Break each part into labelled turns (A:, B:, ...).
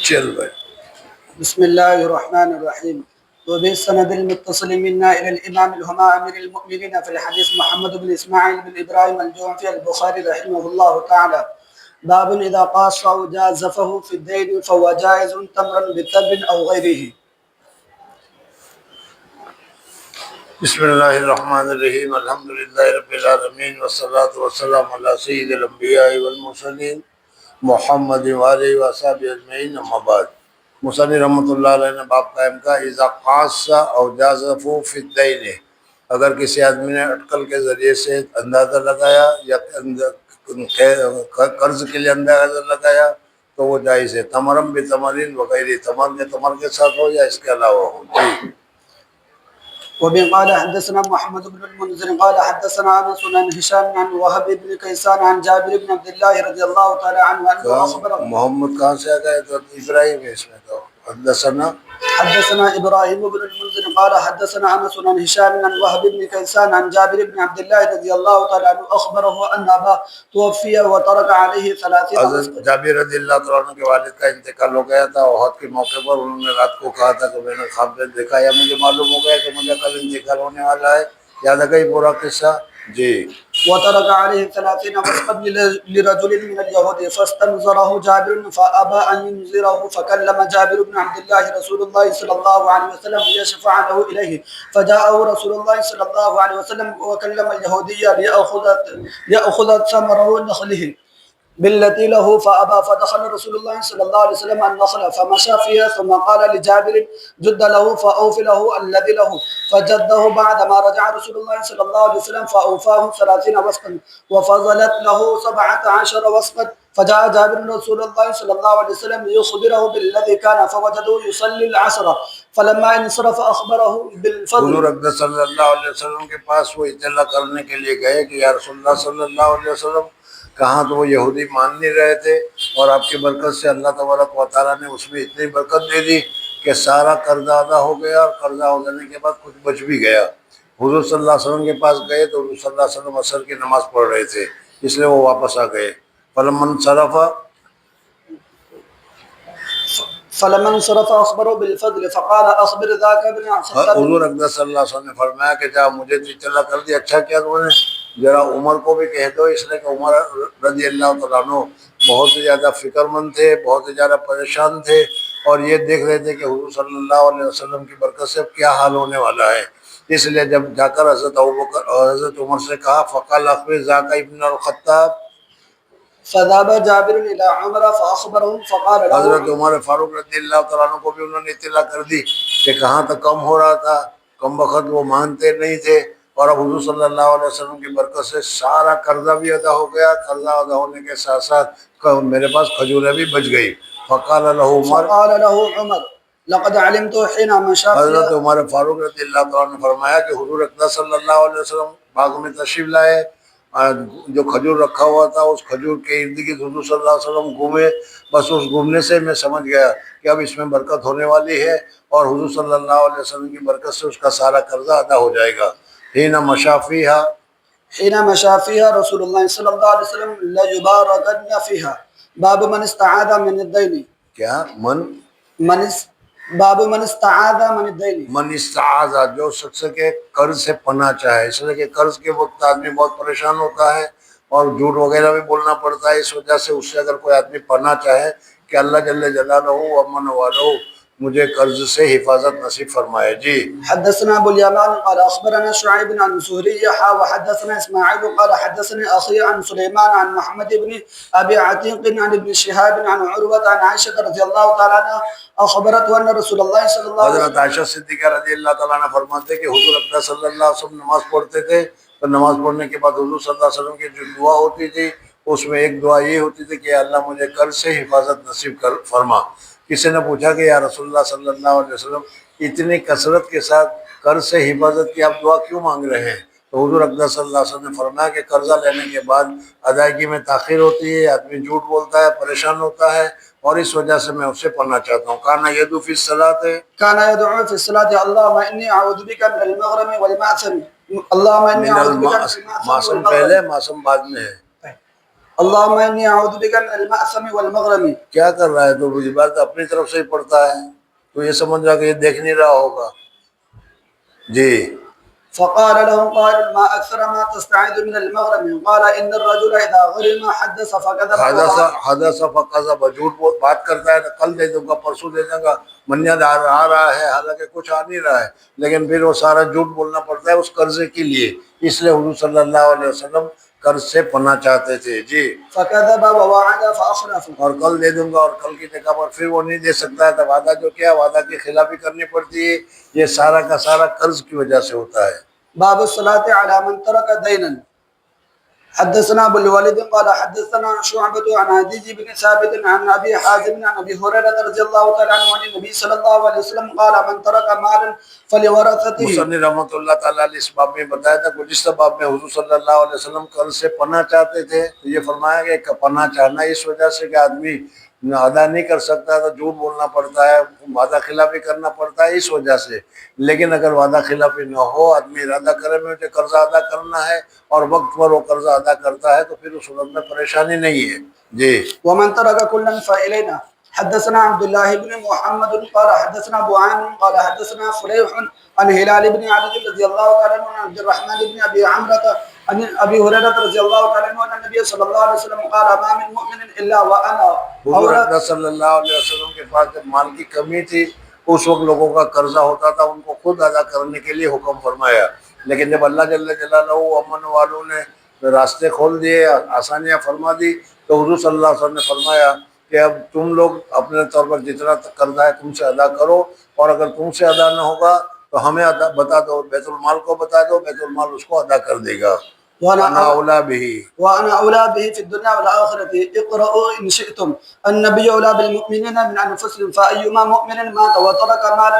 A: چل بھائی.
B: بسم الله الرحمن الرحيم. وبالسند المتصل منا إلى الإمام الهمام أمير المؤمنين في الحديث محمد بن إسماعيل بن إبراهيم الجوفي البخاري رحمه الله تعالى. باب إذا قاص أو جازفه في الدين فهو جائز تمرا بالتب أو غيره.
A: بسم اللہ الرحمن الرحیم. الحمدللہ رب العالمین والصلاة والسلام علی سید الانبیاء والمرسلین محمد وآلہ وصحبہ اجمعین. اما بعد. مصنف رحمۃ اللہ علیہ نے باب قائم کا اذا قاص او جازف فی الدین، اگر کسی آدمی نے اٹکل کے ذریعے سے اندازہ لگایا یا قرض کے لیے اندازہ لگایا تو وہ جائز ہے. تمرم بتمرین وغیرہ، تمر میں تمر کے ساتھ ہو یا اس کے علاوہ ہو. جی.
B: وبه قال حدثنا محمد بن المنذر قال حدثنا انس عن هشام عن وهب بن كيسان عن جابر بن عبد الله رضي الله تعالى عنه انه اخبره.
A: محمد کہاں سے آ گئے؟ تو ابراہیم ہے اس میں. تو حدثنا
B: ابراهيم بن المنذر قال حدثنا انس عن هشام عن وهب بن كيسان عن جابر بن عبد الله رضي الله تعالى عنه اخبره ان ابا توفي وترك عليه 30.
A: حضرت جابر رضی اللہ تعالیٰ عنہ کے والد کا انتقال ہو گیا تھا. احد کے موقع پر انہوں نے رات کو کہا تھا کہ میں نے خواب میں دیکھا یا مجھے معلوم ہو گیا کہ مجھے کل انتقال ہونے والا ہے. یاد آ گئی پورا قصہ. جی.
B: وترك عليه 30 وسقا لرجل من اليهود فاستنظره جابر فابى ان ينظره فكلم جابر بن عبد الله رسول الله صلى الله عليه وسلم ليشفع له اليه فجاءه رسول الله صلى الله عليه وسلم وكلم اليهودي ليأخذ ثمره نخله بالتي له فأبى فدخل رسول الله صلى الله عليه وسلم النخل فمشى فيها ثم قال لجابر جد له فأوف له الذي له فجده بعدما رجع رسول الله صلى الله عليه وسلم فأوفاه 30 وسقا وفضلت له 17 وسقا فجاء جابر رسول الله صلى الله عليه وسلم ليخبره بالذي كان فوجده يصلي العصر فلما انصرف أخبره بالفضل.
A: حضور اقدس صلی اللہ علیہ وسلم کے پاس وہ اطلاع کرنے کے لیے گئے کہ یا رسول اللہ صلی اللہ علیہ وسلم، کہاں تو وہ یہودی مان نہیں رہے تھے اور آپ کی برکت سے اللہ تبارک و تعالیٰ نے اس میں اتنی برکت دے دی کہ سارا قرضہ ادا ہو گیا اور قرضہ ہو جانے کے بعد کچھ بچ بھی گیا. حضور صلی اللہ علیہ وسلم کے پاس گئے تو حضور صلی اللہ علیہ وسلم عصر کی نماز پڑھ رہے تھے، اس لیے وہ واپس آ گئے.
B: فلما انصرف اخبره بالفضل فقال اخبر ذاك ابن عباس.
A: حضور اقدس صلی اللہ علیہ وسلم نے فرمایا کہ جا مجھے تو اطلاع کر دی، اچھا کیا تم نے، ذرا عمر کو بھی کہہ دو، اس لیے کہ عمر رضی اللہ تعالیٰ عنہ بہت ہی زیادہ فکر مند تھے، بہت ہی زیادہ پریشان تھے اور یہ دیکھ رہے تھے کہ حضور صلی اللہ علیہ وسلم کی برکت سے کیا حال ہونے والا ہے. اس لیے جب جا کر حضرت ابوبکر اور حضرت عمر سے کہا فقال اخبر ذاک ابن الخطاب،
B: فذهب جابر الى عمر فاخبره فقال له.
A: حضرت عمر فاروق رضی اللہ تعالیٰ عنہ کو بھی انہوں نے اطلاع کر دی کہ کہاں تک کم ہو رہا تھا. کم وقت وہ مانتے نہیں تھے اور اب حضور صلی اللہ علیہ وسلم کی برکت سے سارا قرضہ بھی ادا ہو گیا. قرضہ ادا ہونے کے ساتھ ساتھ میرے پاس کھجوریں بھی بچ گئی. فقال له عمر
B: لقد علمت حين مشى.
A: حضرت عمر فاروق رضی اللہ تعالیٰ نے فرمایا کہ حضور اقدس صلی اللہ علیہ وسلم باغ میں تشریف لائے، جو کھجور رکھا ہوا تھا اس کھجور کے ارد گرد حضور صلی اللہ علیہ وسلم گھومے. بس اس گھومنے سے میں سمجھ گیا کہ اب اس میں برکت ہونے والی ہے اور حضور صلی اللہ علیہ وسلم کی برکت سے اس کا سارا قرضہ ادا ہو جائے گا. حين
B: مشى فيها رسول الله صلى الله عليه وسلم ليباركن فيها. باب من استعاذ من الدين.
A: کیا
B: باب من استعاذ من الدين.
A: من استعاذ، جو شخص کے قرض سے پناہ چاہے. اس لیے کہ قرض کے وقت آدمی بہت پریشان ہوتا ہے اور جھوٹ وغیرہ بھی بولنا پڑتا ہے. اس وجہ سے اس سے اگر کوئی آدمی پناہ چاہے کہ اللہ جل جلالہ ومن والہ مجھے قرض سے حفاظت نصیب فرمائے. جی.
B: حدثنا ابو اليمان قال اخبرنا شعيب عن زهري وحدثنا اسماعيل قال حدثني اخي عن سليمان عن محمد بن ابي عتيق عن ابن شهاب عن عروة عن عائشة رضي الله تعالى عنها اخبرته ان رسول الله صلى الله عليه وسلم.
A: حضرت عائشہ صدیقہ رضی اللہ تعالیٰ عنہ فرماتے ہیں کہ حضور اقدس صلی اللہ علیہ وسلم نماز پڑھتے تھے تو نماز پڑھنے کے بعد حضور صلی اللہ علیہ وسلم کی جو دعا ہوتی تھی اس میں ایک دعا یہ ہوتی تھی کہ اللہ مجھے قرض سے حفاظت نصیب فرما. کسی نے پوچھا کہ یا رسول اللہ صلی اللہ علیہ وسلم اتنی کثرت کے ساتھ قرض سے حفاظت کی آپ دعا کیوں مانگ رہے ہیں؟ تو حضور اقدس صلی اللہ علیہ وسلم نے فرمایا کہ قرضہ لینے کے بعد ادائیگی میں تاخیر ہوتی ہے، آدمی جھوٹ بولتا ہے، پریشان ہوتا ہے اور اس وجہ سے میں اس سے پناہ چاہتا ہوں. کانا یدعو فی الصلاۃ،
B: كان يدعو في الصلاة اللهم إني أعوذ بك من المغرم والمعصم. اللهم إني أعوذ بك من المعصم
A: معصم پہلے معصم بعد میں ہے.
B: اللهم إني أعوذ بك من المأثم والمغرم.
A: کیا کر رہا ہے تو وہ عبادت اپنی طرف سے ہی پڑھتا ہے، تو یہ سمجھ رہا کہ یہ دیکھ نہیں رہا ہوگا. جی.
B: فقال له قائل ما أكثر ما تستعيذ من المغرم؟ قال إن الرجل إذا غرم حدث فكذب.
A: حدث فکذب، جھوٹ بات کرتا ہے، کل دے دوں گا، پرسوں دے دوں گا، منیاد آ رہا ہے حالانکہ کچھ آ نہیں رہا ہے، لیکن پھر وہ سارا جھوٹ بولنا پڑتا ہے اس قرضے کے لیے. اس لیے حضور صلی اللہ علیہ وسلم قرض سے پناہ چاہتے تھے. جی.
B: فكذب ووعد فأخلف.
A: اور کل دے دوں گا، اور کل کی جگہ پر پھر وہ نہیں دے سکتا ہے، تو وعدہ جو کیا، وعدہ کی خلافی کرنی پڑتی ہے. یہ سارا کا سارا قرض کی وجہ سے ہوتا ہے.
B: باب الصلاة على من ترك دينا. حدثنا ابو الوليد قال حدثنا شعبة عن عدي بن ثابت عن ابي حازم عن ابي هريرة رضي الله تعالى عنه عن النبي صلى الله عليه وسلم قال من ترك مالا فلورثته.
A: مصنف رحمۃ اللہ تعالیٰ علیہ اس باب میں بتایا تھا، گزشتہ باب میں حضور صلی اللہ علیہ وسلم قرض سے پناہ چاہتے تھے، تو یہ فرمایا کہ پناہ چاہنا اس وجہ سے کہ آدمی ادا نہیں کر سکتا، تو جھوٹ بولنا پڑتا ہے، وعدہ خلافی کرنا پڑتا ہے اس وجہ سے. لیکن اگر وعدہ خلافی نہ ہو، آدمی ارادہ کرے مجھے قرضہ ادا کرنا ہے اور وقت پر وہ قرضہ ادا کرتا ہے، تو پھر اس صورت میں پریشانی نہیں ہے. جی.
B: ومن ترك كلا فإلينا. حدثنا عبد الله بن محمد قال حدثنا ابو عامر قال حدثنا فليح عن هلال بن علي رضي الله تعالى عنه عن عبد الرحمن بن ابي عمرة عن ابي هريرة رضي الله تعالى عنه ان النبي صلى الله عليه وسلم قال ما من مؤمن الا وانا
A: حضور اکرم صلی اللہ علیہ وسلم کے پاس جب مال کی کمی تھی، اس وقت لوگوں کا قرضہ ہوتا تھا، ان کو خود ادا کرنے کے لیے حکم فرمایا. لیکن جب اللہ جل جلالہ امن والوں نے راستے کھول دیے، آسانیاں فرما دی، تو حضور صلی اللہ علیہ وسلم نے فرمایا کہ اب تم لوگ اپنے طور پر جتنا قرضہ ہے تم سے ادا کرو، اور اگر تم سے ادا نہ ہوگا تو ہمیں بتا دو، بیت المال کو بتا دو، بیت المال اس کو ادا کر دے گا. وَأَنَا أَوْلَىٰ بِهِ.
B: وأنا أولى به في الدنيا والآخرة. اقرأوا إن شئتم. النبي أولى بالمؤمنين من أنفسهم فأيما مؤمن مات وترك مالا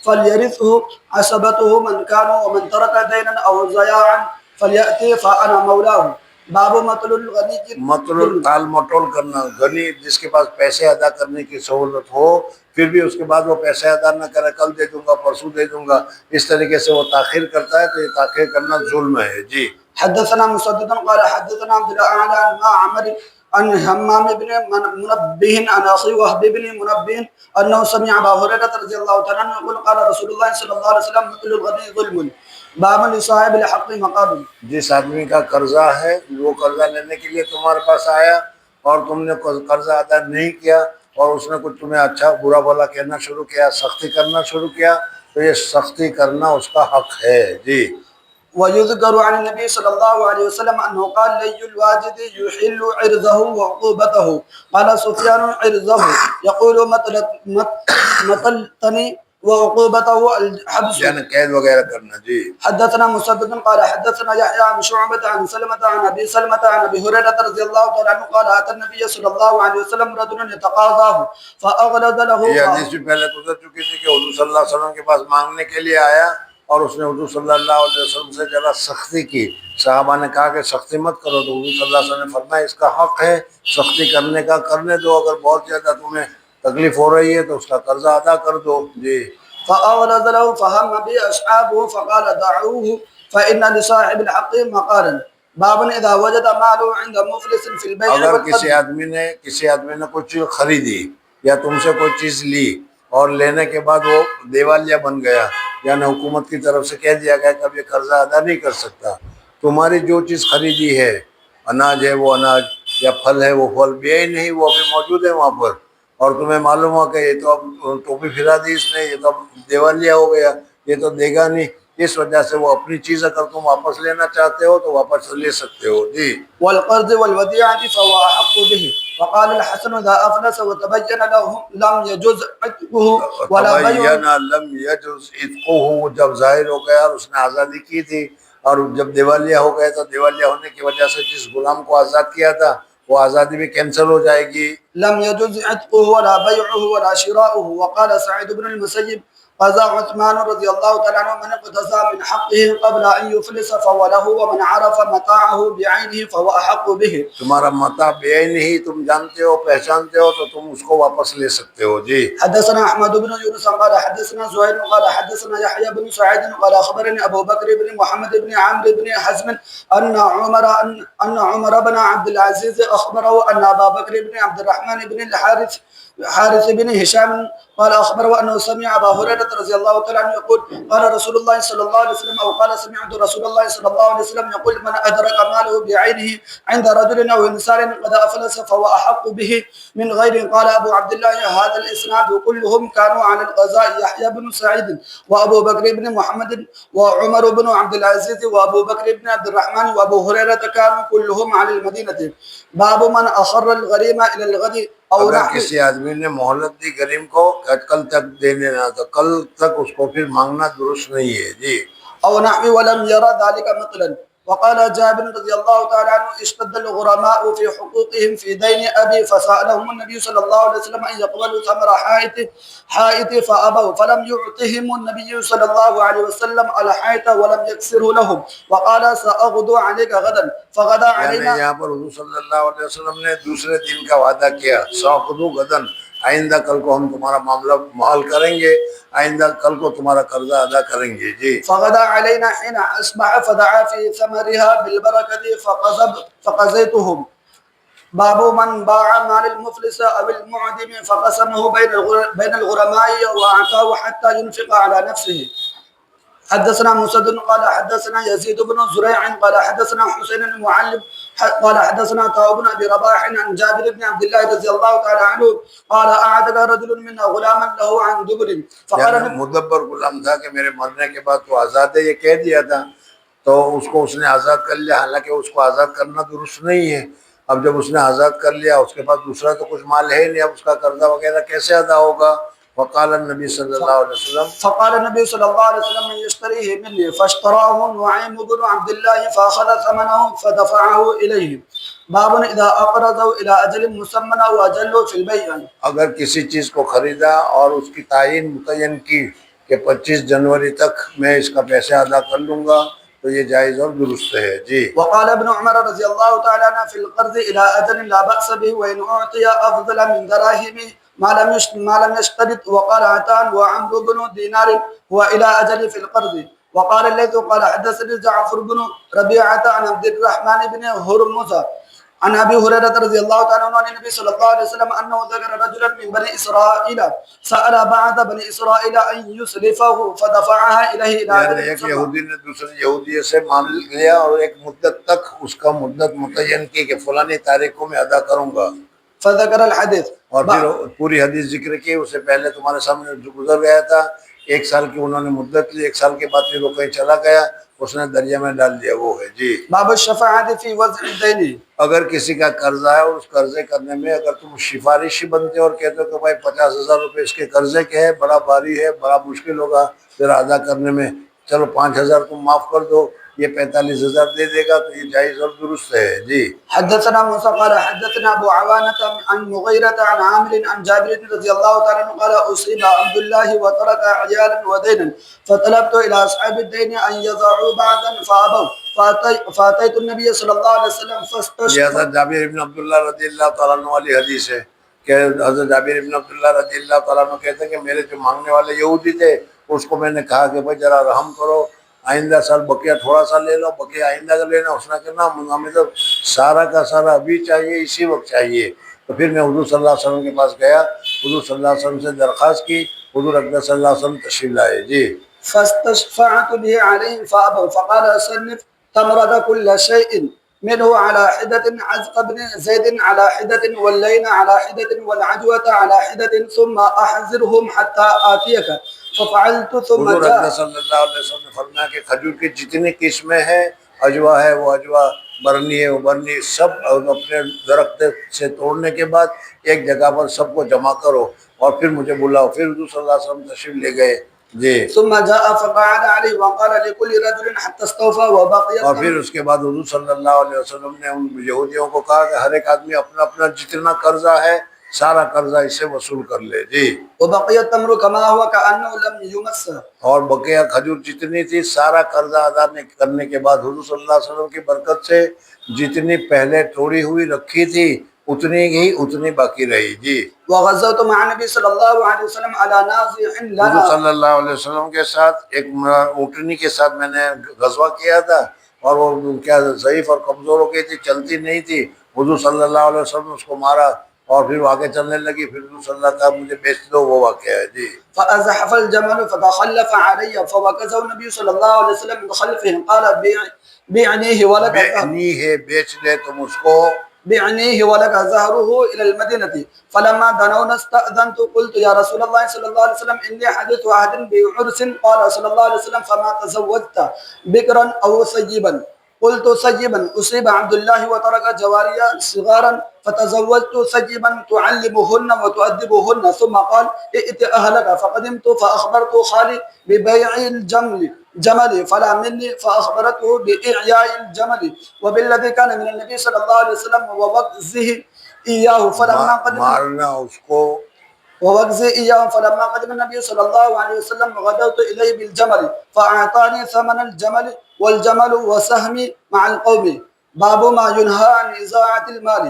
B: فليرثه عصبته من كانوا ومن ترك دينا أو ضياعا فليأتي فأنا مولاه. باب مطل الغني.
A: مطلول تال مٹول کرنا، غنی جس کے پاس پیسے ادا کرنے کی سہولت ہو، پھر بھی اس کے بعد وہ پیسے ادا نہ کرے، کل دے دوں گا، پرسوں دے دوں گا، اس طریقے سے وہ تاخیر کرتا ہے، تو یہ تاخیر کرنا ظلم ہے. جی.
B: حدثنا مسدد قال حدثنا عبد الاعلى عن معمر عن همام بن منبه عن اخي وهب بن منبه انه سمع ابا هريره رضي الله تعالى عنه يقول قال رسول الله صلى الله عليه وسلم مثل الغني ظلم باب لصاحب الحق مقام.
A: جس آدمی کا قرضہ ہے، وہ قرضہ لینے کے لیے تمہارے پاس آیا اور تم نے قرضہ ادا نہیں کیا، اور اس نے کچھ تمہیں اچھا برا بھلا کہنا شروع کیا، سختی کرنا شروع کیا، تو یہ سختی کرنا اس کا حق ہے. جی.
B: ويذكر عن النبي صلى الله عليه وسلم أنه قال لي الواجد يحل عرضه وعقوبته. قال سفيان عرضه يقول مطلتني وعقوبته الحبس،
A: یعنی قید وغیرہ کرنا. جی.
B: حدثنا مسدد قال حدثنا يحيى عن شعبة عن سلمة عن أبي سلمة عن أبي هريرة رضي الله تعالى عنه قال أتى النبي صلى الله عليه وسلم رجل يتقاضاه فأغلظ له.
A: یہ حدیث بھی پہلے گزر چکی تھی کہ حضور صلی اللہ علیہ وسلم کے پاس مانگنے کے لیے آیا، اور اس نے حضور صلی اللہ علیہ وسلم سے ذرا سختی کی. صحابہ نے کہا کہ سختی مت کرو، تو حضور صلی اللہ علیہ وسلم نے فرمایا اس کا حق ہے سختی کرنے کا، کرنے دو، اگر بہت زیادہ تمہیں تکلیف ہو رہی ہے تو اس کا قرضہ ادا کر دو. جی.
B: فأغلظ له فهم به أصحابه فقال دعوه فإن لصاحب الحق مقالا. باب إذا وجد ماله عند مفلس في البيع
A: اگر
B: والقبض.
A: کسی آدمی نے کچھ چیز خریدی یا تم سے کوئی چیز لی، اور لینے کے بعد وہ دیوالیہ بن گیا، یعنی حکومت کی طرف سے کہہ دیا گیا کہ اب یہ قرضہ ادا نہیں کر سکتا، تمہاری جو چیز خریدی ہے، اناج ہے وہ اناج، یا پھل ہے وہ پھل، بھی نہیں، وہ ابھی موجود ہے وہاں پر، اور تمہیں معلوم ہو کہ یہ تو اب ٹوپی پھرا دی اس نے، یہ تو اب دیوالیہ ہو گیا، یہ تو دے گا نہیں، اس وجہ سے وہ اپنی چیز اگر تم واپس لینا چاہتے ہو تو واپس لے سکتے ہو. جی.
B: والقرض والوديعة فهو أحق به. وقال الحسن إذا أفلس وتبين له لم يجوز عتقه ولا بيعه.
A: لم يجوز عتقه، جب ظاہر ہو گیا اور اس نے آزادی کی تھی، اور جب دیوالیہ ہو گیا تو دیوالیہ ہونے کی وجہ سے جس غلام کو آزاد کیا تھا وہ آزادی بھی کینسل ہو جائے گی.
B: لم يجوز عتقه ولا بيعه ولا شراؤه. وقال سعيد بن المسيب قضى عثمان رضي الله تعالى عنه من اقتضى من حقه قبل أن يفلس فهو له ومن عرف متاعه بعينه فهو أحق به.
A: تمہارا متاع بے نہیں تم جانتے ہو پہچانتے ہو تو تم اس کو واپس لے سکتے ہو. جی.
B: حدثنا احمد بن يونس قال حدثنا زهير قال حدثنا يحيى بن سعيد قال اخبرني ابو بكر بن محمد بن عمرو بن حزم ان عمر بن عبد العزيز اخبره ان ابا بكر بن عبد الرحمن بن الحارث بن هشام قال اخبره انه سمع ابا هريره رضي الله تعالى عنه يقول قال رسول الله صلى الله عليه وسلم او قال سمعت رسول الله صلى الله عليه وسلم يقول من ادرك ماله بعينه عند رجل او انسان قد افلس فهو احق به من غيره. قال ابو عبد الله هذا الاسناد كلهم كانوا على القضاء يحيى بن سعيد وابو بكر بن محمد وعمر بن عبد العزيز وابو بكر بن عبد الرحمن وابو هريره كانوا كلهم على المدينه. باب من اخر الغريم الى الغد او
A: اگر
B: نحو.
A: کسی آدمی نے مہلت دی غریم کو کل تک دینے نہ تو کل تک اس کو پھر مانگنا درست نہیں ہے. جی.
B: او نحو ولم يرى ذلك مثلا. وقال جابر رضي الله تعالى عنه اشتد الغرماء في حقوقهم في دين ابي فسالهم النبي صلى الله عليه وسلم ان يقبلوا ثمر حائط فابوا فلم يعطهم النبي صلى الله عليه وسلم الحائط ولم يكسره لهم وقال ساغدو عليك غدا فغدا علينا.
A: یہاں پر حضور صلی اللہ علیہ وسلم نے دوسرے دن کا وعدہ کیا ساخذو غدن، آئندہ کل کو ہم تمہارا معاملہ محال کریں گے، آئندہ کل کو تمہارا قرضہ ادا کریں گے. جی.
B: فغدا علينا حين اصبح فدعا في ثمرها بالبركه فقزيتهم. باب من باع مال المفلس او المعدم فقسمه بين الغرماء واعطاه حتى ينفق على نفسه. حدثنا مسدد قال حدثنا يزيد بن زريع قال حدثنا حسين المعلم قال حدثنا عطاء بن ابي رباح عن جابر بن عبد الله رضي الله تعالى عنه قال اعتق رجل منا غلاما له عن دبر فقال
A: مدبر غلام تھا کہ میرے مرنے کے بعد تو آزاد ہے، یہ کہہ دیا تھا تو اس کو اس نے آزاد کر لیا، حالانکہ اس کو آزاد کرنا درست نہیں ہے. اب جب اس نے آزاد کر لیا اس کے بعد دوسرا تو کچھ مال ہے نہیں، اب اس کا قرضہ وغیرہ کیسے ادا ہوگا؟ وقال النبی صلی اللہ علیہ وسلم
B: فقال النبي صلى الله عليه وسلم من يشتريه مني فاشتراه نعيم بن عبد الله فاخذ ثمنه فدفعه اليه. باب اذا اقرضوا الى اجل مسمى او اجل في البيع.
A: اگر کسی چیز کو خریدا اور اس کی تعین متعین کی کہ 25 جنوری تک میں اس کا پیسے ادا کر لوں گا تو یہ جائز اور درست ہے. جی.
B: وقال ابن عمر رضي الله تعالى عنه في القرض الى اجل لا باس به وان اعطي افضل من دراهم ما لم يشترط. وقال عطاء وعمرو بن دينار هو الى اجل في القرض. وقال الليث قال حدثني جعفر بن ربيعه عن عبد الرحمن بن هرمز عن ابي هريره رضي الله تعالى عنه عن النبي صلى الله عليه وسلم انه ذكر رجلا من بني اسرائيل سال بعض بني اسرائيل ان يسلفه فدفعها اليه الى
A: یعنی ایک یہودی نے دوسرے یہودی سے معاملہ لیا اور ایک مدت تک اس کا مدت متعین کی کہ فلانی تاریخ کو میں ادا کروں گا،
B: فذكر الحديث
A: اور پھر پوری حدیث ذکر کی. اس سے پہلے تمہارے سامنے جو گزر گیا تھا 1 سال کی انہوں نے مدت لی، 1 سال کے بعد پھر وہ کہیں چلا گیا، اس نے دریا میں ڈال دیا، وہ ہے. جی.
B: باب الشفاعة في وضع الدين.
A: اگر کسی کا قرضہ ہے اور اس قرضے کرنے میں اگر تم سفارشی بنتے اور کہتے ہو کہ بھائی 50,000 روپے اس کے قرضے کے ہے، بڑا بھاری ہے، بڑا مشکل ہوگا پھر ادا کرنے میں، چلو 5,000 تم معاف کر دو، یہ 45,000 دے دے گا، تو یہ جائز اور درست ہے. جی.
B: حدثنا موسى قال حدثنا ابو عوانة عن مغيرة عن عامر عن جابر رضي الله تعالى عنه قال اصيب عبد الله وترك عيالا ودينا فطلبت الى اصحاب الدين ان يضعوا بعضا فابوا فاتيت النبي صلى الله عليه وسلم
A: یہ
B: فاستشفى.
A: حضرت جابر ابن عبداللہ رضی اللہ تعالیٰ عنہ والی حدیث ہے کہ حضرت جابر ابن عبداللہ رضی اللہ تعالیٰ عنہ کہتے ہیں کہ میرے جو مانگنے والے یہودی تھے اس کو میں نے کہا کہ بھائی ذرا رحم کرو، آئندہ سال بقیہ تھوڑا سا لے لو، بقیہ آئندہ کا لینا. اس نے کہنا ہمیں تو سارا کا سارا ابھی چاہیے، اسی وقت چاہیے. تو پھر میں حضور صلی اللہ علیہ وسلم کے پاس گیا، حضور صلی اللہ علیہ وسلم سے درخواست کی، حضور اکرم صلی اللہ علیہ وسلم تشریف لائے. جی.
B: فاستشفعت به عليهم فابوا فقال صنف تمرد كل شيء منه على حدة عزق بن زيد على حدة واللين على حدة والعجوة على حدة ثم أحذرهم حتى آتيك ففعلت ثم
A: حضور
B: جاء.
A: اکرم صلی اللہ علیہ وسلم نے فرمایا کہ کھجور کی جتنی قسمیں ہیں، اجوا ہے وہ اجوا، برنی ہے وہ برنی، سب اپنے درخت سے توڑنے کے بعد ایک جگہ پر سب کو جمع کرو اور پھر مجھے بلاؤ. پھر حضور صلی اللہ علیہ وسلم تشریف لے گئے. جی.
B: ثم جاء فقعد عليه وقال لكل رجل حتى استوفى وبقي.
A: اور پھر اس کے بعد حضور صلی اللہ علیہ وسلم نے ان یہودیوں کو کہا کہ ہر ایک آدمی اپنا اپنا جتنا قرضہ ہے سارا قرضہ اسے وصول کر لے. جی.
B: وبقي التمر كما هو كأنه لم يمس.
A: اور بقیہ کھجور جتنی تھی سارا قرضہ ادا کرنے کے بعد حضور صلی اللہ علیہ وسلم کی برکت سے جتنی پہلے توڑی ہوئی رکھی تھی اتنی باقی رہی. جی.
B: وغزوت مع النبي صلى الله عليه وسلم على نازع
A: حضور
B: لنا.
A: صلی اللہ علیہ وسلم کے ساتھ ایک اونٹنی کے ساتھ میں نے غزوہ کیا تھا اور وہ کیا ضعیف اور کمزور ہو گئی تھی، چلتی نہیں تھی. حضور صلی اللہ علیہ وسلم نے اس کو مارا اور پھر وہ آگے چلنے لگی. پھر حضور صلی اللہ علیہ وسلم مجھے بیچ دو، وہ واقعہ ہے. جی.
B: فأزحف الجمل فتخلف علي فوكزه النبي صلى الله عليه وسلم من خلفه قال بعنيه ولك
A: بعنی ہے بیچ لے تم اس کو.
B: بعنيه ولك زهره إلى المدينة. فلما دنونا استأذنت قلت يا رسول الله صلى الله عليه وسلم إني حدثت عهد بعرس. قال صلى الله عليه وسلم فما تزوجت بكرا أو سيبا؟ قلت سيبا أصيب عبد الله وترك جواريا صغارا فتزوجت سيبا تعلمهن وتؤدبهن. ثم قال ائت أهلك. فقدمت فأخبرت خالي ببيع جمل فلا مني فأخبرته بإعياء الجمل وبالذي كان من النبي صلى الله عليه وسلم ووكزه إياه. فلما قدم
A: مارنا اس کو.
B: ووكزه إياه فلما قدم النبي صلى الله عليه وسلم غدوت إليه بالجمل فأعطاني ثمن الجمل والجمل وسهمي مع القوم. باب ما ينهى عن إضاعة المال.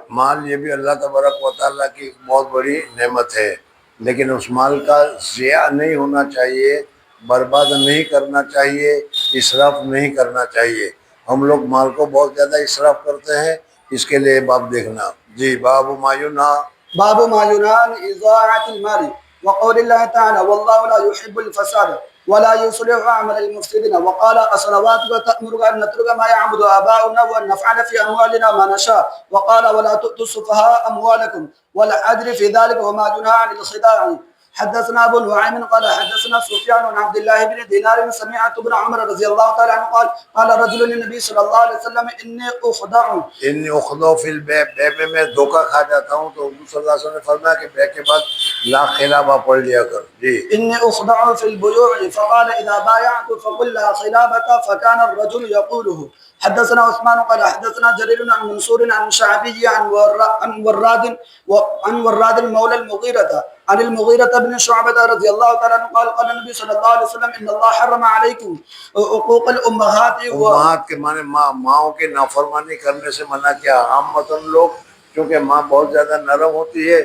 A: مال یہ بھی اللہ تبارک و تعالیٰ کی ایک بہت بڑی نعمت ہے، لیکن اس مال کا ضیاع نہیں ہونا چاہیے، برباد نہیں کرنا چاہیے، اسراف نہیں کرنا چاہیے. ہم لوگ مال کو بہت زیادہ اسراف کرتے ہیں، اس کے لیے باب دیکھنا. جی. باب ما ینہی.
B: باب ما ينهى عن إضاعة المال. وقول الله تعالى والله لا يحب الفساد ولا يصلح عمل المفسدين. وقال أصلواتك تأمرك أن نترك ما يعبد آباؤنا وأن نفعل في أموالنا ما نشاء. وقال ولا تؤتوا السفهاء أموالكم والعدل في ذلك وما ينهى عن الخداع. حدثنا ابو نعيم قال حدثنا سفيان عن عبد الله بن دينار سمعت ابن عمر رضي الله تعالى عنه قال رجل للنبي صلى الله عليه وسلم اني اخدع
A: فی البیع میں دھوکہ کھا جاتا ہوں، تو حضور صلی اللہ علیہ وسلم نے فرمایا کہ بیع کے بعد لا خلابہ پڑھ لیا کر. جی.
B: اني اخدع في البيوع. فقال اذا بايعت فقل لا خلابة. فكان الرجل يقوله. حدثنا عثمان قال حدثنا جرير عن منصور عن شعبي عن وراد مولى المغيرة عن المغيرة بن شعبة رضي الله تعالى عنه قال قال النبي صلى الله عليه وسلم ان الله حرم عليكم حقوق الامهات.
A: امہات کے معنی ماؤں کی نافرمانی کرنے سے منع کیا. عامتاً لوگ چونکہ ماں بہت زیادہ نرم ہوتی ہے،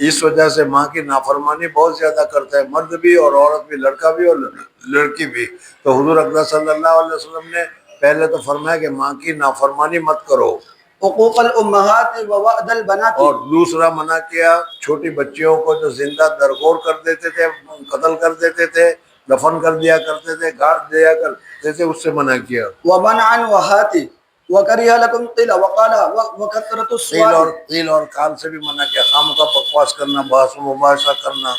A: اس وجہ سے ماں کی نافرمانی بہت زیادہ کرتا ہے، مرد بھی اور عورت بھی، لڑکا بھی اور لڑکی بھی. تو حضور اکرم صلی اللہ علیہ وسلم نے پہلے تو فرمایا کہ ماں کی نافرمانی مت کرو،
B: حقوق الامہات ووعد البنات. اور
A: دوسرا منع کیا چھوٹی بچیوں کو جو زندہ درگور کر دیتے تھے، قتل کر دیتے تھے، دفن کر دیا کرتے تھے، گاڑ دیا کرتے تھے، اس سے منع کیا.
B: ومنعا وہاتی وکریہ لکم قیل وقال وکثرت السؤال.
A: قیل اور قال سے بھی منع کیا، خامخواہ بکواس کرنا، بحث و مباحثہ کرنا.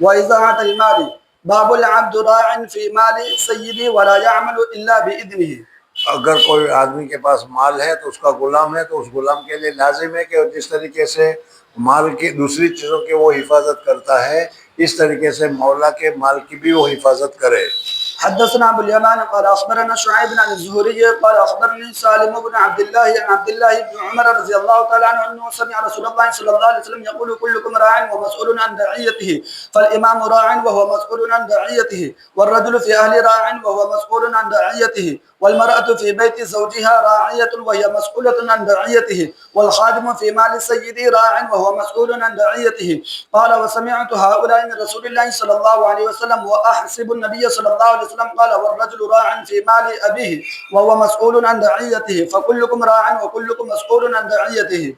B: وإضاعة المال. باب العبد راع في مال سيده ولا يعمل إلا بإذنه.
A: اگر کوئی آدمی کے پاس مال ہے تو اس کا غلام ہے، تو اس غلام کے لیے لازم ہے کہ جس طریقے سے مال کی دوسری چیزوں کی وہ حفاظت کرتا ہے، اس طریقے سے مولا کے مال کی بھی وہ حفاظت کرے.
B: حدثنا ابو اليمان قال اخبرنا شعيب عن الزهري قال اخبرني سالم بن عبد الله عن عبد الله بن عمر رضي الله تعالى عنه انه سمع رسول الله صلى الله عليه وسلم يقول كلكم راع ومسؤول عن رعيته. فالامام راع وهو مسؤول عن رعيته، والرجل في اهل راع وهو مسؤول عن رعيته، والمرأة في بيت زوجها راعية وهي مسؤولة عن رعيته، والخادم في مال سيده راع وهو مسؤول عن رعيته. قال وسمعت هؤلاء من رسول الله صلى الله عليه وسلم وأحسب النبي صلى الله عليه وسلم قال والرجل راع في مال أبيه وهو مسؤول عن رعيته، فكلكم راع وكلكم مسؤول عن رعيته.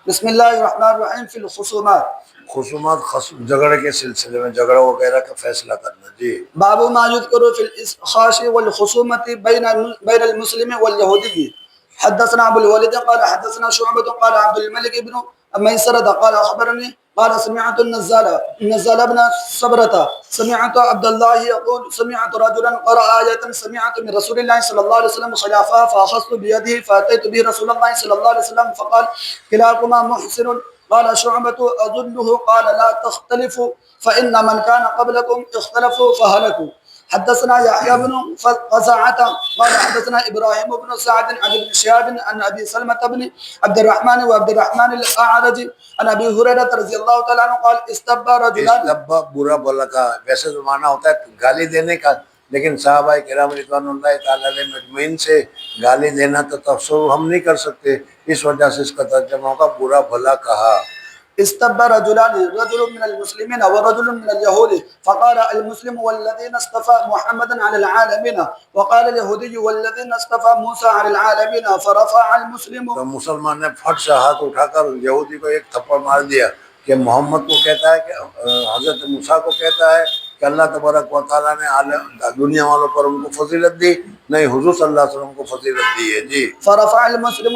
B: بسم الله الرحمن الرحیم. فی الخصومات.
A: خصومات جھگڑے کے سلسلے میں، جھگڑا وغیرہ کا فیصلہ کرنا. جی.
B: باب ما یذکر فی الاسخاش والخصومت بین المسلم والیہودی. حدثنا ابو الولید قال حدثنا شعبة قال عبد الملك بن میسرة قال اخبرني قال سمعت النزال بن صبرة سمعت عبد الله يقول سمعت رجلا قرأ آية سمعت من رسول الله صلى الله عليه وسلم خلافها فأخذت بيده فأتيت به رسول الله صلى الله عليه وسلم فقال كلاكما محسن. قال شعبة أظنه قال لا تختلفوا فإن من كان قبلكم اختلفوا فهلكوا. حدثنا يحيى بن قزعة قال حدثنا إبراهيم بن سعد عن ابن شهاب عن أبي سلمة بن عبد الرحمن وعبد الرحمن الأعرج عن أبي هريرة رضي الله تعالى عنه قال استب رجلان.
A: استب برا بولا کا ویسے تو معنی ہوتا ہے گالی دینے کا، لیکن صحابہ کرام رضوان اللہ تعالی علیہ مجمعین سے گالی دینا تو تصور ہم نہیں کر سکتے، اس وجہ سے اس کا ترجمہ ہوگا برا بھلا کہا.
B: استب رجلان رجل من المسلمين ورجل من اليهود فقال المسلم والذين اصطفى محمدا على العالمين وقال اليهودي والذين اصطفى موسى على العالمين فرفع المسلم.
A: تو مسلمان نے پھٹ سے ہاتھ اٹھا کر یہودی کو ایک تھپڑ مار دیا کہ محمد کو کہتا ہے کہ حضرت موسیٰ کو کہتا ہے کہ اللہ تبارک و تعالیٰ نے دنیا والوں پر ان کو فضیلت دی، نہیں حضور صلی اللہ علیہ وسلم کو فضیلت دی ہے. جی.
B: فرفع المسلم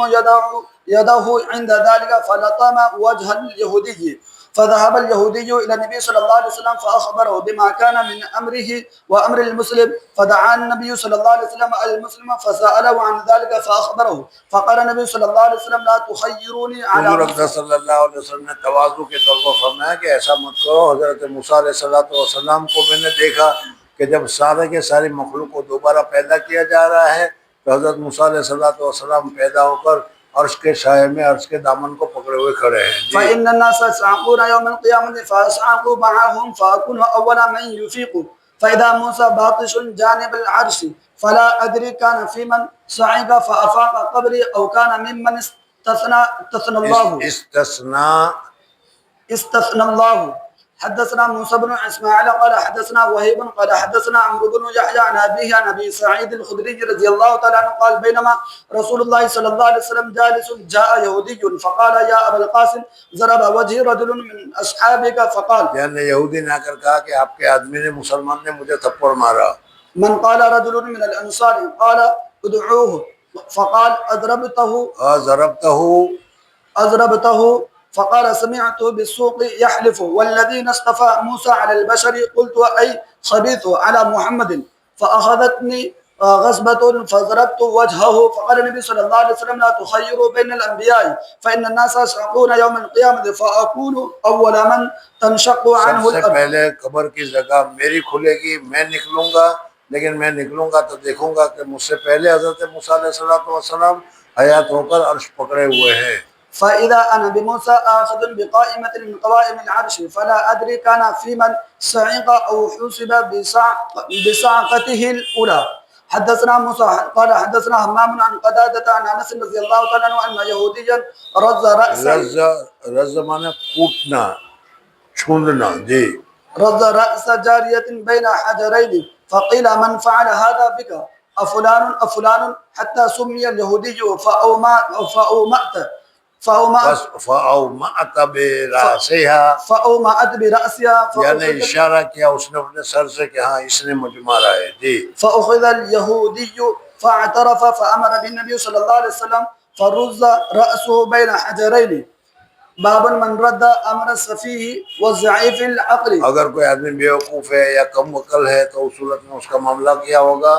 B: يده عند ذلك فلطم وجه اليهودي فذهب اليهودي إلى النبي صلى الله عليه وسلم فأخبره بما كان من أمره وأمر المسلم فدعا النبي صلى الله عليه وسلم المسلم فسأله عن ذلك فأخبره فقال النبي صلى الله عليه وسلم لا تخيروني على
A: حضور اقدس صلی اللہ علیہ وسلم نے تواضع کے طور پر فرمایا کہ ایسا مت کرو. حضرت موسیٰ علیہ السلام کو میں نے دیکھا کہ جب سارے کے ساری مخلوق کو دوبارہ پیدا کیا جا رہا ہے تو حضرت موسیٰ علیہ السلام پیدا ہو کر عرش کے سائے میں عرش کے دامن کو پکڑے ہوئے کھڑے ہیں.
B: فإن الناس يصعقون يوم القيامة فأصعق معهم فأكون أول من يفيق فإذا موسى باطش جانب العرش فلا أدري كان في من صعق فأفاق قبري أو كان ممن استثنى الله. حدثنا موسى بن اسماعيل قال حدثنا وهيب قال حدثنا عمرو بن يحيى عن أبيه عن أبي سعيد الخدري رضي الله تعالى عنه قال بينما رسول الله صلى الله عليه وسلم جالس جاء يهودي فقال يا أبا القاسم ضرب وجهي رجل من أصحابك فقال.
A: یعنی یہودی نے آ کر کہا کہ آپ کے آدمی نے مسلمان نے مجھے تھپڑ مارا.
B: من قال رجل من الأنصار قال ادعوه فقال أضربته فقال سمعت بالسوق يحلف والذي اصطفى موسى على البشر قلت أي خبيث على محمد فأخذتني غصبة فضربت وجهه فقال النبي صلى الله عليه وسلم لا تخيروا بين الأنبياء فإن الناس يشقون يوم القيامة فأكون أول من تنشق عنه
A: الأرض. سب سے پہلے قبر کی جگہ میری کھلے گی، میں نکلوں گا، لیکن میں نکلوں گا تو دیکھوں گا کہ مجھ سے پہلے حضرت موسیٰ علیہ السلام حیات ہو کر عرش پکڑے ہوئے ہیں.
B: فإذا أنا بموسى آخذ بقائمة من قوائم العرش فلا أدري كان في من صعق أو حسب بصعقته الأولى. حدثنا موسى قال حدثنا همام عن قتادة عن أنس رضي الله تعالى عنه أن يهوديا رز رأسه
A: رز معنی کوٹنا، چھوندنا. جی.
B: رز رأس جارية بين حجرين فقيل من فعل هذا بك أفلان حتى سمي اليهودي
A: فأومأت برأسها یعنی اشارہ کیا اس نے اپنے سر سے کہ ہاں اس نے مجھے مارا ہے. جی.
B: فأخذ اليهودي فاعترف فأمر بالنبي صلى الله عليه وسلم فرز رأسه بين حجرين. باب من رد امر السفيه والضعيف العقل.
A: اگر کوئی آدمی بیوقوف ہے یا کم عقل ہے تو اس صورت میں اس کا معاملہ کیا ہوگا.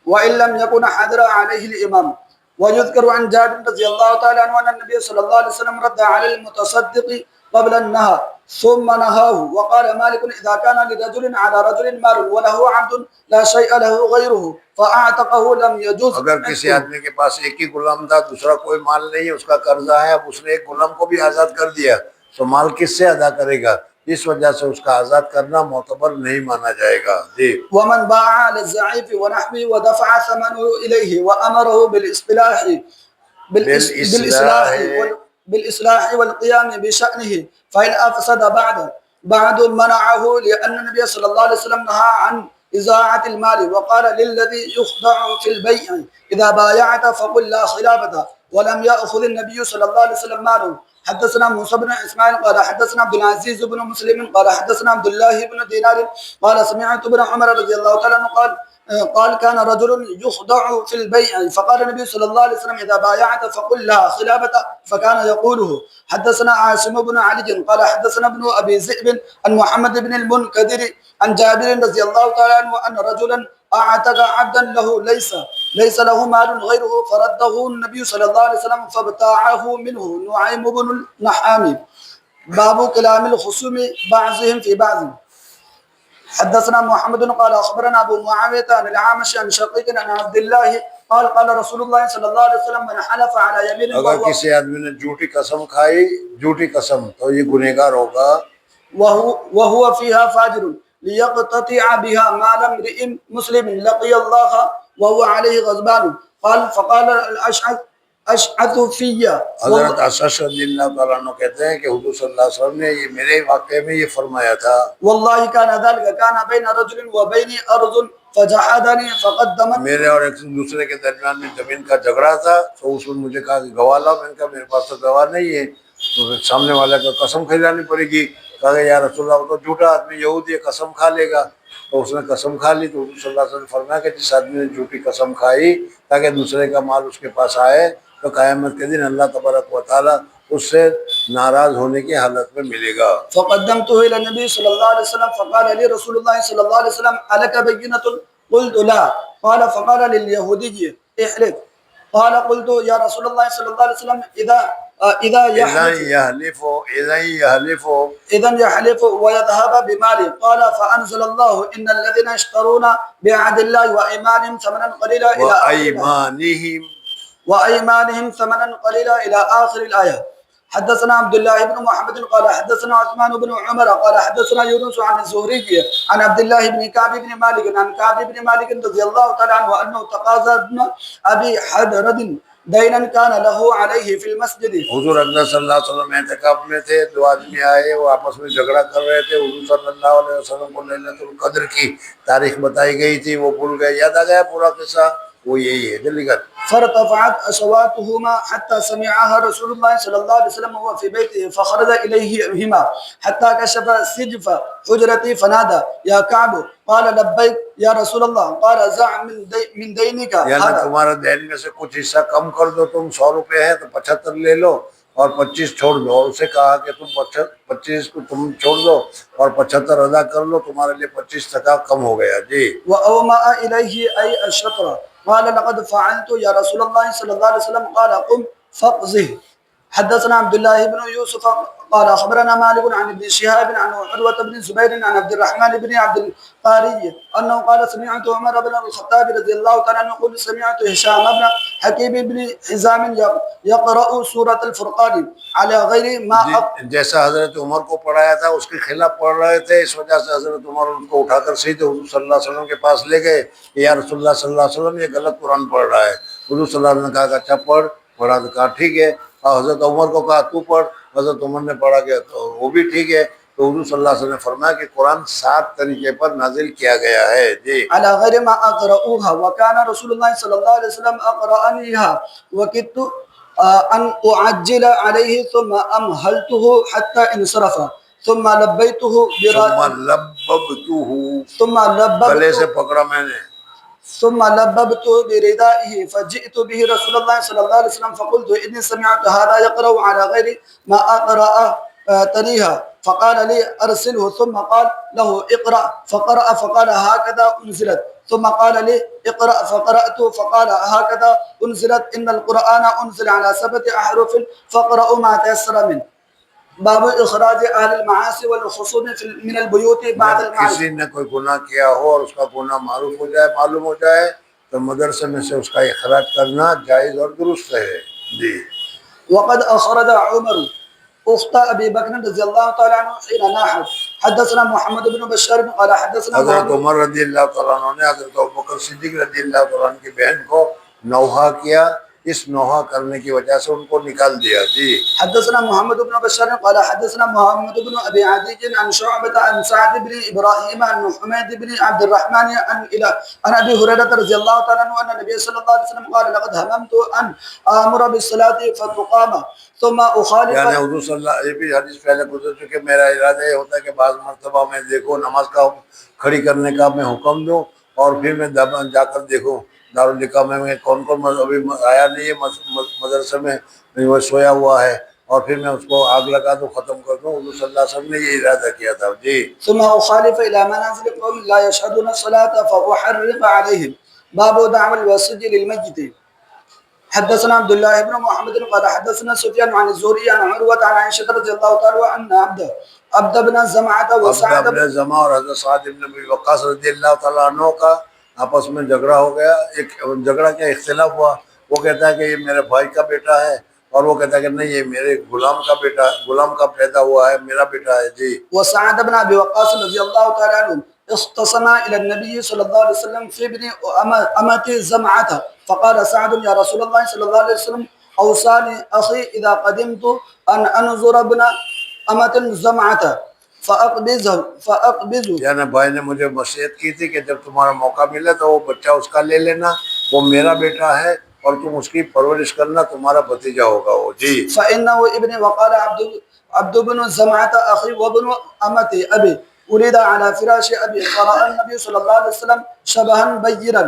B: وإن لم يكن حضر عليه الإمام. ويذكر عن جابر رضي الله تعالى عنه أن النبي صلى الله عليه وسلم رد على المتصدق قبل النهار ثم نهاه. وقال مالك إذا كان لرجل على رجل مال وله عبد لا شيء له غيره فأعتقه لم يجوز.
A: اگر کسی آدمی کے پاس ایک ہی غلام تھا، دوسرا کوئی مال نہیں ہے، اس کا قرضہ ہے، اب اس نے ایک غلام کو بھی آزاد کر دیا تو مال کس سے ادا کرے گا؟ اس وجہ سے اس کا آزاد کرنا معتبر نہیں مانا جائے گا. جی.
B: ومن باع على الضعيف ونحوه ودفع ثمنه إليه وأمره بالإصلاح والقيام بشأنه فإن أفسد بعد منعه لأن النبي صلى الله عليه وسلم نهى عن إضاعة المال وقال للذي يخضع في البيع إذا بايعت فقل لا خلافة ولم يأخذ النبي صلى الله عليه وسلم ماله. حدثنا موسى بن اسماعيل قال حدثنا عبد العزيز بن مسلم قال حدثنا عبد الله بن دينار قال سمعت ابن عمر رضي الله تعالى عنه قال كان رجل يخضع في البيع فقال النبي صلى الله عليه وسلم إذا بايعت فقل لا خلافة فكان يقوله. حدثنا عاصم بن علي قال حدثنا ابن أبي ذئب عن محمد بن المنكدر عن جابر رضي الله تعالى عنه أن رجلا أعتق عبدا له ليس له مال غيره فرده النبي صلى الله عليه وسلم فابتاعه منه نعيم بن النحام. باب كلام الخصوم بعضهم في بعض. حدثنا محمد قال اخبرنا ابو معاويه عن الاعمش عن شقيق عن عبد الله قال قال رسول الله صلى الله عليه وسلم من حلف على يمين
A: اگر کسی آدمی نے جھوٹی قسم کھائی، جھوٹی قسم، تو یہ گنہگار ہوگا،
B: وهو فيها فاجر ليقتطع بها مال امرئ مسلم لقي الله وهو عليه غضبان قال فقال الاشعث في
A: حضرت اشعث رضی اللہ تعالیٰ عنہ کہتے ہیں کہ حضور صلی اللہ علیہ وسلم نے یہ میرے واقعے میں یہ فرمایا تھا،
B: والله كان ذلك كان بين رجل وبين ارض فجحدني فقدمت،
A: میرے اور ایک دوسرے کے درمیان میں زمین کا جھگڑا تھا، تو اس نے مجھے کہا کہ گواہ لاؤ، میں نے کہا میرے پاس تو گواہ نہیں ہے، تو سامنے والے کو قسم کھلانی پڑے گی، کہا کہ یا رسول اللہ وہ تو جھوٹا آدمی یہودی ہے، قسم کھا لے گا، تو اس نے قسم کھا لی، تو حضور صلی اللہ علیہ وسلم نے فرمایا کہ جس آدمی نے جھوٹی قسم کھائی تاکہ دوسرے کا مال اس کے پاس آئے، تو قیامت کے دن اللہ تبارک و تعالیٰ اس سے ناراض ہونے کی حالت میں ملے گا۔
B: فقدمته الى النبي صلى الله عليه وسلم فقال لي رسول الله صلى الله عليه وسلم الك بينة؟ قلت لا، قال فقال لليهودي احلف، قال قلت يا رسول الله صلى الله عليه وسلم اذا يحلف ويذهب بماله، قال فانزل الله ان الذين يشترون بعهد الله وايمانهم ثمنا قليلا وأيمانهم ثمنا قليلا إلى آخر الآية. حدثنا عبد الله بن محمد قال حدثنا عثمان بن عمر قال حدثنا يونس عن الزهري عن عبد الله بن كعب بن مالك عن كعب بن مالك رضي الله تعالى عنه أنه تقاضى ابن أبي حدرد دینا کان لہ علیہ فی المسجد۔
A: حضور اقدس صلی اللہ علیہ وسلم اعتکاف میں تھے، دو آدمی آئے، وہ آپس میں جھگڑا کر رہے تھے، حضور صلی اللہ علیہ وسلم کو لیلۃ القدر کی تاریخ بتائی گئی تھی، وہ بھول گئے، یاد آ گیا پورا قصہ، وہ یہی ہے، جلدی کر۔
B: فارتفعت اصواتهما حتى سمعها رسول الله صلی اللہ علیہ وسلم وهو في بيته فخرج اليهما حتى كشف سجف حجرتي فنادى يا كعب، قال لبيك يا رسول الله، قال زع من دينك،
A: یعنی تمہارا دین میں سے کچھ حصہ کم کر دو، تم 100 روپے ہے تو 75 لے لو اور 25 چھوڑ دو، اور اسے کہا کہ تم 25 کو تم چھوڑ دو اور 75 ادا کر لو، تمہارے لیے 25% کم ہو گیا۔ جی۔
B: وأومأ إليه أي الشطر، قال لقد فعلت يا رسول الله صلى الله عليه وسلم، قال قم فاقضه۔ حدثنا عبد الله بن يوسف قال أخبرنا مالك عن ابن شهاب عن عروة بن الزبير عن عبد الرحمن بن عبد القاري أنه قال سمعت عمر بن الخطاب رضي الله تعالى عنه يقول سمعت هشام بن حكيم بن حزام يقرأ سورة الفرقان على غير ما
A: جیسا حضرت عمر کو پڑھایا تھا اس کے خلاف پڑھ رہے تھے، اس وجہ سے حضرت عمر ان کو اٹھا کر سیدھے حضور صلی اللہ علیہ وسلم کے پاس لے گئے کہ یا رسول اللہ صلی اللہ علیہ وسلم یہ غلط قرآن پڑھ رہا ہے۔ حضور صلی اللہ علیہ وسلم نے کہا کہ اچھا پڑھ، پڑھا تو کہا ٹھیک ہے، اور حضرت عمر کو کہا تو پڑھ، حضرت عمر نے پڑھا کہ وہ بھی ٹھیک ہے، تو حضور صلی اللہ علیہ وسلم نے فرمایا کہ قرآن 7 طریقے پر نازل کیا گیا ہے۔ جی۔
B: على غير ما أقرأوها وكان رسول الله صلى الله عليه وسلم أقرأنيها وكدت أن أعجل عليه ثم أمهلته حتى انصرف ثم لبيته
A: گلے سے پکڑا میں نے،
B: ثم لببته بردائه فجئت به رسول الله صلى الله عليه وسلم فقلت إني سمعت هذا يقرأ على غير ما أقرأ تريها، فقال لي أرسله، ثم قال له اقرأ فقرأ فقال هكذا أنزلت، ثم قال لي اقرأ فقرأت فقال هكذا أنزلت، إن القرآن أنزل على 7 أحرف فقرأوا ما تيسر منه۔ باب اخراج اہل المعاصی والخصوم من البیوت بعد المعاصی۔
A: کسی نے کوئی گناہ کیا ہو اور اس کا گناہ معروف ہو جائے، معلوم ہو جائے، تو مدرسے میں سے اس کا اخراج کرنا جائز اور درست ہے۔ جی۔
B: وقد اخرج عمر اخت ابی بکر رضی اللہ تعالی عنہ حين ناحت۔ حدثنا محمد بن بشار قال حدثنا
A: حضرت عمر رضی اللہ تعالیٰ عنہ نے حضرت ابوبکر صدیق رضی اللہ تعالیٰ عنہ کی بہن کو نوحہ کیا، اس نوحہ کرنے کی وجہ سے ان کو نکال دیا۔ جی۔
B: حدثنا محمد بن بشار قال حدثنا محمد بن ابي عدي عن شعبة عن سعد بن ابراهيم عن حميد بن عبد الرحمن عن ابي هريرة رضي الله تعالى عنه ان النبي صلى الله عليه وسلم قال لقد هممت ان امر بالصلاة فتقام ثم اخالف،
A: یعنی حضور صلی اللہ، یہ بھی حدیث پہلے گزر چکے، میرا ارادہ یہ ہوتا ہے کہ بعض مرتبہ میں دیکھوں نماز کا کھڑی کرنے کا میں حکم دوں، اور پھر میں جا کر دیکھوں دارالحکمہ میں کون کون ابھی آیا نہیں ہے مدرسے میں، وہ سویا ہوا ہے، اور پھر میں اس کو آگ لگا دوں، ختم کر دوں۔ حضور صلی اللہ علیہ وسلم نے یہ ارادہ کیا تھا۔ جی۔
B: ثم اخالف الى منازل قوم لا يشهدون الصلاة فاحرق عليهم۔ باب دعوى الوسج للميت۔ حدثنا عبد الله بن محمد قال حدثنا سفيان عن الزهري عن عروة عن عائشة رضي الله تعالى عنها عبد بن زمعة
A: عبد
B: وسعد
A: ابن زما اور حضرت سعد ابن ابی وقاص رضی اللہ تعالیٰ عنہ کا آپس میں جھگڑا ہو گیا. ایک جھگڑا کیا اختلاف ہوا. وہ کہتا ہے کہ یہ میرے بھائی کا بیٹا ہے اور وہ کہتا ہے کہ نہیں یہ میرے غلام کا بیٹا، غلام کا پیدا ہوا ہے، میرا بیٹا ہے. جی.
B: وسعد بن ابي وقاص رضي الله تعالى عنه اختصم الى النبي صلى الله عليه وسلم في ابن امة زمعة فقال سعد يا رسول الله صلى الله عليه وسلم اوصاني اخي اذا قدمت ان انظر ابن امة زمعة فاقبضه.
A: یعنی بھائی نے مجھے وصیت کی تھی کہ جب تمہارا موقع ملے تو وہ بچہ اس کا لے لینا، وہ میرا بیٹا ہے اور تم اس کی پرورش کرنا، تمہارا بھتیجا ہوگا وہ. جی.
B: فانه ابن وقال عبد بن زمعة اخي وابن امة ابي ولد على فراش ابي فرأى النبي صلى الله عليه وسلم شبها بينا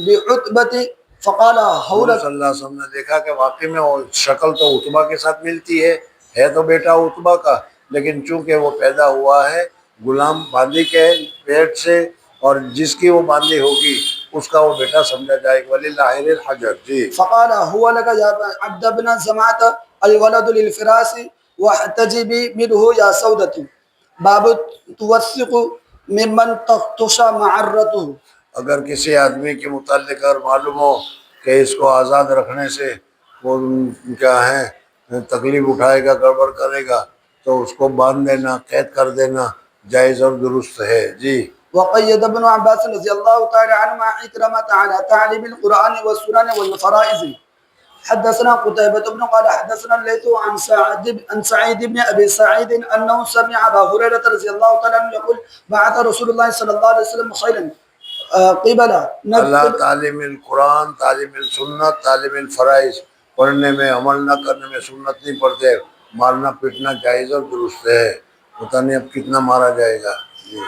B: بعتبة فقال
A: حضور صلی اللہ علیہ وسلم نے دیکھا کہ واقعی میں وہ شکل تو عتبہ کے ساتھ ملتی ہے تو بیٹا عتبہ کا، لیکن چونکہ وہ پیدا ہوا ہے غلام باندی کے پیٹ سے اور جس کی وہ باندی ہوگی اس کا وہ بیٹا سمجھا جائے گا. وللہ الحجر. جی.
B: فقال هو لك يا عبد بن زمعة الولد للفراس واحتجبي منه يا سودة باب توثق ممن تخشى معرته.
A: اگر کسی آدمی کے متعلق اگر معلوم ہو کہ اس کو آزاد رکھنے سے وہ کیا ہے تکلیف اٹھائے گا، گڑبڑ کرے گا، تو اس کو باندھ دینا، قید کر دینا جائز اور درست ہے. جی.
B: وقيد ابن عباس رضي الله تعالى عنهما عكرمة على تعليم القرآن والسنن والفرائض. حدثنا قتيبة بن قال حدثنا الليث عن سعيد بن ابي سعيد انه سمع ابا هريرة رضي الله تعالى عنه يقول بعث رسول الله صلى الله عليه وسلم خيلا قبل
A: اللہ تعلیم القرآن، تعلیم السنت، تعلیم الفرائض، پڑھنے میں عمل نہ کرنے میں سنت نہیں پڑھتے، مارنا پیٹنا جائز اور درست ہے. پتہ نہیں اب کتنا مارا جائے گا. جی.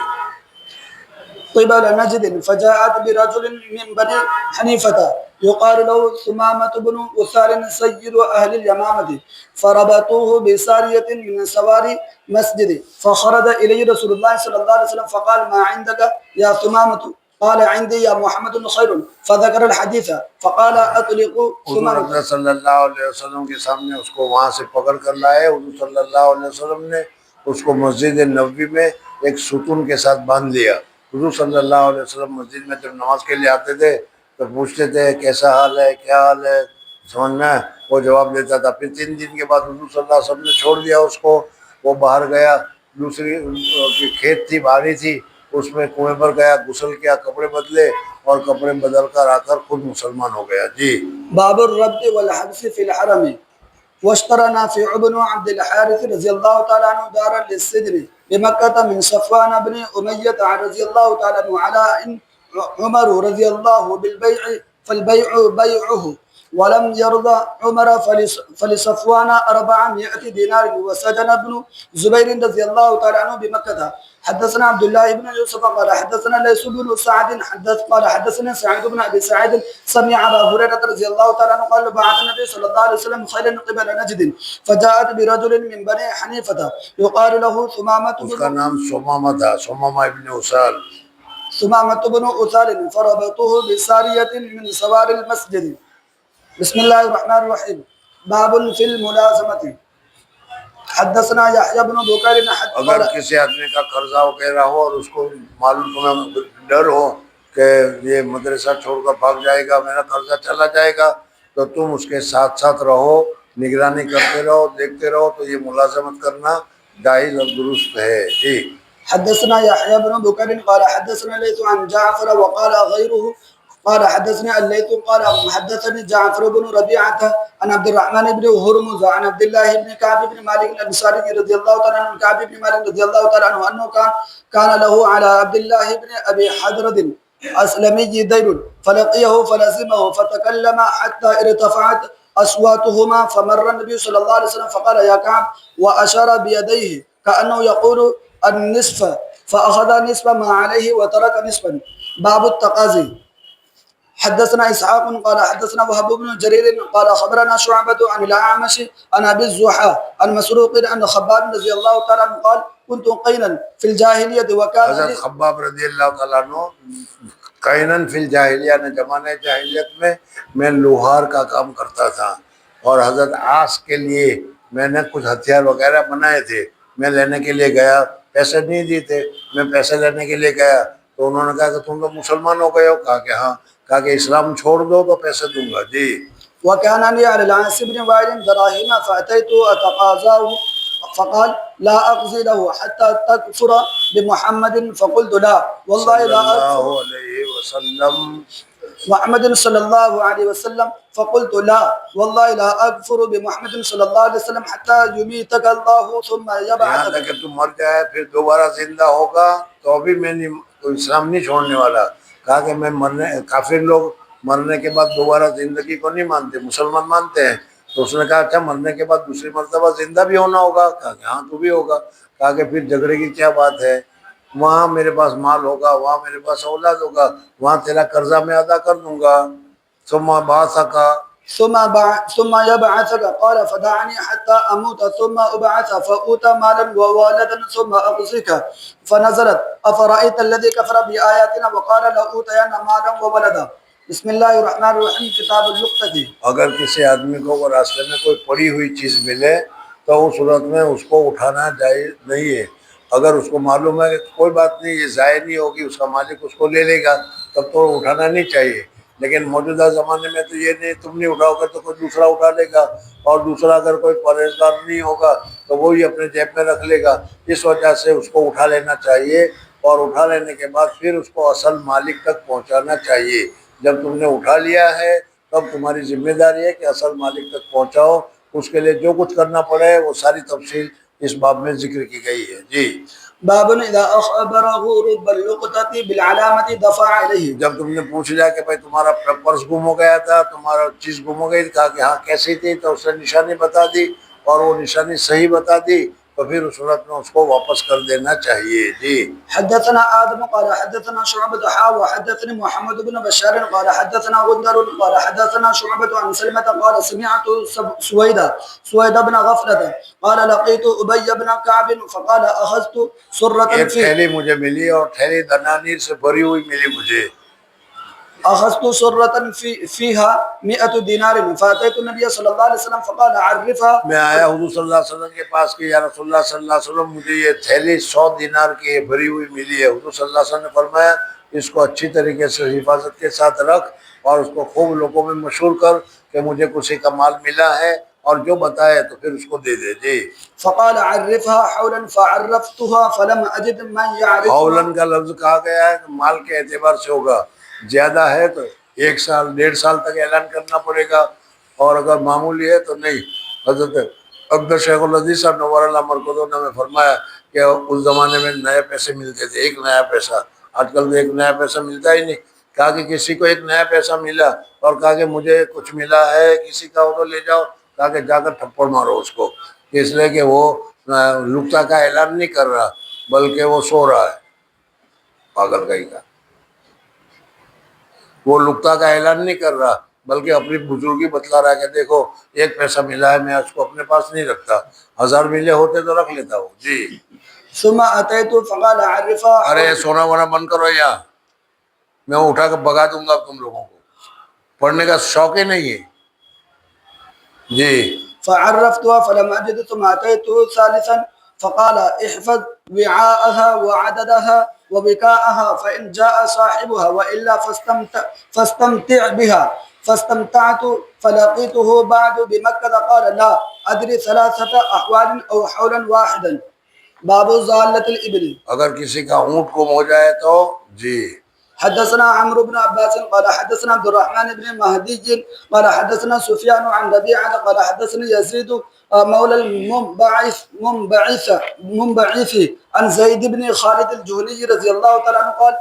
B: قبل نجد فجاءت برجل من بني حنيفة يقال له ثمامة بن أثار سيد أهل اليمامة فربطوه بسارية من سواري مسجد فخرج إليه رسول الله صلى الله عليه وسلم فقال ما عندك يا ثمامة قال عندي يا محمد خير فذكر الحديث فقال أطلقوا
A: حضور
B: ثمامة.
A: اکرم صلی اللہ علیہ وسلم کے سامنے اس کو وہاں سے پکڑ کر لائے. حضور صلی اللہ علیہ وسلم نے اس کو مسجد نبوی میں ایک ستون کے ساتھ باندھ لیا. حضور صلی اللہ علیہ وسلم مسجد میں جب نماز کے لیے آتے تھے تو پوچھتے تھے کیسا حال ہے، کیا حال ہے، سمجھنا ہے، وہ جواب دیتا تھا. پھر 3 دن کے بعد حضور صلی اللہ علیہ وسلم نے چھوڑ دیا اس کو. وہ باہر گیا، دوسری کھیت تھی، بھاری تھی، اس میں کنویں پر گیا، غسل کیا، کپڑے بدلے اور کپڑے بدل کر آ کر خود مسلمان ہو گیا. جی.
B: باب الربط والحبس في الحرم. واشترى نافع بن عبد الحارث رضي الله تعالى عنه دارا للسجن بمكة من صفوان بن أمية رضي الله تعالى عنه على إن عمر رضي الله بالبيع فالبيع بيعه ولم يرضى عمر فلصفوان 400 دينار وسجن ابن زبير رضي الله تعالى عنه بمكة. حدثنا عبد الله بن يوسف قال حدثنا ليس بن سعد قال حدثنا سعيد بن ابي سعيد سمع ابا هريره رضي الله تعالى عنه قال بعث النبي صلى الله عليه وسلم خيلا قبل نجد فجاءت برجل من بني حنيفه يقال له ثمامة
A: اس کا نام ثمامہ تھا، ثمامہ ابن اسال.
B: ثمامة بن أثال فربطوه بسارية من سوار المسجد. بسم الله الرحمن الرحيم. باب في الملازمة. حدثنا يحيى بن بكير
A: اگر کسی آدمی کا قرضہ وغیرہ ہو اور اس کو معلوم تمہیں ڈر ہو کہ یہ مدرسہ چھوڑ کر بھاگ جائے گا، میرا قرضہ چلا جائے گا، تو تم اس کے ساتھ ساتھ رہو، نگرانی کرتے رہو، دیکھتے رہو، تو یہ ملازمت کرنا جائز اور درست ہے. جی.
B: حدثنا يحيى بن بكير قال حدثنا الليث عن جعفر وقال غيره قال حدثني الليث قال حدثني جعفر بن ربيعة عن عبد الرحمن بن هرمز عن عبد الله بن كعب بن مالك الأنصاري رضي الله تعالى عنه كعب بن مالك رضي الله تعالى عنه أنه كان له على عبد الله بن أبي حدرد أسلمي دين فلقيه فلزمه فتكلم حتى ارتفعت أصواتهما فمر النبي صلى الله عليه وسلم فقال يا كعب وأشار بيديه كأنه يقول النصف فأخذ نصف ما عليه وترك نصفا. باب التقاضي. حدثنا إسحاق قال حدثنا وهب بن جرير قال خبرنا شعبة عن الأعمش عن أبي الزحى عن مسروق عن خباب رضي الله تعالى عنه قال كنت قينا في الجاهلية وكان
A: حضرت خباب رضی اللہ تعالیٰ عنہ قینن فی الجاہلیہ نے زمانے جاہلیت میں لوہار کا کام کرتا تھا، اور حضرت عاص کے لیے میں نے کچھ ہتھیار وغیرہ بنائے تھے، میں لینے کے لیے گیا، پیسے نہیں دیے تھے، میں پیسے لینے کے لیے گیا تو انہوں نے کہا کہ تم تو مسلمان ہو گئے ہو، کہا کہ ہاں، کہا کہ اسلام چھوڑ دو تو پیسے دوں گا جی۔
B: وكان لي على العاص بن وائل دراهم فأتيت أتقاضاه فقال لا أقضي له حتى تكفر بمحمد فقلت لا والله
A: صلی
B: لا
A: اللہ
B: أكفر
A: علیہ وسلم،
B: محمد صلى الله عليه وسلم فقلت لا والله لا أكفر بمحمد صلى الله عليه وسلم حتى يميتك الله ثم
A: یہاں
B: يبعثك.
A: تک کہ تم مر جائے پھر دوبارہ زندہ ہوگا تو بھی میں نہیں، اسلام نہیں چھوڑنے والا۔ کہا کہ میں کافر لوگ مرنے کے بعد دوبارہ زندگی کو نہیں مانتے، مسلمان مانتے ہیں۔ تو اس نے کہا اچھا مرنے کے بعد دوسری مرتبہ زندہ بھی ہونا ہوگا؟ کہا کہ ہاں تو بھی ہوگا۔ کہا کہ پھر جھگڑے کی کیا بات ہے، وہاں میرے پاس مال ہوگا، وہاں میرے پاس اولاد ہوگا، وہاں تیرا قرضہ میں ادا کر دوں گا۔ ثم بعثک،
B: ثم يبعثك قال فدعني حتى أموت ثم أبعث فأوتى مالا وولدا ثم أقصيك فنزلت أفرأيت الذي كفر بآياتنا وقال لأوتين مالا وولدا. بسم الله الرحمن الرحيم. کتاب اللقطة.
A: اگر کسی آدمی کو وہ راستے میں کوئی پڑی ہوئی چیز ملے تو اس صورت میں اس کو اٹھانا جائز نہیں ہے۔ اگر اس کو معلوم ہے کہ کوئی بات نہیں یہ ضائع نہیں ہوگی، اس کا مالک اس کو لے لے گا، تب تو اٹھانا نہیں چاہیے۔ لیکن موجودہ زمانے میں تو یہ نہیں، تم نہیں اٹھاؤ گے تو کوئی دوسرا اٹھا لے گا، اور دوسرا اگر کوئی پرہیزگار نہیں ہوگا تو وہی اپنے جیب میں رکھ لے گا۔ اس وجہ سے اس کو اٹھا لینا چاہیے، اور اٹھا لینے کے بعد پھر اس کو اصل مالک تک پہنچانا چاہیے۔ جب تم نے اٹھا لیا ہے تب تمہاری ذمہ داری ہے کہ اصل مالک تک پہنچاؤ، اس کے لیے جو کچھ کرنا پڑے وہ ساری تفصیل اس باب میں ذکر کی گئی ہے جی۔
B: باب إذا أخبره رب اللقطة بالعلامة دفع إليه.
A: جب تم نے پوچھ لیا کہ بھائی تمہارا پرس گم ہو گیا تھا، تمہارا چیز گم ہو گئی، کہا کہ ہاں کیسی تھی، تو اس نے نشانی بتا دی اور وہ نشانی صحیح بتا دی تو پھر اس صورت میں اس کو واپس کر دینا چاہیے جی۔
B: حدثنا آدم قال حدثنا شعبة وحدثني محمد بن بشار قال حدثنا غندر قال حدثنا شعبة عن سلمة قال سمعت سويد بن غفلة قال لقيت أبي بن كعب فقال أخذت سرة
A: ایک
B: في
A: تھیلی مجھے ملی اور تھیلی دنانیر سے بھری ہوئی ملی مجھے۔
B: أخذت سرة فيها 100 دينار فأتيت النبي صلى الله عليه وسلم فقال عرفها.
A: میں آیا حضور صلی اللہ علیہ وسلم کے پاس کہ یا رسول اللہ صلی اللہ علیہ وسلم مجھے یہ تھیلی 100 دینار کی بھری ہوئی ملی ہے۔ حضور صلی اللہ علیہ وسلم نے فرمایا اس کو اچھی طریقے سے حفاظت کے ساتھ رکھ اور اس کو خوب لوگوں میں مشہور کر کہ مجھے کسی کا مال ملا ہے، اور جو بتائے تو پھر اس کو دے دے جی۔
B: فقال عرفها حولا فعرفتها فلم أجد من يعرفها.
A: حولن کا لفظ کہا گیا ہے کہ مال کے اعتبار سے ہوگا، زیادہ ہے تو 1 سال 1.5 سال تک اعلان کرنا پڑے گا، اور اگر معمولی ہے تو نہیں۔ حضرت اقدس شیخ الحدیث صاحب نور اللہ مرکزہ نے فرمایا کہ اس زمانے میں نئے پیسے ملتے تھے، 1 نیا پیسہ، آج کل تو 1 نیا پیسہ ملتا ہی نہیں۔ کہا کہ کسی کو 1 نیا پیسہ ملا اور کہا کہ مجھے کچھ ملا ہے کسی کا، وہ تو لے جاؤ، کہا کہ جا کر تھپڑ مارو اس کو، اس لیے کہ وہ لقطہ کا اعلان نہیں کر رہا بلکہ وہ سو رہا ہے، پاگل کہیں کا، وہ لقطہ کا اعلان نہیں کر رہا بلکہ اپنی بزرگی بتلا رہا ہے کہ دیکھو 1 پیسہ ملا ہے، میں اس کو اپنے پاس نہیں رکھتا، 1000 ملے ہوتے تو رکھ لیتا ہوں جی۔
B: ثم أتيت فقال عرفها.
A: ارے سونا وونا بند کرو، یہاں میں اٹھا کر بگا دوں گا تم لوگوں کو، پڑھنے کا شوق ہی نہیں ہے جی۔
B: فعرفتها فلم أجد ثم أتيت ثالثا فقال احفظ وعاءها وعددها وبكاءها فإن جاء صاحبها وإلا فاستمتع بها. فاستمتعت فلقيته بعد بمكة قال لا أدري 3 أحوال أو حولا واحدا. باب ضالة الإبل.
A: اگر کسی کا اونٹ گم ہو جائے تو جی۔
B: حدثنا عمرو بن عباس قال حدثنا عبد الرحمن بن مهدي قال حدثنا سفيان عن ربيعة قال حدثني يزيد مولى المنبعث عن زيد بن خالد الجهني رضي الله تعالى عنه قال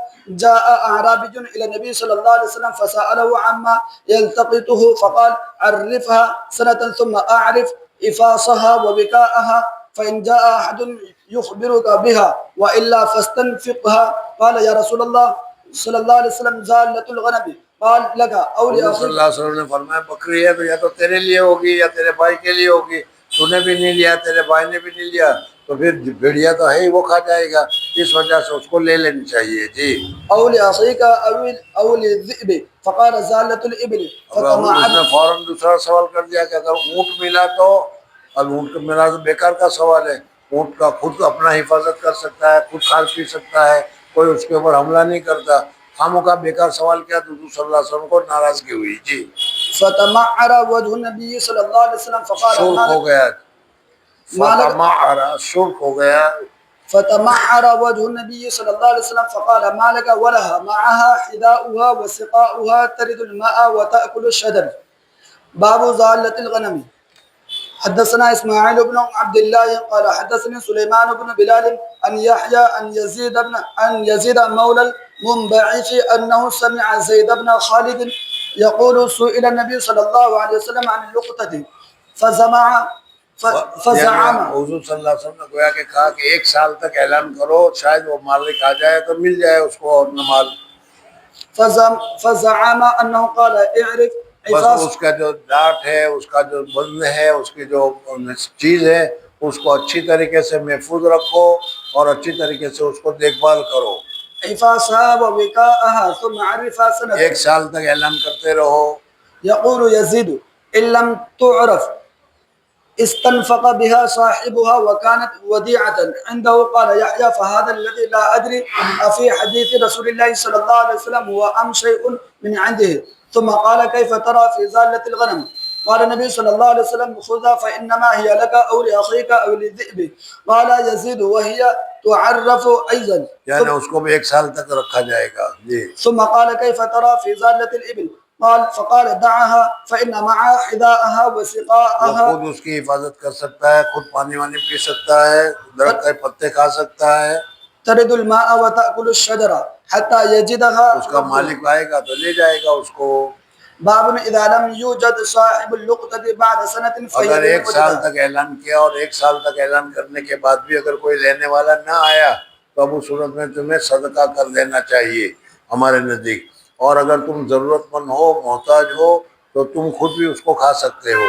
B: جاء أعرابي إلى النبي صلى الله عليه وسلم فسأله عما يلتقطه فقال عرفها سنة ثم أعرف إفاصها وبكاءها فإن جاء أحد يخبرك بها وإلا فاستنفقها. قال يا رسول الله صلی اللہ علیہ وسلم ضالۃ الغنم قال لك او
A: صلی اللہ علیہ وسلم نے فرمایا بکری ہے تو یا تو تیرے لیے ہوگی یا تیرے بھائی کے لیے ہوگی، تو نے بھی نہیں لیا، تیرے بھائی نے بھی نہیں لیا، تو پھر بھیڑیا تو ہے ہی، وہ کھا جائے گا، اس وجہ سے اس کو لے لینی چاہیے جی۔
B: أو لأخيك أو للذئب فقال زالة الإبل
A: اب اس نے
B: فتمعر.
A: فوراً دوسرا سوال کر دیا کہ اگر اونٹ ملا تو، اب اونٹ کو ملا تو بیکار کا سوال ہے، اونٹ کا خود اپنا حفاظت کر سکتا ہے، خود کھا پی سکتا ہے، کوئی اس کے اوپر حملہ نہیں کرتا، خاموں کا بیکار سوال کیا، تو حضور صلی اللہ علیہ وسلم کو ناراضگی ہوئی جی،
B: فتمعر وجه النبي صلى الله عليه وسلم فقال
A: سرخ
B: ما
A: ہو
B: لك
A: گیا،
B: ما لك
A: فتمعر سرخ ہو گیا،
B: فتمعر وجه النبي صلى الله عليه وسلم فقال ما لك ولها معها حذاؤها وسقاؤها ترد الماء وتأكل الشجر. باب ضالة الغنم. حدثنا اسماعيل بن عبد الله قال حدثني سليمان بن بلال عن يحيى عن يزيد مولى المنبعث انه سمع زيد بن خالد يقول سئل النبي صلى الله عليه وسلم عن اللقطة فزعم.
A: حضور صلی اللہ علیہ وسلم نے گویا کہ کہا کہ 1 سال تک اعلان کرو، شاید وہ مالک آ جائے تو مل جائے اس کو اور مال،
B: فزعم انه قال اعرف
A: بس
B: عفاف.
A: اس کا جو ڈاٹ ہے، اس کا جو وزن ہے، اس کی جو چیز ہے، اس کو اچھی طریقے سے محفوظ رکھو اور اچھی طریقے سے اس کو دیکھ بھال کرو،
B: عفاسها ووكاءها ثم عرفها
A: 1
B: سنة.
A: سال تک اعلان کرتے رہو۔
B: يقول يزيد إن لم تعرف استنفق بها صاحبها وكانت وديعة عنده. قال يحيى فهذا الذي لا أدري أفي حديث رسول الله صلى الله عليه وسلم هو أم شيء من عنده. ثم قال كيف ترى في زالة الغنم؟ قال النبي صلى الله عليه وسلم خذها فإنما هي لك أو لأخيك أو للذئب. قال يزيد وهي تعرف أيضا.
A: یعنی اس کو بھی 1 سال تک رکھا جائے گا جی۔
B: ثم قال كيف ترى في زالة الإبل؟ فقال دعها فإن معها حذاءها
A: وہ
B: وسقاءها
A: خود اس کی حفاظت کر سکتا ہے، خود پانی وانی پی سکتا ہے، درخت کے پتے کھا سکتا ہے،
B: ترد الماء وتأكل الشجرة حتى يجدها.
A: اس کا مالک آئے گا تو لے جائے گا اس کو۔
B: باب إذا لم يوجد صاحب اللقطة بعد سنة
A: اگر
B: فهي
A: 1 سال
B: للمجدى.
A: تک اعلان کیا اور 1 سال تک اعلان کرنے کے بعد بھی اگر کوئی لینے والا نہ آیا تو اب اس صورت میں تمہیں صدقہ کر دینا چاہیے ہمارے نزدیک، اور اگر تم ضرورت مند ہو، محتاج ہو، تو تم خود بھی اس کو کھا سکتے ہو،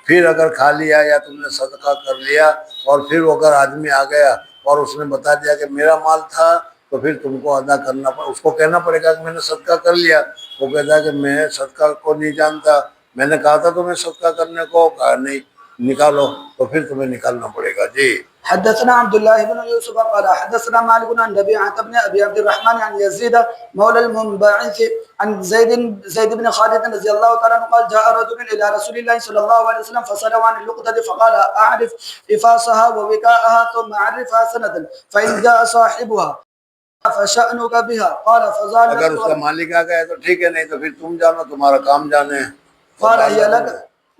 A: پھر اگر کھا لیا یا تم نے صدقہ کر لیا اور پھر اگر آدمی آ گیا اور اس نے بتا دیا کہ میرا مال تھا، تو پھر تم کو ادا کرنا اس کو کہنا پڑے گا کہ میں نے صدقہ کر لیا، وہ کہتا ہے کہ میں صدقہ کو نہیں جانتا، میں نے کہا تھا تمہیں صدقہ کرنے کو، کہا نہیں، نکالو، تو پھر تمہیں نکالنا پڑے گا جی۔
B: حدثنا عبد الله بن يوسف قال حدثنا مالك عن ربيعة بن أبي عبد الرحمن عن يزيد مولى المنبعث عن زيد بن خالد رضي الله تعالى عنه قال جاء رجل إلى رسول الله صلى الله عليه وسلم فسأله عن اللقطة فقال أعرف إفاصها ووكاءها ثم أعرفها سنة فإن جاء صاحبها فشأنك بها. قال
A: اگر اس کا مالک آ گیا تو ٹھیک ہے، نہیں تو پھر تم جانو، تمہارا کام جانے۔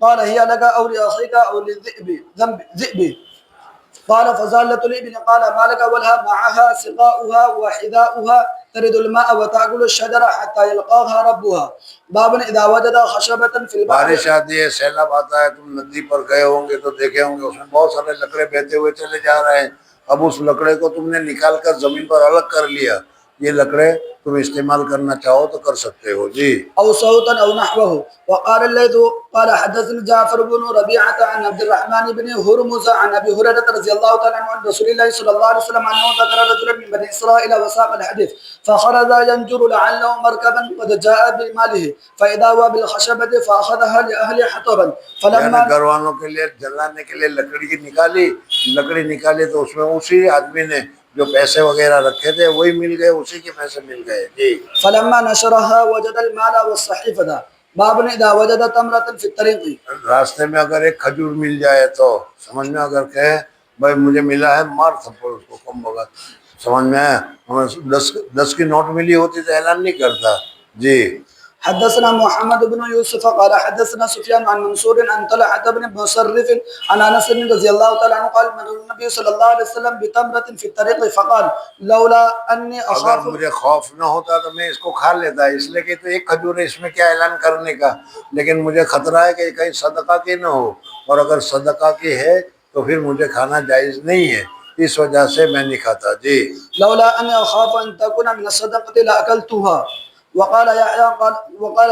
B: قال هي لك أو لأخيك أو للذئب. قال فزالة الإبل. قال ما لك ولها معها سقاؤها وحذاؤها ترد الماء وتأكل الشجرة حتى يلقاها ربها. باب إذا وجد خشبة في البحر.
A: بارش آتی ہے، سیلاب آتا ہے، تم ندی پر گئے ہوں گے تو دیکھے ہوں گے اس میں بہت سارے لکڑے بہتے ہوئے چلے جا رہے ہیں، اب اس لکڑے کو تم نے نکال کر زمین پر الگ کر لیا، یہ لکڑے تم استعمال کرنا چاہو تو کر سکتے ہو جی۔
B: أو صوتا أو نحوه. وقال الليث قال حدثني جعفر بن ربيعة عن عبد الرحمن بن هرمز عن أبي هريرة رضي الله تعالى عنه عن رسول الله صلى الله عليه وسلم أنه ذكر رجلا من بني إسرائيل وساق الحديث فخرج ينجر لعله مركبا قد جاء بماله فإذا هو بالخشبة فأخذها لأهل حطبا فلما
A: گھر والوں کے لیے جلانے کے لیے لکڑی نکالی تو اس میں اسی آدمی نے جو پیسے وغیرہ رکھے تھے وہی مل گئے، اسی کے پیسے مل گئے جی۔
B: فلما نشرها وجد المال والصحيفة. باب إذا وجد تمرة في الطريق.
A: راستے میں اگر ایک کھجور مل جائے تو سمجھ میں، اگر کہے بھائی مجھے ملا ہے، مار تھپڑ اس کو، کم بغت، سمجھ میں آیا؟ ہمیں 10 کی نوٹ ملی ہوتی تو اعلان نہیں کرتا جی۔
B: حدثنا محمد بن يوسف قال حدثنا سفيان عن منصور عن طلحة بن مصرف عن انس رضي الله تعالى عنه قال مر النبي صلى الله عليه وسلم بتمرة في الطريق فقال لولا اني
A: اگر
B: اخاف.
A: مجھے خوف نہ ہوتا تو میں اس کو کھا لیتا، اس لیے کہ تو ایک کھجور ہے، اس میں کیا اعلان کرنے کا، لیکن مجھے خطرہ ہے کہ کہیں صدقہ کی نہ ہو، اور اگر صدقہ کی ہے تو پھر مجھے کھانا جائز نہیں ہے، اس وجہ سے میں نہیں کھاتا جی۔
B: لولا اني اخاف ان تكون من الصدقة لاكلتها. وقال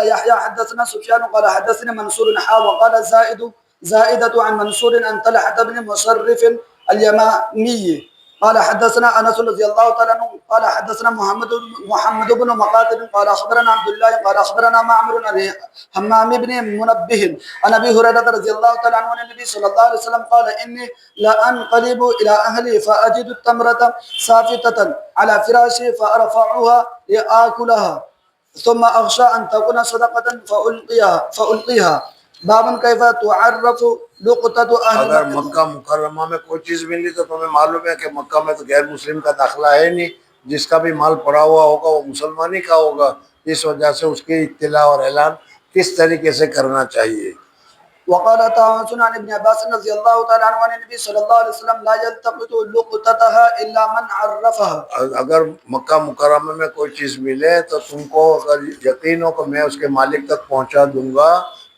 B: يحيى حدثنا سفيان قال حدثنا منصور وقال زائد زائدة عن منصور عن طلحة بن مصرف اليماني قال حدثنا انس رضي الله تعالى عنه قال حدثنا محمد بن مقاتل قال اخبرنا عبد الله قال اخبرنا معمر عن همام بن منبه عن ابي هريره رضي الله تعالى عنه عن النبي صلى الله عليه وسلم قال اني لانقلب الى اهلي فاجد التمره سافتة على فراشي فارفعها لاكلها ثم اخشى ان تكون صدقة فالقيها باب كيف تعرف لقطة اهل
A: اگر
B: مكة
A: مکہ مکرمہ میں کوئی چیز ملی تو تمہیں معلوم ہے کہ مکہ میں تو غیر مسلم کا داخلہ ہے نہیں، جس کا بھی مال پڑا ہوا ہوگا وہ مسلمان ہی کا ہوگا، اس وجہ سے اس کی اطلاع اور اعلان کس طریقے سے کرنا چاہیے۔
B: وقال طاووس عن ابن عباس رضي الله تعالى عنه عن النبي صلى الله عليه وسلم لا يلتقط لقطتها الا من عرفها۔
A: اگر مکہ مکرمہ میں کوئی چیز ملے تو تم کو اگر یقین ہو کہ میں اس کے مالک تک پہنچا دوں گا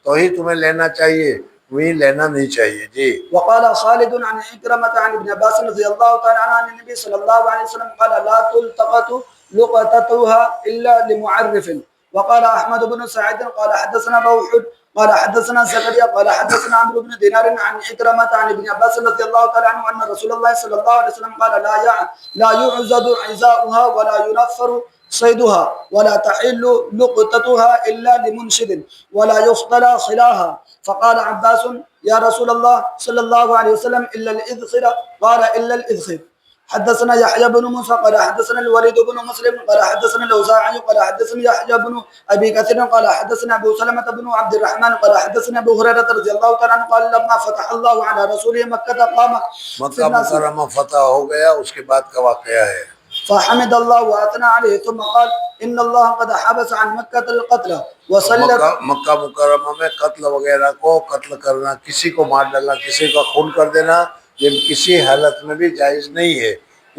A: تو ہی تمہیں لینا چاہیے، وہی لینا نہیں چاہیے۔ جی۔
B: وقال خالد عن عكرمة عن ابن عباس رضي الله تعالى عنه عن النبي صلى الله عليه وسلم قال لا تلتقط لقطتها الا لمعرف۔ وقال احمد بن سعيد قال حدثنا موحد قال حدثنا زكريا قال حدثنا عمرو بن دينار عن عكرمة عن ابن عباس رضي الله تعالى عنه ان رسول الله صلى الله عليه وسلم قال لا يعزد عزاؤها ولا ينفر صيدها ولا تحل لقطتها الا لمنشد ولا يختلى خلاها۔ فقال عباس يا رسول الله صلى الله عليه وسلم الا الاذخر قال الا الاذخر۔ حدثنا يحيى بن موسى قال حدثنا الوليد بن مسلم قال حدثنا الاوزاعي قال حدثنا يحيى بن ابي كثير قال حدثنا ابو سلمة بن عبد الرحمن قال حدثنا ابو هريرة رضي الله تعالى عنه قال لما فتح الله على رسوله مكة قام
A: مکہ مکرمہ فتح ہو گیا، اس کے بعد کا واقعہ ہے۔
B: فحمد الله واثنى عليه ثم قال ان الله قد حبس عن مكة القتل وسلط۔
A: مکہ مکرمہ میں قتل وغیرہ کو، قتل کرنا، کسی کو مار ڈالنا، کسی کا خون کر دینا، یہ کسی حالت میں بھی جائز نہیں ہے،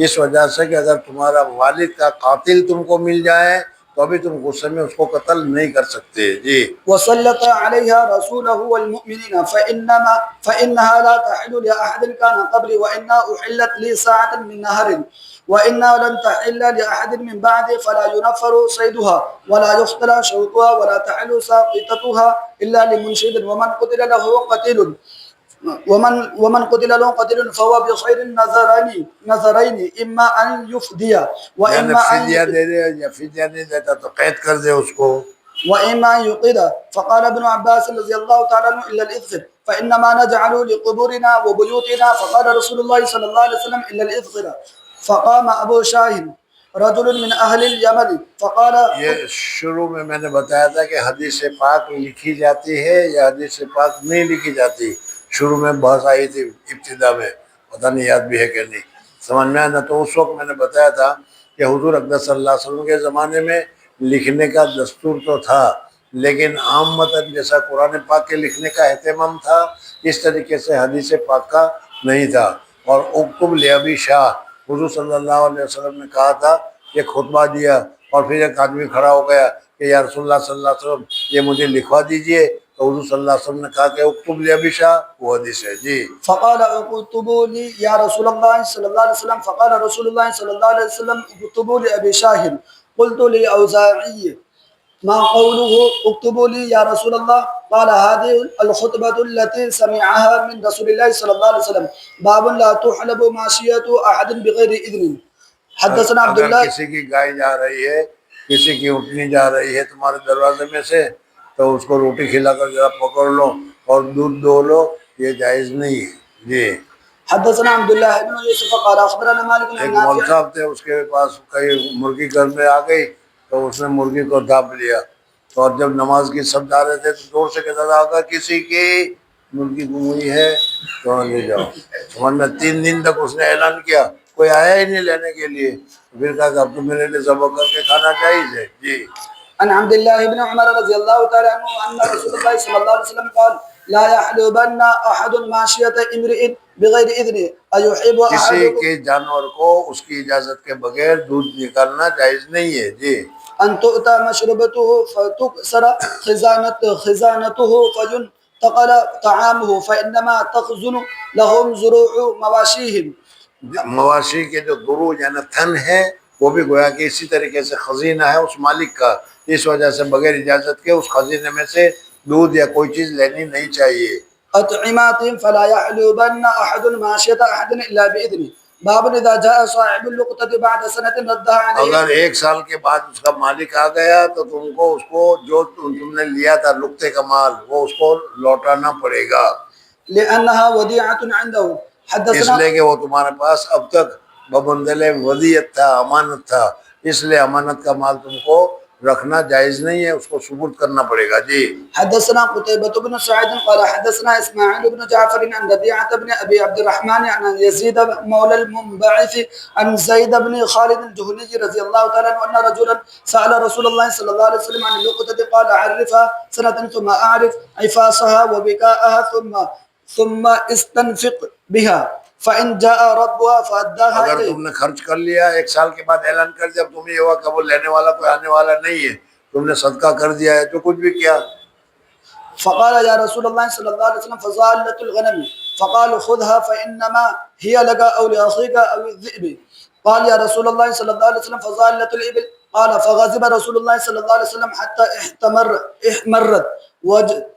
A: اس وجہ سے کہ اگر تمہارا والد کا قاتل تم کو مل جائے تو ابھی تم غصے میں اس کو قتل نہیں کر سکتے۔ جی۔
B: وسلط عليها رسوله والمؤمنين فإنها لا تحل لأحد كان قبلي وإنها أحلت لي ساعة من نهر وإنها لن تحل لأحد من بعدي فلا ينفر صيدها ولا يختلى شوكها ولا تحل ساقطتها إلا لمنشد ومن قتل له قتيل فهو بخير النظرين إما أن يفدي وإما أن
A: فدیہ دے دے، یا فدیہ نہیں دیتا تو قید کر دے اس کو۔
B: وإما أن يقيد۔ فقال ابن عباس رضي الله تعالى عنه إلا الإذخر فإنما نجعل لقبورنا وبيوتنا فقال رسول الله صلى الله عليه وسلم إلا الإذخر۔ فقام أبو شاهن رجل من أهل اليمن فقال
A: یہ شروع میں نے بتایا تھا کہ حدیث پاک لکھی جاتی ہے یا حدیث پاک نہیں لکھی جاتی، شروع میں بحث آئی تھی ابتدا میں، پتہ نہیں یاد بھی ہے کہ نہیں، سمجھ میں آیا نا۔ تو اس وقت میں نے بتایا تھا کہ حضور اقدس صلی اللہ علیہ وسلم کے زمانے میں لکھنے کا دستور تو تھا، لیکن عامتاً جیسا قرآن پاک کے لکھنے کا اہتمام تھا اس طریقے سے حدیث پاک کا نہیں تھا۔ اور اکتب لابی شاہ، حضور صلی اللہ علیہ وسلم نے کہا تھا، ایک خطبہ دیا اور پھر ایک آدمی کھڑا ہو گیا کہ یا رسول اللہ صلی اللہ علیہ وسلم یہ مجھے لکھوا دیجئے، تو حضور صلی اللہ علیہ وسلم نے کہا کہ اکتب لابی شاہ، وہ حدیث ہے۔ جی۔
B: فقال اكتبوا لي يا رسول الله صلى الله عليه وسلم فقال رسول الله صلى الله عليه وسلم اكتبوا لأبي شاهن قلت لأوزاعي ما قوله اكتبوا لي يا رسول الله قال هذه الخطبة التي سمعها من رسول الله صلى الله عليه وسلم باب لا تحلب ماشية أحد بغير إذن۔ حدثنا عبد
A: اگر
B: الله
A: کسی کی گائے جا رہی ہے، کسی کی اونٹنی جا رہی ہے تمہارے دروازے میں سے، تو اس کو روٹی کھلا کر ذرا پکڑ لو اور دودھ دو لو، یہ جائز نہیں ہے۔ جی۔
B: حدثنا عبد الله بن يوسف قال اخبرنا مالك
A: ایک
B: عن
A: مول
B: نافع
A: صاحب تھے، اس کے پاس کئی مرغی گھر میں آ گئی تو اس نے مرغی کو دھاپ لیا، تو اور جب نماز کی سب جا رہے تھے تو زور سے کہتا تھا اگر کسی کی مرغی گم ہوئی ہے تو لے جاؤ۔ سمجھ میں 3 دن تک اس نے اعلان کیا، کوئی آیا ہی نہیں لینے کے لیے، پھر کہا کہ اب تو میرے لیے ذبح کر کے کھانا چاہیے۔ جی۔
B: عن عبد الله بن عمر رضي الله تعالى عنه أن رسول الله صلى الله عليه وسلم قال لا يحلبن أحد ماشية امرئ بغير إذنه أيحب
A: کسی
B: أحدكم
A: کے جانور کو اس کی اجازت کے بغیر دودھ نکالنا جائز نہیں ہے۔ جی۔
B: أن تؤتى مشربته فتكسر خزانته فينتقل طعامه فإنما تخزن لهم زروع مواشيهم۔
A: مواشی کے جو ضرور یعنی تھن ہے وہ بھی گویا کہ اسی طریقے سے خزینہ ہے اس مالک کا، اس وجہ سے بغیر اجازت کے اس خزینے میں سے دودھ یا کوئی چیز لینی نہیں چاہیے۔
B: أطعماتهم فلا يحلبن أحد ماشية أحد إلا بإذنه. باب إذا جاء صاحب اللقطة بعد سنة ردها عليه.
A: اگر ایک سال کے بعد اس کا مالک آ گیا تو تم کو اس کو جو تم نے لیا تھا لقطے کا مال وہ اس کو لوٹانا پڑے گا،
B: لأنها وديعة عنده.
A: اس
B: حدثنا
A: لیے کہ وہ تمہارے پاس اب تک بمنزل ودیعت تھا، امانت تھا، اس لیے امانت کا مال تم کو رکھنا جائز نہیں ہے، اس کو ثبوت کرنا پڑے گا. جی
B: حدثنا قتيبة بن سعيد قال حدثنا إسماعيل بن جعفر عن ربيعة بن أبي عبد الرحمن عن يزيد مولى المنبعث عن زيد بن خالد الجهني رضي الله تعالى عنه أن رجلا سأل رسول الله صلى الله عليه وسلم عن اللقطة قال عرفها سنة ثم أعرف عفاصها وبكاءها ثم استنفق بها فإن جاء ربها فأداها
A: اگر
B: إليه.
A: تم نے خرچ کر لیا ایک سال کے بعد اعلان کر دیا، اب تمہیں یہ ہوا کہ وہ لینے والا کوئی آنے والا نہیں ہے، تم نے صدقہ کر دیا ہے جو کچھ بھی کیا.
B: فقال يا رسول الله صلى الله عليه وسلم فضالة الغنم فقال خذها فإنما هي لك أو لأخيك أو الذئب. قال يا رسول الله صلى الله عليه وسلم فضالة الإبل. قال فغضب رسول الله صلى الله عليه وسلم حتى احمرت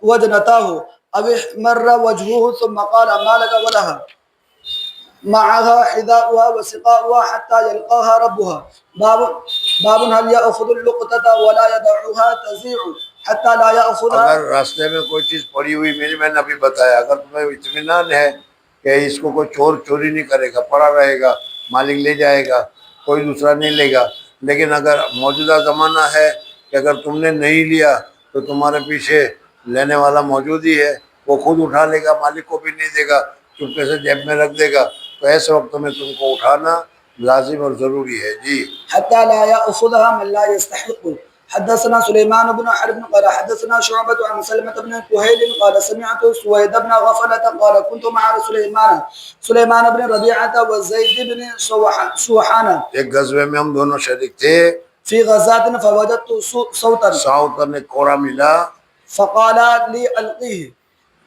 B: وجنتاه أو احمر وجهه ثم قال ما لك ولها معها حذاؤها وسقاؤها حتى يلقاها ربها. باب هل يأخذ اللقطة ولا يدعها تزيع حتى لا يأخذها.
A: اگر راستے میں کوئی چیز پڑی ہوئی ملی، میں نے ابھی بتایا، اگر تمہیں اطمینان ہے کہ اس کو کوئی چور چوری نہیں کرے گا، پڑا رہے گا، مالک لے جائے گا، کوئی دوسرا نہیں لے گا، لیکن اگر موجودہ زمانہ ہے کہ اگر تم نے نہیں لیا تو تمہارے پیچھے لینے والا موجود ہی ہے، وہ خود اٹھا لے گا، مالک کو بھی نہیں دے گا، چپکے سے جیب میں رکھ دے گا، تو ایسے وقت میں تم کو اٹھانا لازم اور ضروری ہے. جی
B: حتى لا يأخذها من لا يستحق. حدثنا سليمان بن حرب قال حدثنا شعبة عن سلمة بن كهيل قال سمعت سويد بن غفلة قال كنت مع سليمان بن ربيعة وزيد بن سوحان
A: ایک غزوے میں ہم دونوں شریک تھے،
B: في غزاة فوجدت صوتا
A: ساؤتر نے کوڑا ملا،
B: فقال لي ألقيه.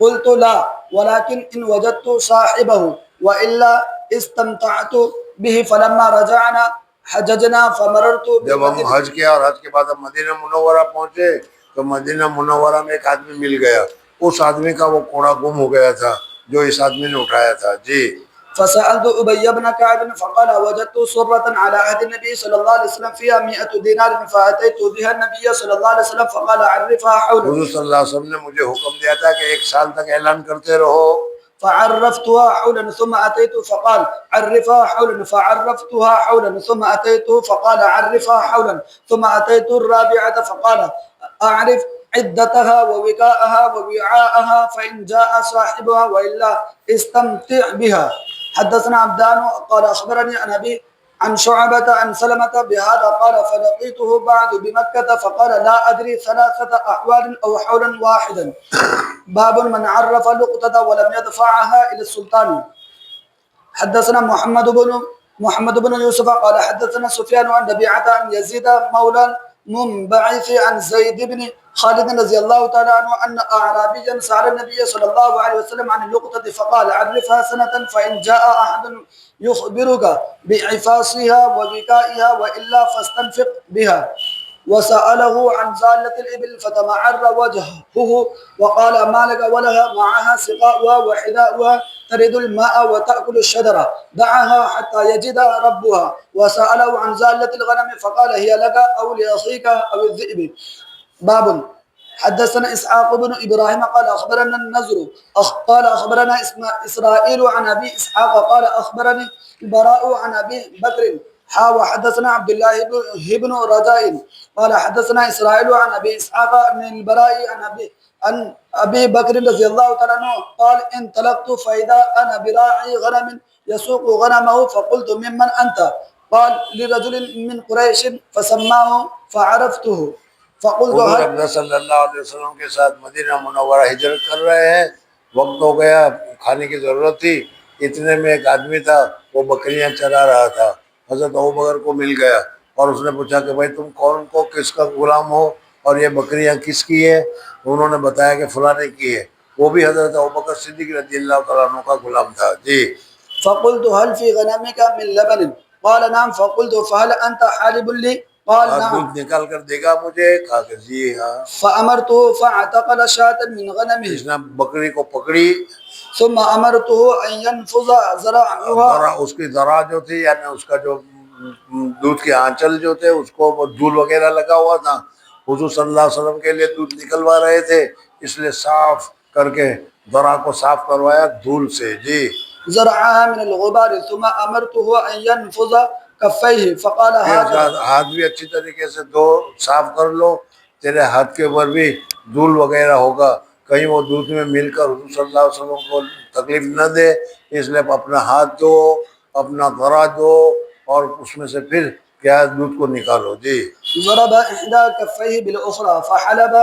B: قلت لا ولكن إن وجدت صاحبه وإلا استمتعت به. فلما رجعنا حججنا فمررت
A: جب ہم حج کیا اور حج کے بعد ہم مدینہ منورہ پہنچے تو مدینہ منورہ میں ایک آدمی مل گیا، اس آدمی کا وہ کوڑا گم ہو گیا تھا جو اس آدمی نے اٹھایا تھا. جی
B: فسألت أبي بن كعب فقال وجدت سرة على عهد النبي صلى الله عليه وسلم فيها 100 دينار فأتيت بها النبي صلى الله عليه وسلم فقال عرفها حولا.
A: حضور صلی اللہ علیہ وسلم نے مجھے حکم دیا تھا کہ ایک سال تک اعلان کرتے رہو.
B: فعرفتها حولا ثم أتيت فقال عرفها حولا فعرفتها حولا ثم أتيت فقال عرفها حولا ثم أتيت الرابعة فقال أعرف عدتها ووكاءها ووعاءها فإن جاء صاحبها وإلا استمتع بها. حدثنا عبدان قال أخبرني عن أبي عن شعبة عن سلمة بهذا قال فلقيته بعد بمكة فقال لا أدري 3 أحوال أو حولا واحدا. باب من عرف لقطة ولم يدفعها إلى السلطان. حدثنا محمد بن يوسف قال حدثنا سفيان عن ربيعة عن يزيد مولى منبعث عن زيد بن خالد رضي الله تعالى عنه أن أعرابيا سأل النبي صلى الله عليه وسلم عن اللقطة فقال عرفها سنة فإن جاء أحد يخبرك بعفاصها وبكائها وإلا فاستنفق بها. وسأله عن زالة الإبل فتمعر وجهه وقال ما لك ولها معها سقاؤها وحذاؤها ترد الماء وتأكل الشجرة دعها حتى يجد ربها. وسأله عن زالة الغنم فقال هي لك أو لأخيك أو الذئب. باب حدثنا إسحاق بن إبراهيم قال أخبرنا النذر قال أخبرنا إسرائيل عن أبي إسحاق قال أخبرني البراء عن أبي بكر وحدثنا عبد الله بن رجاء قال حدثنا إسرائيل عن أبي إسحاق عن البراء عن أبي بكر رضي الله تعالى عنه قال انطلقت فإذا أنا براعي غنم يسوق غنمه فقلت ممن أنت؟ قال لرجل من قريش فسماه فعرفته. فقلت
A: حضور اقدس صلی اللہ علیہ وسلم کے ساتھ مدینہ منورہ ہجرت کر رہے ہیں، وقت ہو گیا، کھانے کی ضرورت تھی، اتنے میں ایک آدمی تھا وہ بکریاں چرا رہا تھا، حضرت ابوبکر کو مل گیا اور اس نے پوچھا کہ بھائی تم کون کو کس کا غلام ہو اور یہ بکریاں کس کی ہے؟ انہوں نے بتایا کہ فلاں نے کی ہے، وہ بھی حضرت ابوبکر صدیق رضی اللہ تعالیٰ عنہ کا غلام تھا. جی
B: فقلت هل في غنمك من لبن؟ قال نعم. فقلت فهل أنت حالب لي؟ قال
A: اور
B: نعم
A: دودھ نکال کر دے گا مجھے؟ کہا کہ جی ہاں۔
B: فأمرته فاعتقل شاة من غنمه
A: اس نے بکری کو پکڑی
B: ثم أمرته أن ينفذ ذراعها
A: ذرا اس کی ذرا جو تھی یعنی اس کا جو دودھ کے آنچل جو تھے اس کو وہ دھول وغیرہ لگا ہوا تھا، حضور صلی اللہ علیہ وسلم کے لیے دودھ نکلوا رہے تھے، اس لیے صاف کر کے ذرا کو صاف کروایا دھول سے۔ جی
B: زرعها من الغبار ثم أمرته أن ينفذ كفيه فقال
A: پھر اس کا
B: هكذا
A: ہاتھ بھی اچھی طریقے سے دھو صاف کر لو، تیرے ہاتھ کے اوپر بھی دھول وغیرہ ہوگا، کہیں وہ دودھ میں مل کر حضور صلی اللہ علیہ وسلم کو تکلیف نہ دے، اس لیے اپنا ہاتھ دھو، اپنا ذرا دھو اور اس میں سے پھر کیا دودھ کو نکالو۔ جی
B: ضرب إحدى كفيه بالأخرى فحلب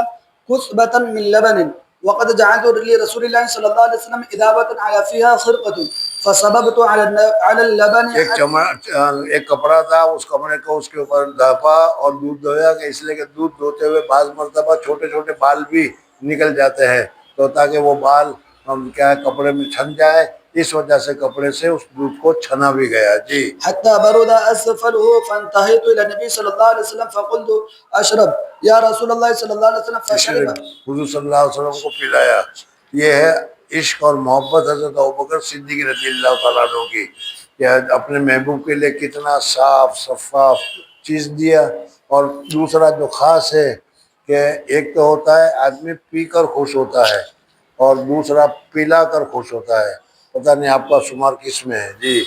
B: كثبة من لبن وقد جعلت لرسول الله صلى الله عليه وسلم إذابة على فيها خرقة فصببت على اللبن
A: ایک کپڑا تھا، اس کپڑے کو اس کے اوپر ڈھانپا اور دودھ دھویا، کہ اس لیے کہ دودھ دھوتے ہوئے بعض مرتبہ چھوٹے چھوٹے بال بھی نکل جاتے ہیں، تو تاکہ وہ بال کیا ہے کپڑے میں چھن جائے، اس وجہ سے کپڑے سے اس دودھ کو چھنا بھی گیا۔ جی
B: حتى برد أسفله فانتهيت إلى النبي صلى الله عليه وسلم فقلت أشرب يا رسول الله صلى الله عليه وسلم
A: اس نے
B: فشرب
A: حضور صلی اللہ علیہ وسلم کو پلایا۔ یہ ہے عشق اور محبت حضرت ابوبکر صدیق رضی اللہ تعالیٰ عنہ کی، کہ اپنے محبوب کے لیے کتنا صاف شفاف چیز دیا۔ اور دوسرا جو خاص ہے کہ ایک تو ہوتا ہے آدمی پی کر خوش ہوتا ہے اور دوسرا پلا کر خوش ہوتا ہے، پتہ نہیں آپ کا شمار کس میں ہے۔ جی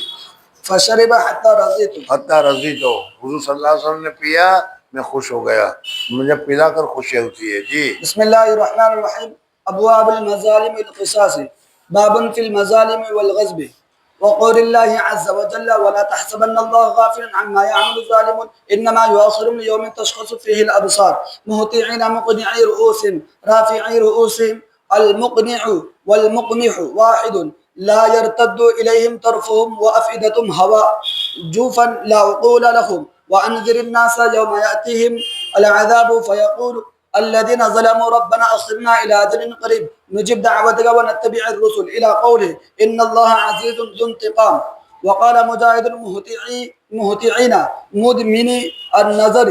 B: فشرب حتى رضيت
A: حتیٰ رضی تو حضور صلی اللہ علیہ وسلم نے پیا، میں خوش ہو گیا، مجھے پلا کر خوشی ہوتی ہے۔ جی
B: بسم الله الرحمن الرحيم أبواب المظالم القصاص باب في المظالم والغصب وقول الله عز وجل ولا تحسبن الله غافلا عما يعمل الظالمون إنما يؤخرهم ليوم تشخص فيه الأبصار مهطعين مقنعي رؤوسهم رافعي رؤوسهم المقنع والمقمح واحد لا يرتد إليهم طرفهم وأفئدتهم هواء جوفا لا عقول لهم وأنذر الناس يوم يأتيهم العذاب فيقول الذين ظلموا ربنا أخرنا إلى أجل قريب نجب دعوتك ونتبع الرسل إلى قوله إن الله عزيز ذو انتقام وقال مجاهد مهتعين مدمني النظر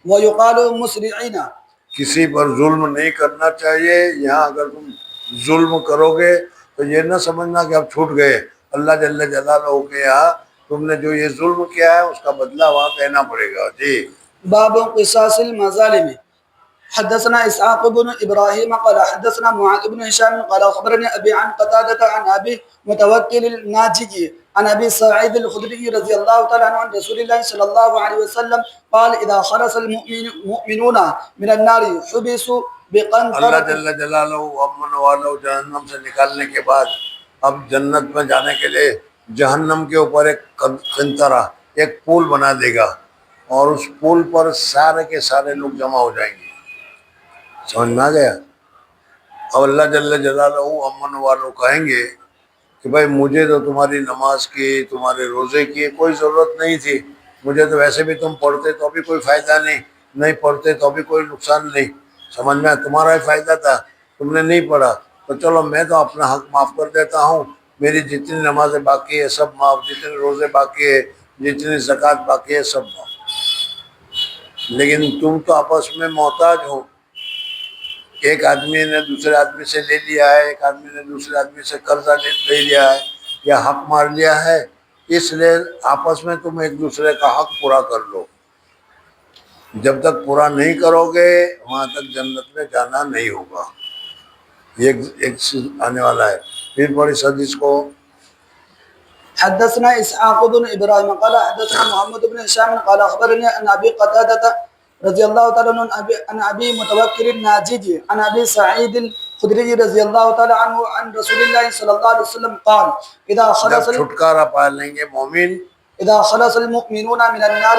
B: ويقال مسرعين
A: کسی پر ظلم نہیں کرنا چاہیے، یہاں اگر تم ظلم کرو گے تو یہ نہ سمجھنا کہ اب چھوٹ گئے، اللہ جل جلالہ کے یہاں تم نے جو یہ ظلم کیا ہے اس کا بدلہ وہاں دینا پڑے گا۔ جی
B: باب قصاص المظالم حدثنا إسحاق بن إبراهيم قال حدثنا معاذ بن هشام قال أخبرني أبي عن قتادة عن أبي متوكل الناجي عن أبي سعيد الخدري رضي الله تعالى عنه عن رسول الله صلى الله عليه وسلم قال إذا خلص المؤمنون من النار حبسوا
A: اللہ
B: بقنطرة
A: جل جلالہ امن والو جہنم سے نکالنے کے بعد اب جنت میں جانے کے لیے جہنم کے اوپر ایک قنطرہ، ایک پول بنا دے گا، اور اس پول پر سارے کے سارے لوگ جمع ہو جائیں گے۔ سمجھ میں آ گیا؟ اب اللہ جل جلالہ امن والوں کہیں گے کہ بھائی مجھے تو تمہاری نماز کی، تمہارے روزے کی کوئی ضرورت نہیں تھی، مجھے تو ویسے بھی تم پڑھتے تو بھی کوئی فائدہ نہیں، نہیں پڑھتے تو بھی کوئی نقصان نہیں، سمجھ میں تمہارا ہی فائدہ تھا، تم نے نہیں پڑھا تو چلو میں تو اپنا حق معاف کر دیتا ہوں، میری جتنی نمازیں باقی ہے سب معاف، جتنے روزے باقی ہے، جتنی زکوٰۃ باقی ہے سب معاف۔ لیکن تم تو آپس میں محتاج ہو، ایک آدمی نے دوسرے آدمی سے لے لیا ہے، ایک آدمی نے دوسرے آدمی سے قرضہ لے لیا ہے یا حق مار لیا ہے، اس لیے آپس میں تم ایک دوسرے کا حق پورا کر لو۔ جب تک پورا نہیں کرو گے وہاں تک جنت میں جانا نہیں ہوگا۔ یہ ایک آنے والا ہے۔ پھر بڑی حدیث کو
B: حدثنا إسحاق بن إبراهيم قال حدثنا محمد بن هشام قال أخبرني أن أبي قتادة رضي الله تعالى عنه عن أبي متوكل الناجي عن أبي سعيد الخدري رضي الله تعالى عنه عن رسول الله صلى الله عليه وسلم قال
A: جب چھٹکارا پا لیں گے مومن
B: إذا خلص المؤمنون من النار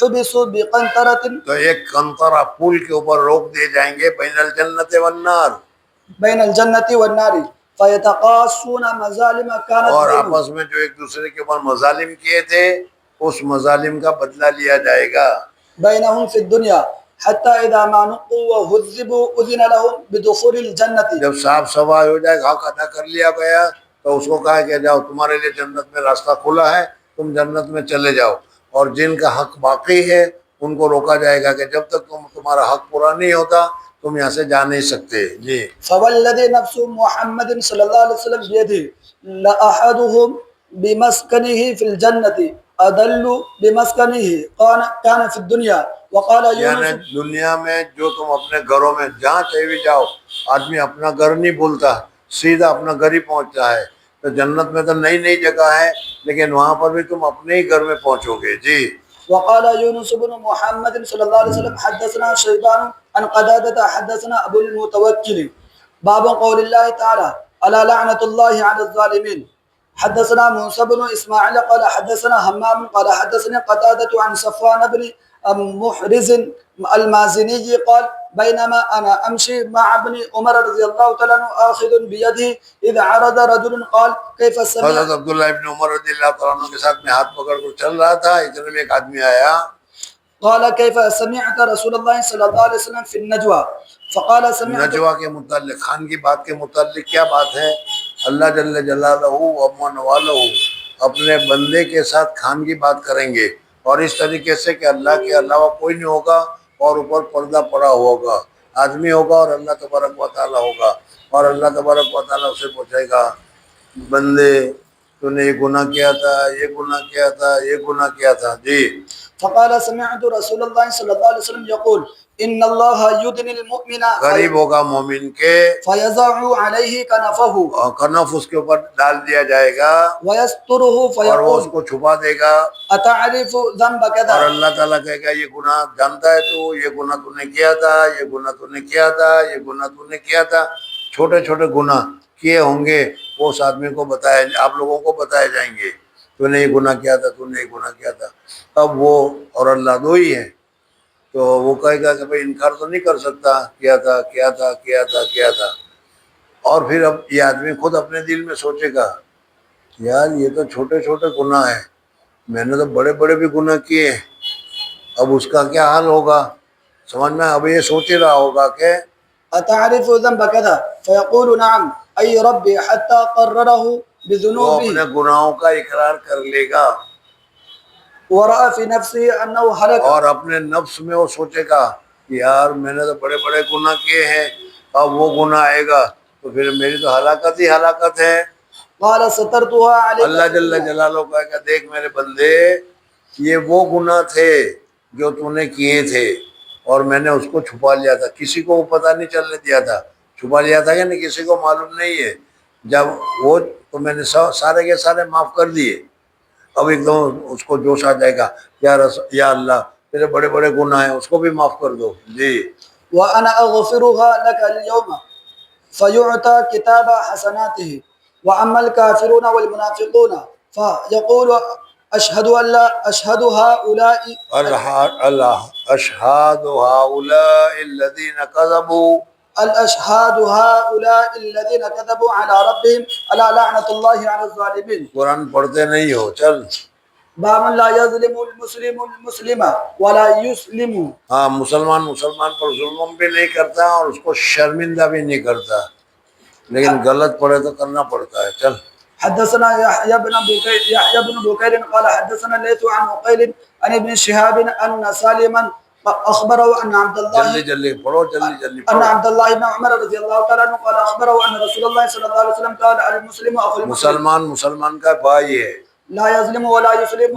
B: حبسوا بقنطرة
A: تو ایک قنطرہ پول کے اوپر روک دیے جائیں گے، بین الجنت والنار،
B: بين الجنة والنار فيتقاصون مظالم كانت
A: اور
B: بينهم
A: آپس میں جو ایک دوسرے کے اوپر مظالم کیے تھے اس مظالم کا بدلہ لیا جائے گا۔
B: بينهم في الدنيا حتى إذا ما نقوا وهذبوا أذن لهم بدخول الجنة
A: جب صاف صفائی ہو جائے حق ادا کر لیا گیا تو اس کو کہا کہ جاؤ تمہارے لیے جنت میں راستہ کھلا ہے، تم جنت میں چلے جاؤ، اور جن کا حق باقی ہے ان کو روکا جائے گا کہ جب تک تمہارا حق پورا نہیں ہوتا تم یہاں سے جا نہیں سکتے. جی.
B: فوالذي نفس محمد صلى الله عليه وسلم بيده لأحدهم بمسكنه في الجنة أدل بمسكنه كان في الدنيا. وقال
A: یعنی
B: يونس
A: دنیا میں جو تم اپنے گھروں میں جہاں چاہے بھی جاؤ، آدمی اپنا گھر نہیں بھولتا، سیدھا اپنا گھر ہی پہنچتا ہے. تو جنت میں تو نئی نئی جگہ ہے لیکن وہاں پر بھی تم اپنے ہی گھر میں پہنچو گے. جی.
B: وقال يونس بن محمد صلى الله عليه وسلم حدثنا شيبان عن قتادة حدثنا أبو المتوكل باب قول الله تعالى ألا لعنة الله على الظالمين. حدثنا موسى بن إسماعيل قال حدثنا همام قال حدثني قتادة عن صفوان بن محرز المازني قال بينما أنا أمشي مع ابن عمر رضي الله تعالى عنه آخذ بيده إذ عرض رجل قال كيف سمع.
A: حضرت عبداللہ ابن عمر رضی اللہ تعالیٰ عنہ کے ساتھ میں ہاتھ پکڑ کر چل رہا تھا، اتنے میں ایک آدمی آیا.
B: قال كيف سمعت رسول الله صلى الله عليه وسلم في النجوى. فقال سمعت.
A: نجوہ کے متعلق، خان کی بات کے متعلق کیا بات ہے؟ اللہ جل جلالہ ومن والہ اپنے بندے کے ساتھ خان کی بات کریں گے اور اس طریقے سے کہ اللہ کے علاوہ کوئی نہیں ہوگا اور اوپر پردہ پڑا ہوگا، آدمی ہوگا اور اللہ تبارک و تعالیٰ ہوگا، اور اللہ تبارک و تعالیٰ اسے پوچھے گا بندے تو نے یہ گناہ کیا تھا، یہ گناہ کیا تھا، یہ گناہ کیا تھا. جی.
B: فقال سمعت رسول الله صلى الله عليه وسلم يقول ان الله يدني المؤمن
A: قریب ہوگا مومن کے
B: فيضع عليه كنفه
A: اور کنف اس کے اوپر ڈال دیا جائے گا
B: ويستره
A: اور وہ اس
B: فيقول
A: کو چھپا دے گا،
B: اتعرف ذنب
A: اور
B: كذا.
A: اللہ تعالیٰ کہے گا یہ گناہ جانتا ہے تو، یہ گناہ تو نے کیا تھا، یہ گناہ تو نے کیا تھا، یہ گناہ تو نے کیا تھا. چھوٹے چھوٹے گناہ کیے ہوں گے وہ اس آدمی کو بتائے، آپ لوگوں کو بتائے جائیں گے تو نے یہ گناہ کیا تھا، تو نے یہ گناہ کیا تھا. اب وہ اور اللہ دو ہی ہیں تو وہ کہے گا کہ بھائی انکار تو نہیں کر سکتا، کیا تھا کیا تھا کیا تھا کیا تھا. اور پھر اب یہ آدمی خود اپنے دل میں سوچے گا یار یہ تو چھوٹے چھوٹے گناہ ہیں، میں نے تو بڑے بڑے بھی گناہ کیے ہیں، اب اس کا کیا حال ہوگا. سمجھ میں اب یہ سوچ رہا ہوگا کہ
B: اتعرف ذنب كذا فيقول نعم اي ربي حتى قرره
A: وہ
B: بذنوبه
A: اپنے گناہوں کا اقرار کر لے گا
B: ورأى في نفسه انه هلك.
A: اور اپنے نفس میں وہ سوچے گا کہ یار میں نے تو بڑے بڑے گناہ کیے ہیں، اب وہ گناہ آئے گا تو پھر میری تو ہلاکت ہی ہلاکت ہے.
B: قال سترتها عليك.
A: اللہ جل جلالہ کہے گا دیکھ میرے بندے یہ وہ گناہ تھے جو تو نے کیے تھے اور میں نے اس کو چھپا لیا تھا، کسی کو وہ پتہ نہیں چلنے دیا تھا. چھپا لیا تھا کہ نہیں، کسی کو معلوم نہیں ہے. جب وہ تو میں نے سارے کے سارے معاف کر دیے. اب ایک دم اس کو جوش آ جائے گا یا اللہ تیرے بڑے بڑے گناہ ہیں اس کو بھی معاف کر دو. جی.
B: وانا اغفرها لك اليوم فيعطى كتاب حسناته. واما الكافرون والمنافقون فيقول اشهد ان لا اشهد هؤلاء
A: الاشهاد هؤلاء الذين كذبوا
B: الاشهاد هؤلاء الذين كذبوا على ربهم الا لعنة الله على الظالمين.
A: قرآن پڑھتے نہیں ہو. چل.
B: باب لا يظلم المسلم المسلم ولا يسلم.
A: ہاں مسلمان پر ظلم بھی نہیں کرتا اور اس کو شرمندہ بھی نہیں کرتا، لیکن غلط پڑے تو کرنا پڑتا ہے. چل.
B: حدثنا يحيى بن بكير قال حدثنا الليث عن عقيل عن ابن شهاب ان سالما اخبره ان عبد الله
A: جلدی پڑھو، جلدی
B: ان
A: پڑھو.
B: عبد الله بن عمر رضي الله تعالى عنه قال اخبره ان رسول الله صلى الله عليه وسلم قال المسلم اخو المسلم
A: مسلمان کا بھائی ہے،
B: لا يظلم ولا يسلم.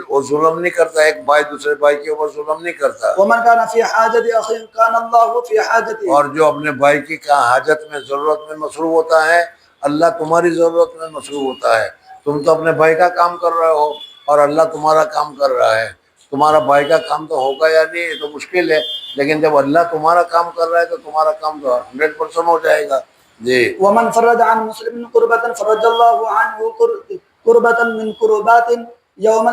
A: وہ ظلم نہیں کرتا، ایک بھائی دوسرے بھائی کے اوپر ظلم نہیں کرتا.
B: ومن كان في حاجة اخيه كان الله في حاجته.
A: اور جو اپنے بھائی کی حاجت میں ضرورت میں مصروف ہوتا ہے اللہ تمہاری ضرورت میں مصروف ہوتا ہے. تم تو اپنے بھائی کا کام کر رہے ہو اور اللہ تمہارا کام کر رہا ہے. تمہارا بھائی کا کام تو ہوگا یا نہیں یہ تو مشکل ہے، لیکن جب اللہ تمہارا کام کر رہا ہے تو تمہارا کام تو 100% ہو جائے گا. جی.
B: ومن فرج عن مسلم كربة فرج الله عنه كربة من كربات يوم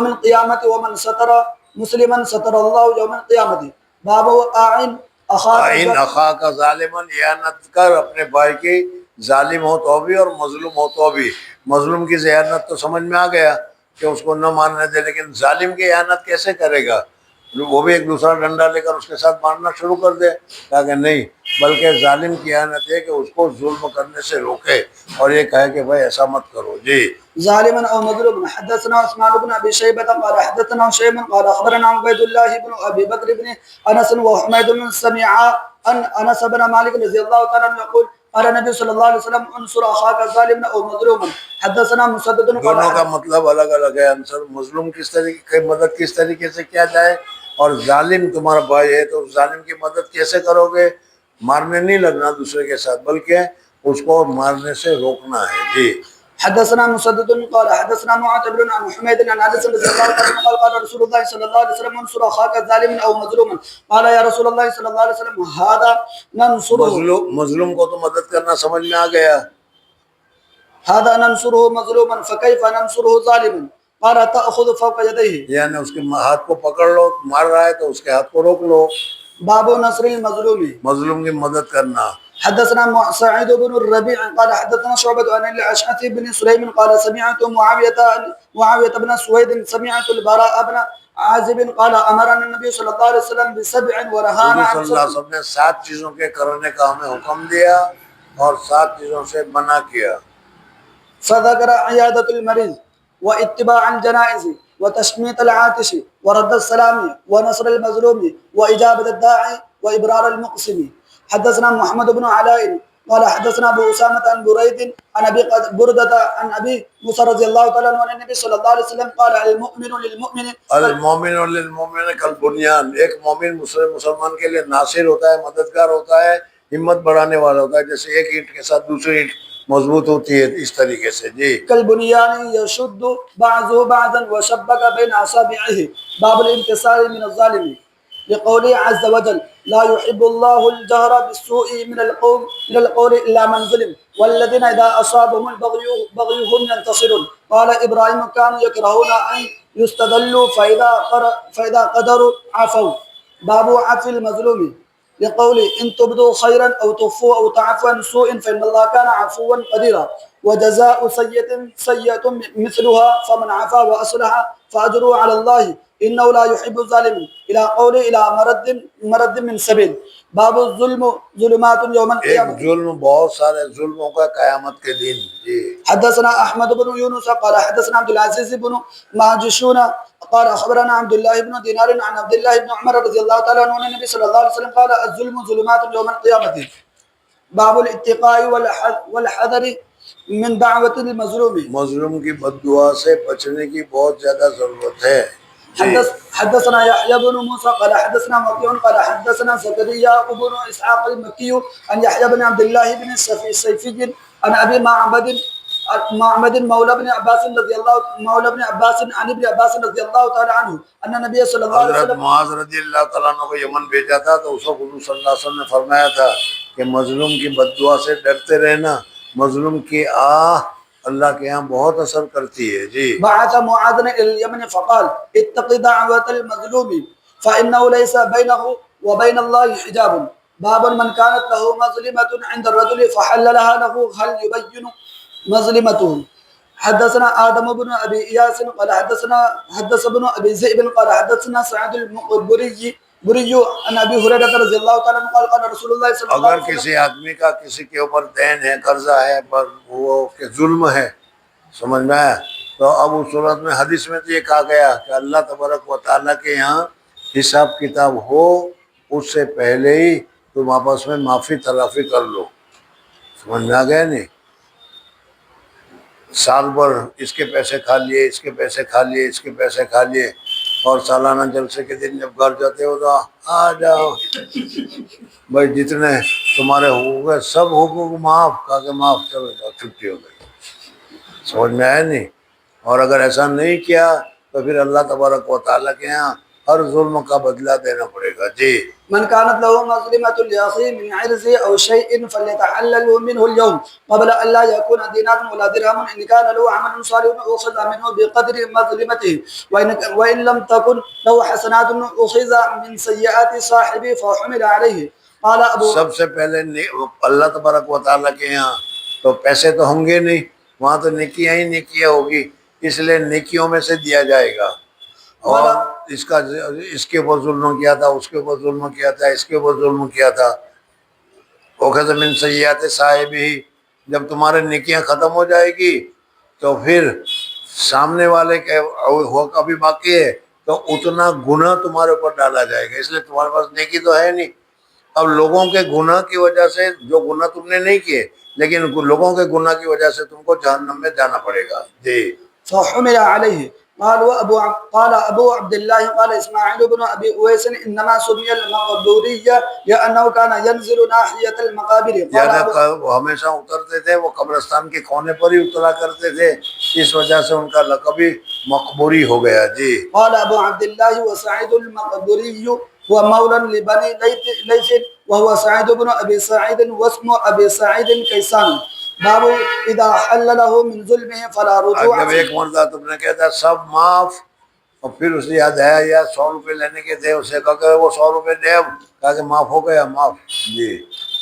B: القيامة ومن ستر مسلما ستر الله يوم القيامة. باب اعن
A: اخاک ظالمن، اعانت کر اپنے بھائی کی، ظالم ہو تو بھی اور مظلوم ہو تو بھی. مظلوم کی اعانت تو سمجھ میں آ گیا کہ اس کو نہ ماننے دے، لیکن ظالم کی اعانت کیسے کرے گا؟ وہ بھی ایک دوسرا ڈنڈا لے کر اس کے ساتھ مارنا شروع کر دے. کہا کہ نہیں بلکہ ظالم کی اہانت ہے کہ اس کو ظلم کرنے سے روکے اور یہ کہے کہ بھائی ایسا مت کرو. جی
B: ظالما او مظلوما. حدثنا عثمان بن ابي شيبه قال حدثنا شيء قال اخبرنا عبيد الله بن ابي بكر بن انس وحميد بن سمع ان انس بن مالك رضي الله تعالى عنه يقول قال النبي صلى الله عليه وسلم انصر اخاك ظالما او مظلوما. حدثنا مسدد
A: دونوں کا مطلب الگ الگ ہے. انصر مظلوم کس طریقے کی مدد کس طریقے سے کیا جائے، اور ظالم تمہارا بھائی ہے تو ظالم کی مدد کیسے کرو گے؟ مارنے نہیں لگنا دوسرے کے ساتھ، بلکہ اس کو مارنے سے روکنا ہے. جی
B: حدثنا مسدد قال حدثنا معتمر عن حميد عن انس رضي الله عنه قال قال رسول الله صلى الله عليه وسلم انصر اخاك ظالما او مظلوما. قال يا رسول الله صلى الله عليه وسلم هذا ننصره.
A: مظلوم کو تو مدد کرنا سمجھ میں آ گیا.
B: هذا ننصره مظلوما فكيف ننصره ظالما. قال تاخذ فوق يديه.
A: یعنی اس کے ہاتھ کو پکڑ لو، مار رہا ہے تو اس کے ہاتھ کو روک لو.
B: باب نصر المظلوم.
A: مظلوم کی مدد کرنا.
B: حدثنا سعيد بن الربيع قال حدثنا شعبة عن الأشعث بن سليم قال سمعت معاوية بن سويد سمعت البراء بن عازب قال أمرنا النبي صلى الله عليه وسلم بسبع ورهانا
A: حضور صلی اللہ علیہ وسلم نے 7 چیزوں کے کرنے کا ہمیں حکم دیا اور 7 چیزوں سے منع کیا.
B: فذكر عيادة المريض واتباع الجنائز وتشميت العاتش ورد السلام ونصر المظلوم وإجابة الداعي وإبرار المقسم. حدثنا محمد بن علاء قال حدثنا ابو اسامه عن بريد عن ابي برده عن ابي موسى رضي الله تعالى عنه عن النبي صلى الله عليه وسلم قال المؤمن للمؤمن
A: المؤمن للمؤمن کالبنیان. ایک مومن مسلمان کے لیے ناصر ہوتا ہے، مددگار ہوتا ہے، ہمت بڑھانے والا ہوتا ہے، جیسے ایک اینٹ کے ساتھ دوسری اینٹ مضبوط ہوتی ہے، اس طریقے سے. جی
B: كالبنيان يشد بعضه بعضا وشبك بين اصابعه. باب الانتصار من الظالم لقوله عز وجل لا يحب الله الجهر بالسوء من القول الا من ظلم والذين اذا اصابهم البغي هم ينتصرون. قال ابراهيم كانوا يكرهون ان يستدلوا فاذا قدروا عفوا. باب عفو المظلوم لقوله ان تبدوا خيرا او تخفوا او تعفوا عن سوء فان الله كان عفوا قديرا. وجزاء سيئة مثلها فمن عفا واصلح فاجره على الله انه لا يحب الظالمين الى قوله الى مرد من سبيل. باب الظلم ظلمات يوم القيامة.
A: ایک ظلم بہت سارے ظلموں کا قیامت کے دن. جی
B: حدثنا احمد بن يونس قال حدثنا عبد العزيز بن ماجشون قال اخبرنا عبد الله بن دينار عن عبد الله بن عمر رضي الله تعالى عنه عن النبي صلى الله عليه وسلم قال الظلم ظلمات يوم القيامة. باب الاتقاء والحذر من دعوة المظلوم.
A: مظلوم کی بد دعا سے بچنے کی بہت زیادہ ضرورت ہے.
B: حدثنا يحيى بن موسى قال حدثنا وكيع قال حدثنا زكريا بن اسحاق المكي عن يحيى بن عبد الله بن السيفي عن ابي معبد مولى ابن عباس عن ابن عباس رضي الله تعالى عنه ان النبي صلى الله عليه
A: حضرت
B: وسلم
A: معاذ رضی اللہ تعالیٰ عنہ کو یمن بھیجا تھا تو اس وقت حضور صلی اللہ علیہ وسلم نے فرمایا تھا کہ مظلوم کی بد دعا سے ڈرتے رہنا. مظلوم کی آہ اللہ کے یہاں بہت اثر کرتی ہے. جی
B: بعث معاذ الى اليمن فقال اتق دعوة المظلوم فانه ليس بينه وبين الله حجاب. باب من كانت له مظلمة عند الرجل فحللها له هل يبين مظلمته. حدثنا آدم بن أبي إياس قال حدث ابن أبي ذئب قال حدثنا سعد المقبري عن أبي هريرة رضي الله تعالى عنه قال قال رسول الله صلى الله
A: اگر
B: عليه وسلم
A: کسی آدمی کا کسی کے اوپر دین ہے، قرضہ ہے، پر وہ کہ ظلم ہے، سمجھ میں آیا، تو اب اس صورت میں حدیث میں تو یہ کہا گیا کہ اللہ تبارک و تعالیٰ کے یہاں حساب کتاب ہو اس سے پہلے ہی تم آپس میں معافی تلافی کر لو. سمجھ میں آ گیا نہیں؟ سال بھر اس کے پیسے کھا لیے، اس کے پیسے کھا لیے، اس کے پیسے کھا لیے، اور سالانہ جلسے کے دن جب گھر جاتے ہو تو آ جاؤ بھائی جتنے تمہارے حقوق ہے سب حقوق معاف. کہا کہ معاف، چلو جاؤ، چھٹی ہو گئی. سمجھ میں آیا نہیں؟ اور اگر ایسا نہیں کیا تو پھر اللہ تبارک و تعالیٰ کے یہاں ہر ظلم کا بدلہ دینا پڑے گا. جی
B: من كانت له مظلمة لأخيه من عرضه أو شيء فليتحلله منه اليوم قبل أن لا يكون دينار ولا درهم إن كان له عمل صالح أخذ منه بقدر مظلمته وإن لم تكن له حسنات أخذ من سيئات صاحبه فحمل عليه. قال أبو
A: سب سے پہلے اللہ تبارک و تعالیٰ کے یہاں تو پیسے تو ہوں گے نہیں، وہاں تو نیکیاں ہی نیکیاں ہوگی، اس لیے نیکیوں میں سے دیا جائے گا. اور اس کے اوپر ظلم کیا تھا، اس کے اوپر ظلم کیا تھا، اس کے اوپر ظلم کیا تھا، وَأَخَذَ مِن سَيِّئَاتِ صَاحِبِهِ، جب تمہارے نیکیاں ختم ہو جائے گی تو پھر سامنے والے کے حق ابھی باقی ہے تو اتنا گناہ تمہارے اوپر ڈالا جائے گا، اس لیے تمہارے پاس نیکی تو ہے نہیں۔ اب لوگوں کے گناہ کی وجہ سے، جو گناہ تم نے نہیں کیے لیکن لوگوں کے گناہ کی وجہ سے تم کو جہنم میں جانا پڑے گا۔ جی
B: فحمل عليه. قال أبو عبد الله قال إسماعيل بن أبي أويس إنما سمي المقبورية لأنه كان ينزل ناحية المقابر. قال
A: یعنی وہ ہمیشہ اترتے تھے، وہ قبرستان کے کونے پر ہی اترا کرتے تھے، اس وجہ سے ان کا لقب ہی مقبوری ہو گیا۔ جی
B: قال أبو عبد الله وسعيد المقبوري هو مولى لبني ليث وهو سعيد بن أبي سعيد واسم أبي سعيد كيسان. باب إذا حل له من ظلمه فلا رجوع
A: جب ایک مرتبہ تم نے کہا تھا سب معاف، اور پھر اسے یاد آیا یا 100 روپے لینے کے تھے، اسے کہا کہ وہ 100 روپے دے، اب کہا کہ معاف ہو گیا، معاف۔ جی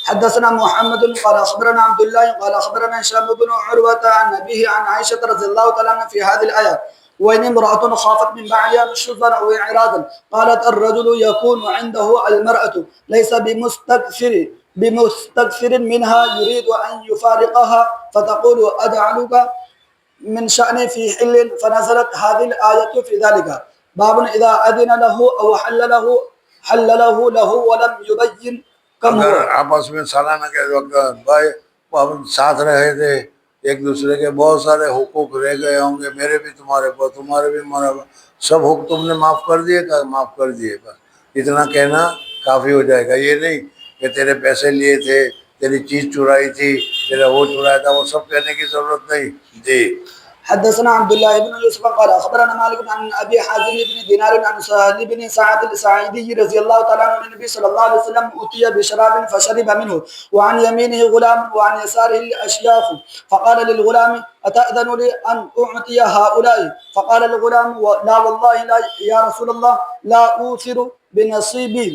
B: حدثنا محمد قال أخبرنا عبد الله قال أخبرنا هشام بن عروة عن أبيه عن عائشة رضي الله تعالى عنها في هذه الآية: وإن امرأة خافت من بعلها نشوزا أو إعراضا قالت الرجل يكون عنده المرأة ليس بمستكثر منها يريد أن يفارقها فتقول أجعلك من شأني في حل، فنزلت هذه الآية في ذلك. باب إذا أذن له أو حل له ولم يبين کم
A: اگر
B: ہوا۔
A: آپس میں سالانہ کے وقت بھائی ہم ساتھ رہے تھے، ایک دوسرے کے بہت سارے حقوق رہ گئے ہوں گے، میرے بھی تمہارے پر، تمہارے بھی ہمارے پر، سب حقوق تم نے معاف کر دیے، کہ معاف کر دیے، بس اتنا کہنا کافی ہو جائے گا۔ یہ نہیں کہ تیرے پیسے لیے تھے، تیری چیز چرائی تھی، تیرا وہ چرایا تھا، وہ سب کہنے کی ضرورت نہیں۔ جی
B: حدثنا عبد الله بن يوسف قال أخبرنا مالك عن أبي حازم بن دينار عن سهل بن سعد الساعدي رضي الله تعالى عنه النبي صلى الله عليه وسلم أتي بشراب فشرب منه وعن يمينه غلام وعن يساره الأشياخ، فقال للغلام أتأذن لي أن أعطي هؤلاء؟ فقال الغلام لا والله لا يا رسول الله، لا أوثر بنصيبي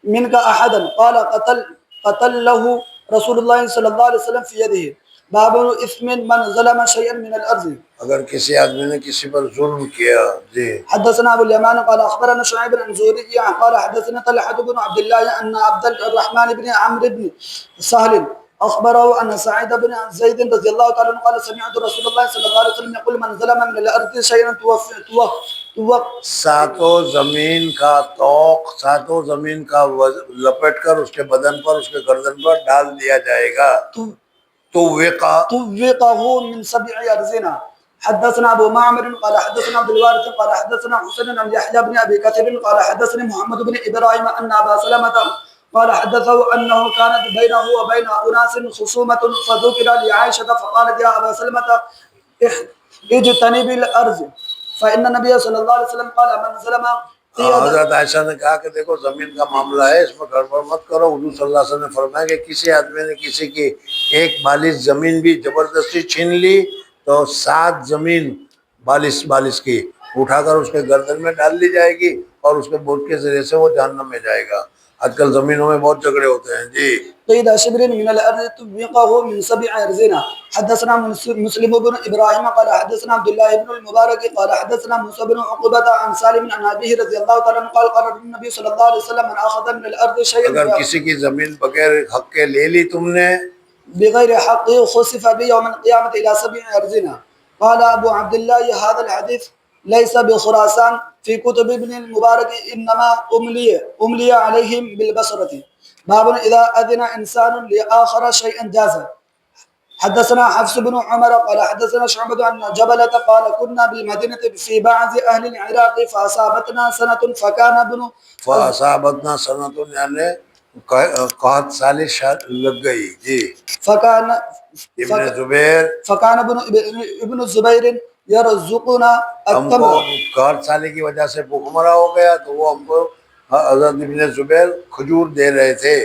B: منك أحدا. قال قتل له رسول الله صلى الله عليه وسلم في يده. باب اسم من ظلم شيئا من الارض.
A: اگر کسی آدمی نے کسی پر ظلم کیا۔ جی
B: حدثنا ابو اليمان قال اخبرنا شعيب بن زهري قال حدثنا طلحة بن عبد الله ان عبد الرحمن بن عمرو بن سهل اخبره ان سعيد بن زيد رضي الله تعالى عنه قال سمعت رسول الله صلى الله عليه وسلم يقول من ظلم من الارض شيئا
A: ساتوں زمین کا توق، ساتوں زمین کا لپٹ کر اس کے بدن پر، اس کے گردن پر ڈال دیا جائے گا۔
B: طوقه من 7 أرزنا. حدثنا ابو معمر قال حدثنا عبد الوارث قال حدثنا حسين عن يحيى بن ابي كثير قال حدثني محمد بن ابراهيم ان ابا سلمة قال حدثه انه كانت بينه وبين اناس خصومة فذكر لعائشة فقالت يا ابا سلمة اجتنب الارض فان النبي صلى الله عليه وسلم قال من ظلم.
A: حضرت عائشہ نے کہا کہ دیکھو زمین کا معاملہ ہے، اس میں گڑبڑ مت کرو۔ حضور صلی اللہ علیہ وسلم نے فرمایا کہ کسی آدمی نے کسی کی 1 بالش زمین بھی زبردستی چھین لی تو 7 زمین بالش کی اٹھا کر اس کے گردن میں ڈال دی جائے گی اور اس کے بوجھ کے ذریعے سے وہ جہنم میں جائے گا۔ آج کل زمینوں میں بہت جھگڑے ہوتے ہیں۔ جی
B: قيد شبر من الأرض طبقه من 7 أرزنا. حدثنا مسلم بن إبراهيم قال حدثنا عبد الله بن المبارك قال حدثنا موسى بن عقبة عن سالم عن أبيه رضي الله تعالى عنه قال قال النبي صلى الله عليه وسلم من أخذ من الأرض شيئا
A: اگر کسی کی زمین بغیر حق کے لے لی تم نے
B: بغير حقه خسف به يوم القيامة إلى 7 أرزنا. قال أبو عبد الله هذا الحديث ليس بخراسان في كتب ابن المبارك إنما أملي عليهم بالبصرة. باب إذا أذن إنسان لآخر شيئا جازا. حدثنا حفص بن عمر قال حدثنا شعبة عن جبلة قال كنا بالمدينة في بعض أهل العراق فأصابتنا سنة
A: فأصابتنا سنة یعنی 61 سال لگ گئی۔ جی
B: فكان ابن الزبير يرزقنا
A: ہم کو
B: التمر.
A: 61 سال کی وجہ سے بھوکمرا ہو گیا تو وہ ہم کو حضرت ابن زبیر کھجور دے رہے تھے۔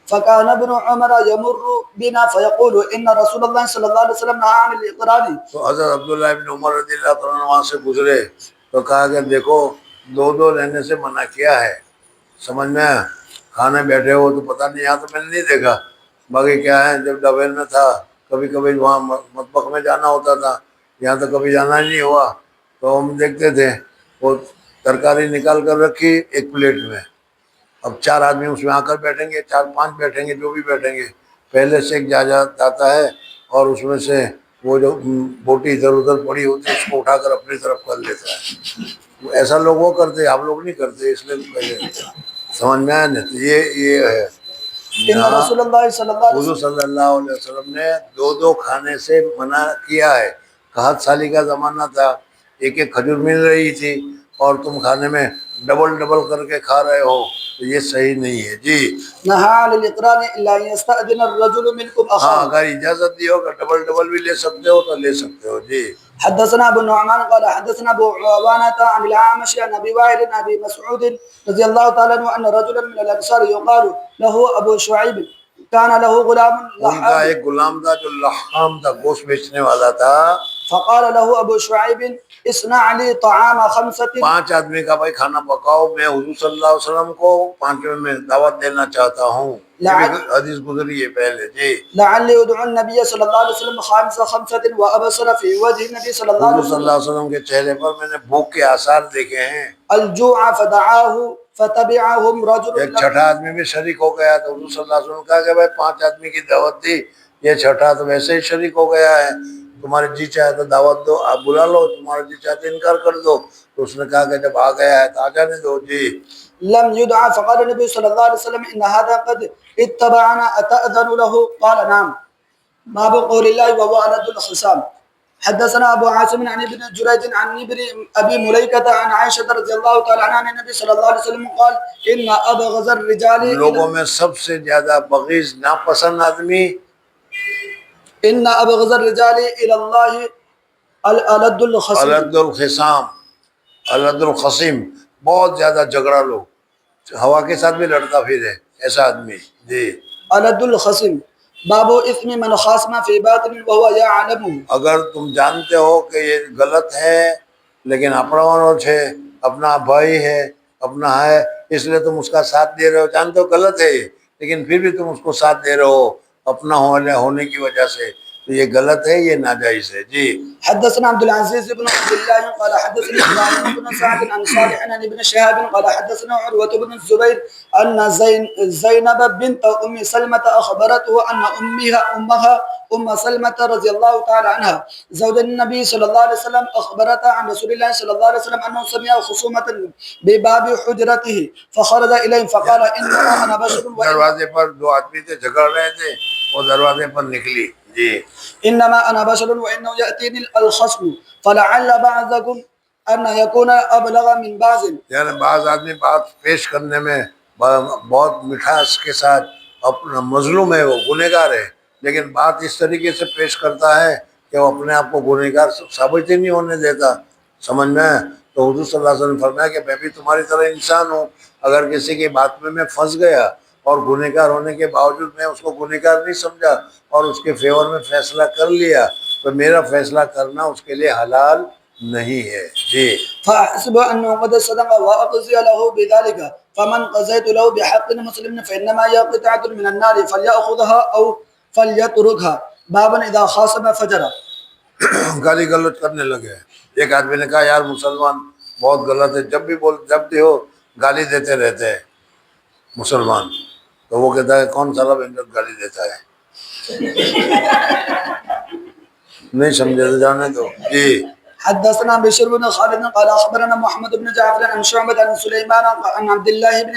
B: فكان ابن عمر يمر بنا فيقول إن رسول الله صلى الله عليه وسلم نهى عن الإقرار.
A: تو حضرت عبداللہ ابن عمر رضی اللہ تعالیٰ عنہ وہاں سے گزرے تو کہا کہ دیکھو 2 لینے سے منع کیا ہے، سمجھ میں کھانے بیٹھے ہو تو پتہ نہیں، یہاں تو میں نے نہیں دیکھا، باقی کیا ہے جب ڈبیل میں تھا کبھی کبھی وہاں مطبخ میں جانا ہوتا تھا، یہاں تو کبھی جانا ہی نہیں ہوا تو ہم دیکھتے تھے وہ ترکاری نکال کر رکھی ایک پلیٹ میں، اب 4 آدمی اس میں آ کر بیٹھیں گے، 4-5 بیٹھیں گے، جو بھی بیٹھیں گے، پہلے سے ایک جاتا ہے اور اس میں سے وہ جو بوٹی ادھر ادھر پڑی ہوتی ہے اس کو اٹھا کر اپنی طرف کر لیتا ہے. ایسا لوگ وہ کرتے، آپ لوگ نہیں کرتے، اس لیے پہلے سمجھ میں آیا نہیں. تو یہ ہے
B: ان
A: یہاں
B: رسول اللہ صلی اللہ علیہ
A: حضور
B: وسلم
A: صلی اللہ علیہ وسلم نے دو کھانے سے منع کیا ہے. 7 سالی کا زمانہ تھا، ایک کھجور مل رہی تھی اور تم کھانے میں ڈبل کر کے کھا رہے ہو، تو یہ صحیح نہیں ہے. جی
B: نہى عن الاقران الا ان يستأذن الرجل منكم
A: ہاں،
B: اخاه.
A: اگر اجازت دی ہو کہ ڈبل بھی لے سکتے ہو تو لے سکتے ہو. جی
B: حدثنا ابو النعمان قال حدثنا ابو عوانة عن الأعمش عن ابي وائل عن ابي مسعود رضي الله تعالى عنه ان رجلا من الانصار يقال له ابو شعيب كان له غلام
A: ان کا
B: لحام
A: ایک غلام تھا جو لحام تھا، گوشت بیچنے والا تھا.
B: فقال له ابو شعيب اصنع لي طعام 5.
A: 5 آدمی کا بھائی کھانا پکاؤ، میں حضور صلی اللہ علیہ وسلم کو 5ویں میں دعوت دینا چاہتا ہوں. یہ بھی حدیث گزری ہے پہلے. جی
B: لعلي ادعو النبي صلى الله عليه وسلم 5 وابصر في وجه النبي صلى الله عليه
A: حضور صلی اللہ
B: وسلم
A: علیہ وسلم کے چہرے پر میں نے بھوک کے آثار دیکھے ہیں.
B: الجوع فدعاه فتبعهم رجل
A: ایک چھٹا آدمی بھی شریک ہو گیا تو حضور صلی اللہ علیہ وسلم نے کہا کہ بھائی 5 آدمی کی دعوت دی، یہ چھٹا تو ویسے ہی شریک ہو گیا ہے، تمہارے جی چاہے تو دعوت دو، آپ بلا لو، تمہارے جی چاہے تو انکار کر دو. تو اس نے کہا کہ جب آ گیا ہے تو آ جانے دو. جی
B: لم يدعى فقال النبي صلى الله عليه وسلم ان هذا قد اتبعنا اتأذن له قال نعم. باب قول الله وهو ألد الخصام. حدثنا ابو عاصم عن ابن جريج عن ابن ابي مليكة عن عائشة رضي الله تعالى عنها عن النبي صلى الله عليه وسلم قال ان ابغض الرجال
A: لوگوں میں سب سے زیادہ بغیض ناپسند آدمی
B: ان ابغض الرجال الى الله الالد الخصام.
A: الد الخصام، الد الخصیم، بہت زیادہ جھگڑا لو، ہوا کے ساتھ بھی لڑتا پھرے ایسا آدمی. جی
B: الد الخصم. باب اثم من خاصم في باطن وهو يعلمه.
A: اگر تم جانتے ہو کہ یہ غلط ہے لیکن اپنا ہے، اپنا بھائی ہے، اپنا ہے، اس لیے تم اس کا ساتھ دے رہے ہو، جانتے ہو غلط ہے لیکن پھر بھی تم اس کو ساتھ دے رہے ہو اپنا ہونے کی وجہ سے، تو یہ غلط ہے، یہ ناجائز ہے. جی
B: حدثنا عبد العزيز بن عبد الله قال حدثنا ابراهيم بن سعد عن صالح عن ابن شهاب قال حدثنا عروة بن الزبير ان زينب بنت ام سلمة اخبرته ان امها ام سلمة رضي الله تعالى عنها زوج النبي صلى الله عليه وسلم اخبرتها عن رسول الله صلى الله عليه وسلم انه سمع خصومة بباب حجرته فخرج اليهم فقال انما انا بشر
A: دروازے پر 2 آدمی تھے، جھگڑ رہے تھے، وہ دروازے پر نکلی. جی
B: انما انا بشر وانه ياتيني الخصم فلعل بعضكم ان يكون ابلغ من بعض.
A: یعنی بعض آدمی بات پیش کرنے میں بہت مٹھاس کے ساتھ، اپنا مظلوم ہے، وہ گنہگار ہے، لیکن بات اس طریقے سے پیش کرتا ہے کہ وہ اپنے آپ کو گنہگار ثابت ہی نہیں ہونے دیتا. سمجھ میں؟ تو حضور صلی اللہ علیہ وسلم نے فرمایا کہ میں بھی تمہاری طرح انسان ہوں، اگر کسی کی بات میں پھنس گیا اور گنہگار ہونے کے باوجود میں اس کو گنہگار نہیں سمجھا اور اس کے فیور میں فیصلہ کر لیا، تو میرا فیصلہ کرنا اس کے لیے حلال نہیں ہے. جی
B: فاحسب انه قد صدق واقضي له بذلك فمن قضيت له بحق مسلم فانما هي قطعه من النار فليأخذها او فليتركها. بابا اذا خاصم فجر.
A: گالی گلوچ کرنے لگے. ایک آدمی نے کہا یار مسلمان بہت غلط ہے، جب بھی ہو گالی دیتے رہتے ہیں مسلمان. تو وہ کہتا ہے کون سا گالی دیتا ہے؟ نہیں سمجھے تو جانے دو. جی
B: حدثنا بشر بن خالد قال اخبرنا محمد بن جعفر عن شعبة عن سليمان عن عبد الله بن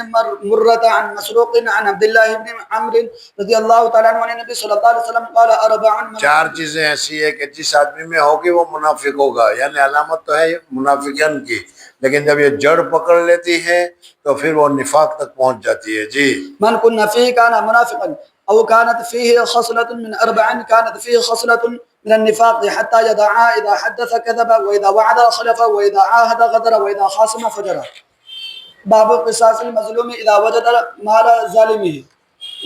B: مرة عن مسروق عن عبد الله بن عمرو رضي الله تعالى عنه عن النبي صلى الله عليه وسلم قال اربع.
A: 4 چیزیں ایسی ہے کہ جس آدمی میں ہوگی وہ منافق ہوگا، یعنی علامت تو ہے منافقین کی، لیکن جب یہ جڑ پکڑ لیتی ہے تو پھر وہ نفاق تک پہنچ جاتی ہے. جی
B: من كن فيه كان منافقا او كانت فيه خصلة من 4 كانت فيه خصلة من النفاق حتى يدعها اذا حدث كذب واذا وعد خلف واذا عاهد غدر واذا خاصم فجر. باب قصاص المظلوم اذا وجد مال ظالمه.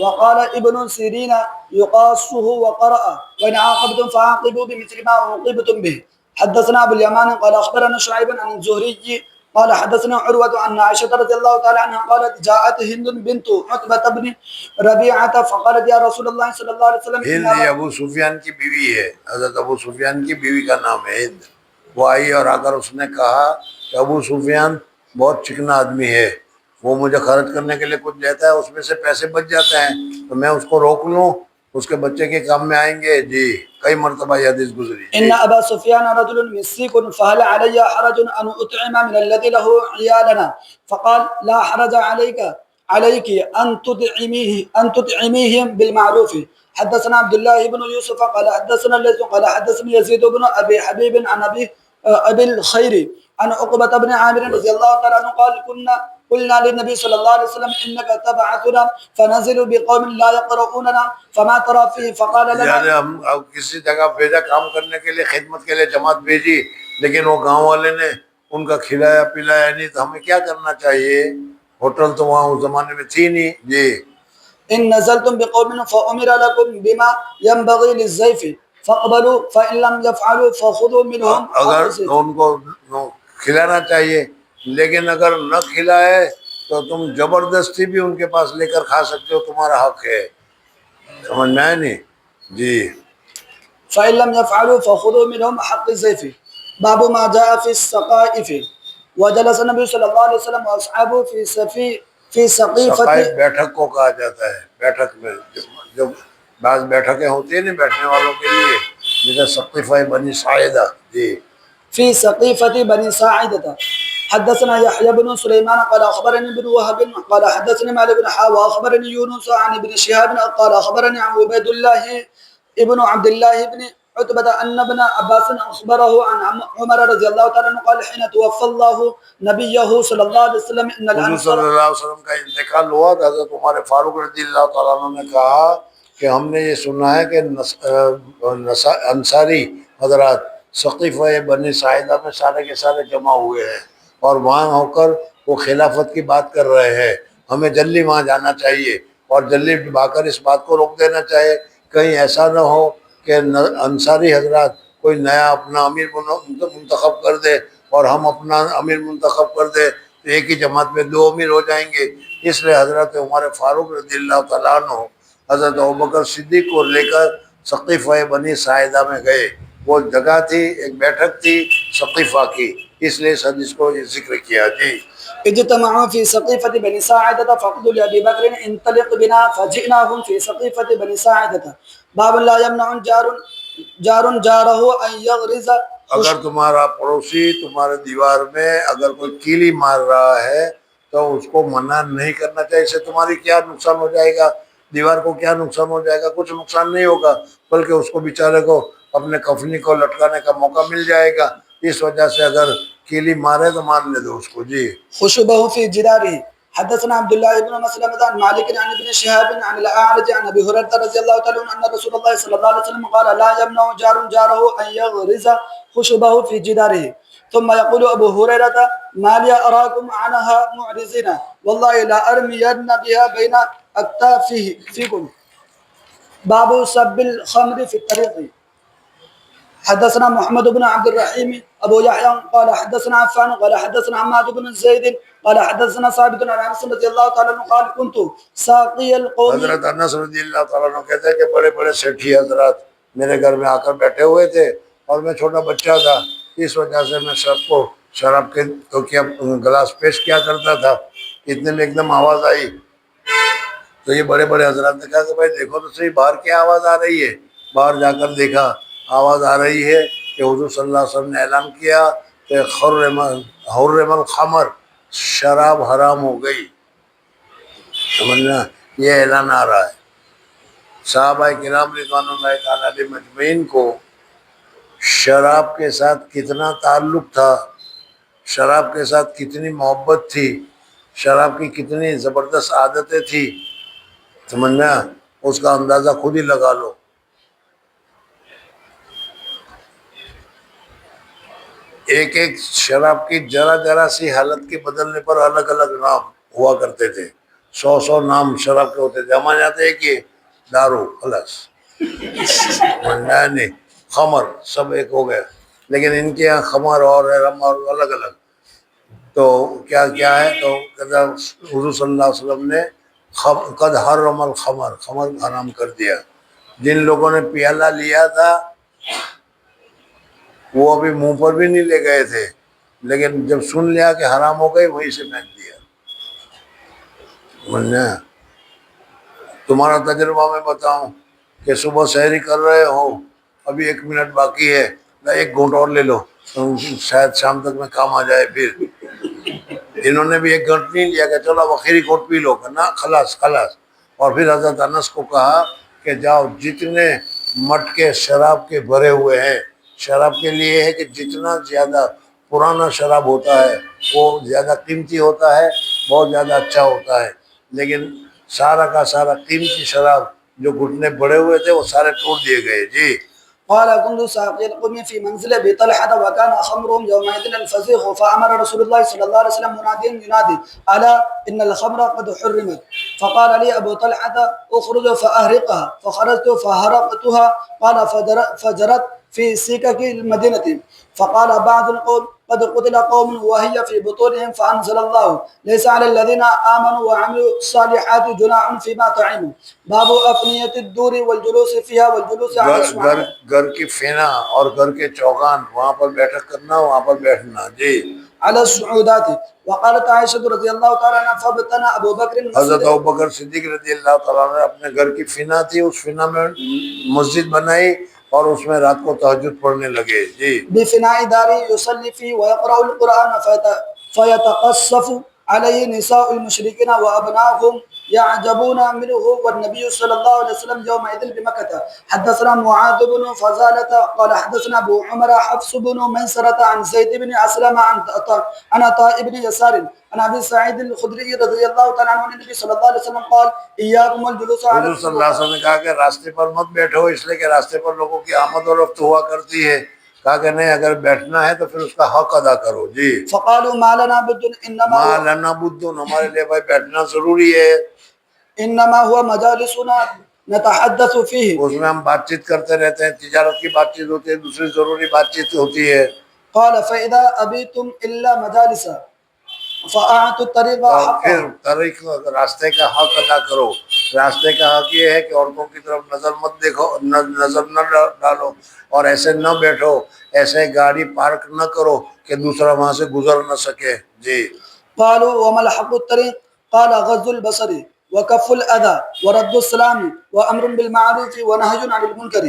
B: وقال ابن سيرين يقاصه وقرأ وان عاقبتم فعاقبوا بمثل ما عوقبتم به. حدثنا ابو اليمان قال اخبرنا شعيب عن الزهري قال حدثنا عروة عن عائشة رضي الله تعالى عنها قالت جاءت هند بنت عتبة بن ربيعة فقالت يا رسول الله صلى الله عليه وسلم
A: ہند یہ ابو سفیان کی بیوی ہے، حضرت ابو سفیان کی بیوی کا نام ہے ہند. وہ آئی اور آ کر اس نے کہا کہ ابو سفیان بہت چکنا آدمی ہے، وہ مجھے خرچ کرنے کے لیے کچھ دیتا ہے، اس میں سے پیسے بچ جاتے ہیں، تو میں اس کو روک لوں اس کے بچے کے کام میں آئیں گے. جی کئی مرتبہ یہ حدیث گزری.
B: إن أبا سفيان رجل مسيك فهل علي حرج أن أطعم من الذي له عيالنا فقال لا حرج عليك أن تطعميهم بالمعروف. حدثنا عبد الله بن يوسف قال حدثنا الليث قال حدثني يزيد بن أبي حبيب عن أبي الخير عن عقبة بن عامر رضي الله تعالى عنه قال قلنا للنبي صلى الله عليه وسلم إنك تبعثنا فنزل بقوم لا يقرؤوننا فما ترى فيه فقال لنا.
A: یعنی ہم کسی جگہ بھیجا کام کرنے کے لیے، خدمت کے لیے جماعت بھیجی، لیکن وہ گاؤں والے نے ان کا کھلایا پلایا نہیں، تو ہمیں کیا کرنا چاہیے؟ ہوٹل تو وہاں اس زمانے میں تھی نہیں. جی
B: إن نزلتم بقوم فأمر لكم بما ينبغي للضيف فاقبلوا فإن لم يفعلوا فخذوا منهم.
A: اگر ان کو کھلانا چاہیے، لیکن اگر نہ کھلائے تو تم زبردستی بھی ان کے پاس لے کر کھا سکتے ہو، تمہارا حق ہے. سمجھ میں آئے نہیں؟ جی
B: فإن لم يفعلوا فخذوا منهم حق الضيف. باب ما جاء في السقائف. وجلس النبي صلى الله عليه وسلم وأصحابه في
A: سقائف
B: سقيفة.
A: بیٹھک کو کہا جاتا ہے. بیٹھک میں جو بعض بیٹھکیں ہوتی ہیں نا بیٹھنے والوں کے لیے، جیسے سقیفہ بنی ساعدہ. جی
B: في سقيفة بني ساعدة. حدثنا يحيى بن سليمان قال أخبرني ابن وهب قال حدثني مالك بن حاوى وأخبرني يونس عن ابن شهاب قال أخبرني عن عبيد الله ابن عبد الله بن عتبة أن ابن عباس أخبره عن عمر رضي الله تعالى عنه قال حين توفى الله نبيه صلى الله عليه وسلم إن
A: حضور صلی
B: الأنصار.
A: اللہ علیہ وسلم کا انتقال ہوا تو حضرت عمر فاروق رضی اللہ تعالیٰ عنہ نے کہا کہ ہم نے یہ سنا ہے کہ انصاری حضرات سقیفہ بنی ساعدہ میں سارے کے سارے جمع ہوئے ہیں اور وہاں ہو کر وہ خلافت کی بات کر رہے ہیں. ہمیں جلدی وہاں جانا چاہیے اور جلدی بھا کر اس بات کو روک دینا چاہیے، کہیں ایسا نہ ہو کہ انصاری حضرات کوئی نیا اپنا امیر منتخب کر دے اور ہم اپنا امیر منتخب کر دے تو ایک ہی جماعت میں دو امیر ہو جائیں گے. اس لیے حضرت عمر فاروق رضی اللہ تعالیٰ عنہ حضرت ابوبکر صدیق کو لے کر سقیفہ بنی ساعدہ میں گئے. وہ جگہ تھی، ایک بیٹھک تھی سقیفہ کی، اس لیے اس حدیث کو یہ ذکر کیا. جی
B: اجتمعوا في سقيفة بني ساعدة فقالوا لأبي بكر انطلق بنا فجئناهم في سقيفة بني ساعدة. باب لا يمنع جار جاره أن يغرز.
A: اگر تمہارا پڑوسی تمہارے دیوار میں اگر کوئی کیلی مار رہا ہے تو اس کو منع نہیں کرنا چاہیے. اس سے تمہاری کیا نقصان ہو جائے گا؟ دیوار کو کیا نقصان ہو جائے گا؟ کچھ نقصان نہیں ہوگا، بلکہ اس کو بیچارے کو اپنے کفنی کو لٹکانے کا موقع مل جائے گا. اس وجہ سے اگر کیلی مارے تو مان لے دو اس کو. جی
B: خشبه في جداره. حدثنا عبد الله بن مسلمة عن مالك عن ابن شهاب عن الأعرج عن أبي هريرة رضي الله تعالى عنه أن رسول الله صلى الله عليه وسلم قال لا يمنع جار جاره أن يغرز خشبه في جداره. ثم يقول أبو هريرة ما لي أراكم عنها معرضين والله لا أرمين بها بين أكتافكم. باب سب الخمر في الطريق. حدثنا محمد بن عبد الرحيم أبو يحيى قال حدثنا عفان قال حدثنا عماد بن زيد قال حدثنا ثابت عن انس رضي الله تعالى عنه قال كنت ساقي القوم.
A: حضرت انس رضی اللہ تعالیٰ عنہ کہتے ہیں کہ بڑے بڑے سیٹھی حضرات میرے گھر میں آ کر بیٹھے ہوئے تھے اور میں چھوٹا بچہ تھا، اس وجہ سے میں سب کو شراب کے تو کیا گلاس پیش کیا کرتا تھا. اتنے میں ایک دم آواز آئی تو یہ بڑے بڑے حضرات نے کہا کہ بھائی دیکھو تو صحیح باہر کیا آواز آ رہی ہے. باہر جا کر دیکھا آواز آ رہی ہے کہ حضور صلی اللہ علیہ وسلم نے اعلان کیا کہ حرم الخمر، شراب حرام ہو گئی. سمجھنا، یہ اعلان آ رہا ہے. صحابہ کرام رضوان اللہ تعالیٰ علیہ مجمعین کو شراب کے ساتھ کتنا تعلق تھا، شراب کے ساتھ کتنی محبت تھی، شراب کی کتنی زبردست عادتیں تھی، سمجھنا، اس کا اندازہ خود ہی لگا لو. ایک ایک شراب کی ذرا سی حالت کے بدلنے پر الگ الگ نام ہوا کرتے تھے. 100 نام شراب کے ہوتے تھے. ہمارے یہاں ایک ہی دارو خلاص، نہیں خمر سب ایک ہو گیا، لیکن ان کے یہاں خمر اور رم اور الگ الگ. تو کیا ہے تو حضور صلی اللہ علیہ وسلم نے قد حرم الخمر، خمر حرام کر دیا. جن لوگوں نے پیالہ لیا تھا وہ ابھی منہ پر بھی نہیں لے گئے تھے، لیکن جب سن لیا کہ حرام ہو گئی وہیں سے پھینک دیا. تمہارا تجربہ میں بتاؤں کہ صبح سحری کر رہے ہو، ابھی 1 منٹ باقی ہے، ایک گھونٹ اور لے لو، شاید شام تک میں کام آ جائے۔ پھر انہوں نے بھی 1 گھونٹ نہیں لیا کہ چلو اب آخری گھونٹ پی لو، نا خلاص خلاص۔ اور پھر حضرت انس کو کہا کہ جاؤ، جتنے مٹکے شراب کے بھرے ہوئے ہیں، شراب کے لیے ہے کہ جتنا زیادہ پرانا شراب ہوتا ہے وہ زیادہ قیمتی ہوتا ہے، بہت زیادہ اچھا ہوتا ہے، لیکن سارا کا سارا قیمتی شراب جو گھٹنے بڑے ہوئے تھے وہ سارے توڑ دیے گئے۔ جی
B: قال كنت ساقي القوم في منزل ابي طلحه وكان خمرهم يومئذ الفسيخ فامر رسول الله صلى الله عليه وسلم مناديا ينادي الا ان الخمر قد حرمت، فقال لي ابو طلحه اخرج فاهرقها، فخرجت فهرقتها، قال فجرت في سكك المدينه، فقال بعض القوم قد قتل قوم وهي في بطونهم، فانزل الله ليس على الذين امنوا وعملوا الصالحات جناح فيما طعموا، باب افنيه الدور والجلوس فيها والجلوس على الصعود.
A: گھر کی فینا اور گھر کے چوگان، وہاں پر بیٹھک کرنا، وہاں پر بیٹھنا۔ جی
B: على الصعودات. وقالت عائشة رضي الله تعالى عنها فابتنى ابو بکر
A: حضرت ابوبکر صدیق رضی اللہ تعالیٰ نے اپنے گھر کی فنا تھی، اس فنا میں مسجد بنائی اور اس میں رات کو تہجد پڑھنے لگے۔ جی
B: بفناء داري يصلي فيه ويقرأ القرآن فيتقصف عليه نساء المشركين وأبناؤهم يعجبون منه والنبي صلى الله عليه وسلم يومئذ بمكة. حدثنا معاذ بن فضالة قال حدثنا أبو عمر حفص بن ميسرة عن زيد بن أسلم عن عطاء بن يسار عن أبي سعيد الخدري رضي الله تعالى عنه عن النبي صلى الله عليه وسلم قال إياكم والجلوس على
A: حضور صلی اللہ علیہ وسلم نے کہا کہ راستے پر مت بیٹھو، اس لیے کہ راستے پر لوگوں کی آمد و رفت ہوا کرتی ہے۔ کہا کہ نہیں، اگر بیٹھنا ہے تو پھر اس کا حق ادا کرو۔ جی
B: فقالوا ما لنا بد
A: ما لنا بد، ہمارے لیے بھائی بیٹھنا ضروری ہے،
B: انما هو مجالسنا نتحدث فيه.
A: اس میں ہم بات چیت کرتے رہتے ہیں، تجارت کی بات چیت ہوتی ہے، دوسری ضروری بات چیت ہوتی ہے۔
B: قال فاذا ابيتم الا مجالسا فاعطوا الطريق
A: اور
B: حقه.
A: پھر طریق راستے کا حق ادا کرو۔ راستے کا حق یہ ہے کہ عورتوں کی طرف نظر مت دیکھو، نظر نہ ڈالو، اور ایسے نہ بیٹھو، ایسے گاڑی پارک نہ کرو کہ دوسرا وہاں سے گزر نہ سکے۔ جی
B: قالوا وما الحق الطريق قال غض البصر وكف الاذى ورد السلام وامر بالمعروف ونهي عن المنكر.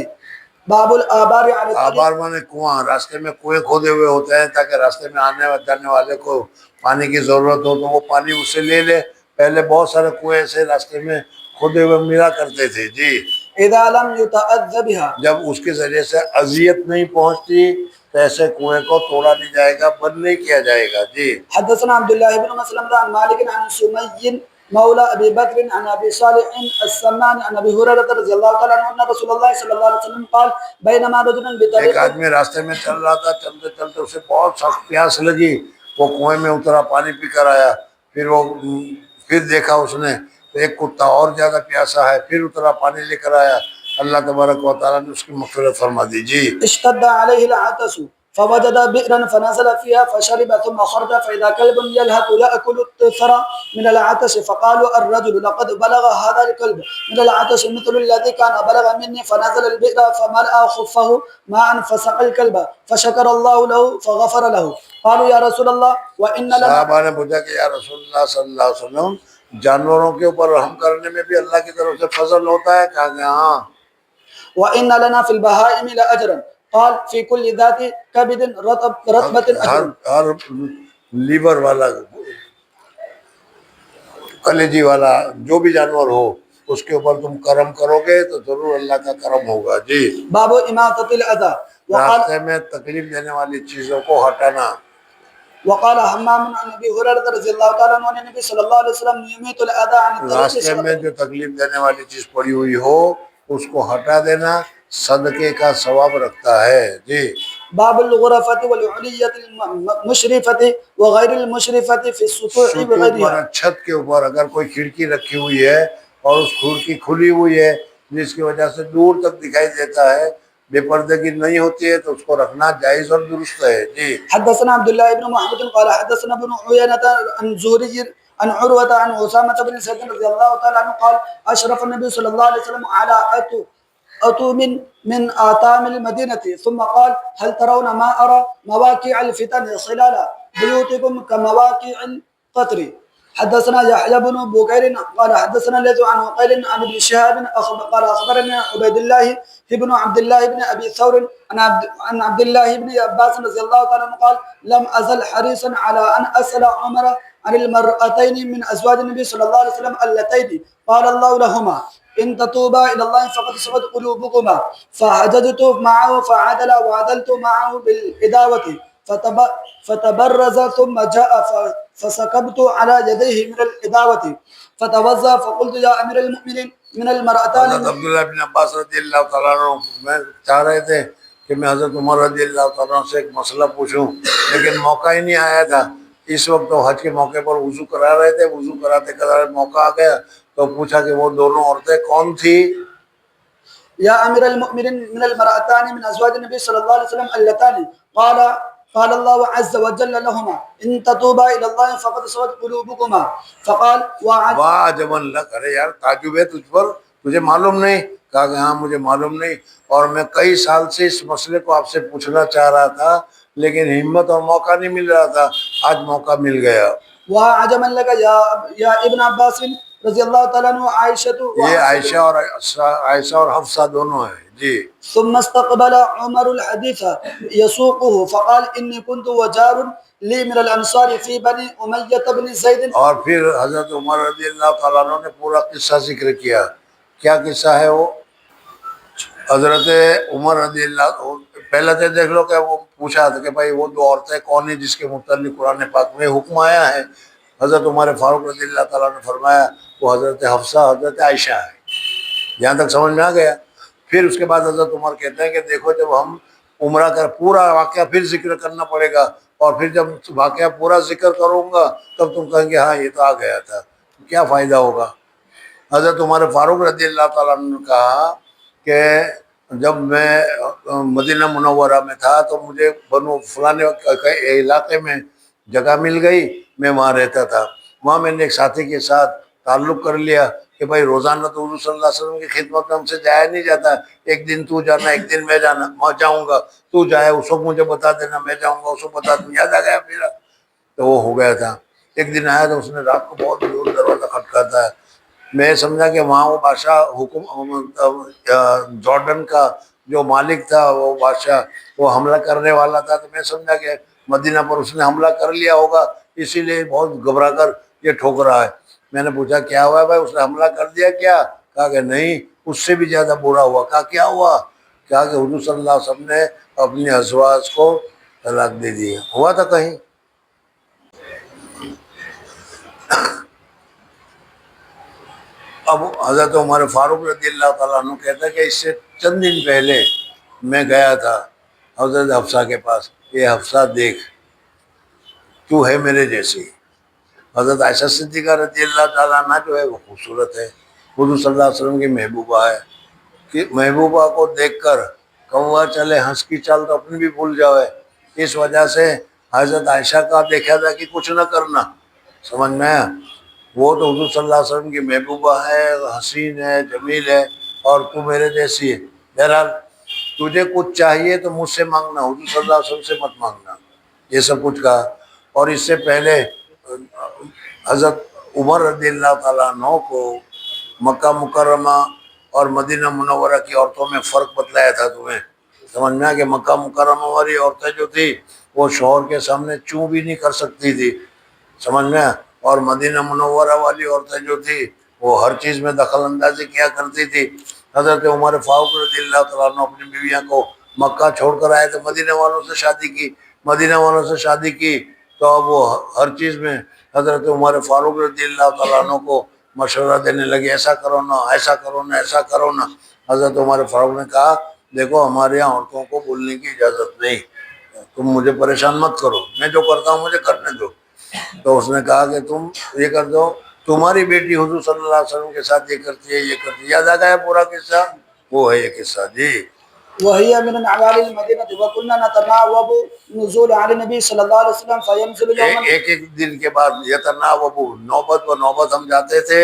B: باب الآبار على الطريق.
A: آبار مانے کنواں، راستے میں کنویں کھودے ہوئے ہوتے ہیں تاکہ راستے میں آنے جانے والے کو پانی کی ضرورت ہو تو وہ پانی اس سے لے لے۔ پہلے بہت سارے کنویں ایسے راستے میں کھودے ہوئے ملا کرتے تھے۔ جی
B: اذا لم يتأذى بها.
A: جب اس کے ذریعے سے اذیت نہیں پہنچتی تو ایسے کنویں کو توڑا نہیں جائے گا، بند نہیں کیا جائے گا۔ جی
B: حدثنا عبد الله بن مسلم عن مالك عن سمي مولى ابي بكر عن ابي صالح السمان عن ابي هريره رضي الله تعالى عنه ان رسول الله صلى الله عليه وسلم قال بينما رجل
A: ایک
B: بطريق.
A: آدمی راستے میں چل رہا تھا، چلتے چلتے اسے بہت سخت پیاس لگی، وہ کنویں میں اترا، پانی پی کر آیا، پھر دیکھا اس نے ایک کتا اور زیادہ پیاسا ہے، پھر اترا، پانی لے کر آیا، اللہ تبارک و تعالیٰ نے اس کی مغفرت فرما دی۔ جی
B: اشتد عليه العطش فوجد بئرا فنزل فيها فشرب ثم خرج فإذا كلب يلهث يأكل الطفر من العطش فقالوا الرجل لقد بلغ هذا الكلب من العطش مثل الذي كان بلغ مني فنزل البئر فملأ خفه ماء فسقى الكلب فشكر الله له فغفر له. قالوا يا رسول الله وإن لنا.
A: صحابہ نے پوچھا کہ یا رسول اللہ صلی اللہ علیہ وسلم، جانوروں کے اوپر رحم کرنے میں بھی اللہ کی طرف سے فضل ہوتا ہے؟ کہا کہ ہاں۔
B: وإن لنا في البهائم لأجرا قال في كل ذات كبد رطبة أجر.
A: ہر لیور والا، کلیجی والا جو بھی جانور ہو اس کے اوپر تم کرم کرو گے تو ضرور اللہ کا کرم ہوگا۔ جی
B: باب إماطة الأذى.
A: راستے میں تکلیف دینے والی چیزوں کو ہٹانا۔
B: وقال حمام عن ابي هريره رضي الله تعالى عنه ان النبي صلى الله عليه وسلم يميت الاذى عن الطريق.
A: راستے میں جو تکلیف دینے والی چیز پڑی ہوئی ہو اس کو ہٹا دینا صدقے کا ثواب رکھتا ہے۔ جی
B: باب الغرفة والعلية المشرفة وغير المشرفة في السطوح وغيرها.
A: چھت کے اوپر اگر کوئی کھڑکی رکھی ہوئی ہے اور اس کھڑکی کھلی ہوئی ہے جس کی وجہ سے دور تک دکھائی دیتا ہے، بے پردگی نہیں ہوتی ہے، تو اس کو رکھنا جائز اور درست ہے۔ جی
B: حدثنا عبد الله بن محمد قال حدثنا ابن عيينة عن زهري عن عروة عن أسامة بن زيد رضي الله تعالى عنه قال أشرف النبي صلى الله عليه وسلم على أتوم من آتام المدينة ثم قال هل ترون ما أرى مواقع الفتن خلال بيوتكم كمواقع القطر. حدثنا يحيى بن بكير قال حدثنا الليث عن عقيل عن ابن شهاب قال اخبرني عبيد الله بن عبد الله بن ابي ثور عن عبد الله بن عباس رضي الله تعالى عنه قال لم ازل حريصا على ان اسال عمر عن المرأتين من ازواج النبي صلى الله عليه وسلم اللتين قال الله لهما ان تتوبا الى الله فقد صغت قلوبكما فحججت معه فعدل وعدلت معه بالاداوه فتبرز ثم جاء فسكبت على يديه من الإداوة فتوضأ فقلت يا أمير المؤمنين من المرأتان
A: حضرت عبداللہ بن عباس رضی اللہ تعالیٰ عنہ میں چاہ رہے تھے کہ میں حضرت عمر رضی اللہ تعالیٰ عنہ سے ایک مسئلہ پوچھوں، لیکن موقع ہی نہیں آیا تھا۔ اس وقت وہ حج کے موقع پر وضو کرا رہے تھے، وضو کراتے کراتے موقع آ گیا تو پوچھا کہ وہ دونوں عورتیں کون تھی؟
B: یا امیر المؤمنین من المرأتان من ازواج النبی صلی اللہ علیہ وسلم اللتان قال الله عز وجل لهما ان تتوبا الى الله فقد صغت قلوبكما فقال
A: وعجبا لك، ارے یار تعجب ہے تجھ پر، تجھے معلوم نہیں؟ کہا کہ ہاں مجھے معلوم نہیں، اور میں کئی سال سے اس مسئلے کو آپ سے پوچھنا چاہ رہا تھا لیکن ہمت اور موقع نہیں مل رہا تھا، آج موقع مل گیا۔
B: وعجبا لك یا ابن عباس رضی اللہ تعالیٰ عنہ
A: یہ عائشہ اور حفصہ دونوں ہیں جی۔
B: ثم استقبل عمر الحديث يسوقه فقال إني كنت وجار لي من الأنصار في بني أمية بن زيد،
A: اور پھر حضرت عمر رضی اللہ تعالیٰ عنہ نے پورا قصہ ذکر کیا۔ کیا قصہ ہے وہ؟ حضرت عمر رضی اللہ پہلے تو دیکھ لو کہ وہ پوچھا تھا کہ بھائی وہ دو عورتیں کون ہیں جس کے متعلق قرآن پاک میں حکم آیا ہے؟ حضرت عمر فاروق رضی اللہ تعالیٰ نے فرمایا وہ حضرت حفصہ حضرت عائشہ ہے۔ یہاں تک سمجھ میں آ گیا؟ پھر اس کے بعد حضرت عمر کہتے ہیں کہ دیکھو جب ہم عمرہ کر پورا واقعہ پھر ذکر کرنا پڑے گا، اور پھر جب واقعہ پورا ذکر کروں گا تب تم کہیں گے ہاں یہ تو آ گیا تھا، کیا فائدہ ہوگا؟ حضرت عمر فاروق رضی اللہ تعالیٰ عنہ نے کہا کہ جب میں مدینہ منورہ میں تھا تو مجھے بنو فلانے علاقے میں جگہ مل گئی، میں وہاں رہتا تھا، وہاں میں نے ایک ساتھی کے ساتھ تعلق کر لیا کہ بھائی روزانہ تو حضور صلی اللہ علیہ وسلم کی خدمت میں ہم سے جایا نہیں جاتا، ایک دن تو جانا ایک دن میں جانا، میں جاؤں گا، تو جائے اس وقت مجھے بتا دینا، میں جاؤں گا اس وقت بتا دینا، یاد آ گیا میرا؟ تو وہ ہو گیا تھا۔ ایک دن آیا تو اس نے رات کو بہت زور دروازہ کھٹکاتا ہے، میں سمجھا کہ وہاں وہ بادشاہ جارڈن کا جو مالک تھا وہ بادشاہ وہ حملہ کرنے والا تھا، تو میں سمجھا کہ مدینہ پر اس نے حملہ کر لیا ہوگا، اسی لیے بہت گھبرا کر یہ ٹھوک رہا ہے۔ میں نے پوچھا کیا ہوا ہے بھائی، اس نے حملہ کر دیا کیا؟ کہا کہ نہیں، اس سے بھی زیادہ برا ہوا۔ کہا کیا ہوا؟ کہا کہ حضور صلی اللہ علیہ وسلم نے اپنی ازواج کو طلاق دے دی۔ ہوا تھا کہیں؟ اب حضرت عمر فاروق رضی اللہ تعالیٰ عنہ کہتا ہے کہ اس سے چند دن پہلے میں گیا تھا حضرت حفصہ کے پاس، یہ حفصہ دیکھ تو ہے میرے جیسی۔ حضرت عائشہ صدیقہ رضی اللہ تعالیٰ عنہ جو ہے وہ خوبصورت ہے، حضور صلی اللہ علیہ وسلم کی محبوبہ ہے، کہ محبوبہ کو دیکھ کر کوا چلے ہنس کی چال تو اپنی بھی بھول جاؤ، اس وجہ سے حضرت عائشہ کا دیکھا تھا کہ کچھ نہ کرنا، سمجھ میں آیا؟ وہ تو حضور صلی اللہ علیہ وسلم کی محبوبہ ہے، حسین ہے، جمیل ہے، اور تو میرے جیسی ہے۔ بہرحال تجھے کچھ چاہیے تو مجھ سے مانگنا، حضور صلی اللہ علیہ وسلم سے مت مانگنا، یہ سب کچھ کہا۔ اور اس سے پہلے حضرت عمر رضی اللہ تعالیٰ عنہ کو مکہ مکرمہ اور مدینہ منورہ کی عورتوں میں فرق بتلایا تھا تمہیں، سمجھ میں آیا کہ مکہ مکرمہ والی عورتیں جو تھی وہ شوہر کے سامنے چوں بھی نہیں کر سکتی تھی، سمجھ میں آیا، اور مدینہ منورہ والی عورتیں جو تھی وہ ہر چیز میں دخل اندازی کیا کرتی تھی۔ حضرت عمر فاروق رضی اللہ تعالیٰ عنہ اپنی بیویاں کو مکہ چھوڑ کر آئے تو مدینہ والوں سے شادی کی، مدینہ والوں سے شادی کی تو اب وہ ہر چیز میں حضرت عمر فاروق رضی اللہ تعالیٰ عنہ کو مشورہ دینے لگے، ایسا کرو نا، ایسا کرو نا، ایسا کرو نا۔ حضرت عمر فاروق نے کہا دیکھو ہمارے یہاں عورتوں کو بولنے کی اجازت نہیں، تم مجھے پریشان مت کرو، میں جو کرتا ہوں مجھے کرنے دو۔ تو اس نے کہا کہ تم یہ کر دو، تمہاری بیٹی حضور صلی اللہ علیہ وسلم کے ساتھ یہ کرتی ہے، یہ کرتی ہے، یاد آ گیا پورا قصہ؟ وہ ہے یہ قصہ جی۔
B: وهي من أعوال المدينة وكنا نتناوب نزول على النبي صلى الله عليه وسلم فينزل يوما،
A: ایک دن کے بعد یتناوب، نوبت و نوبت ہم جاتے تھے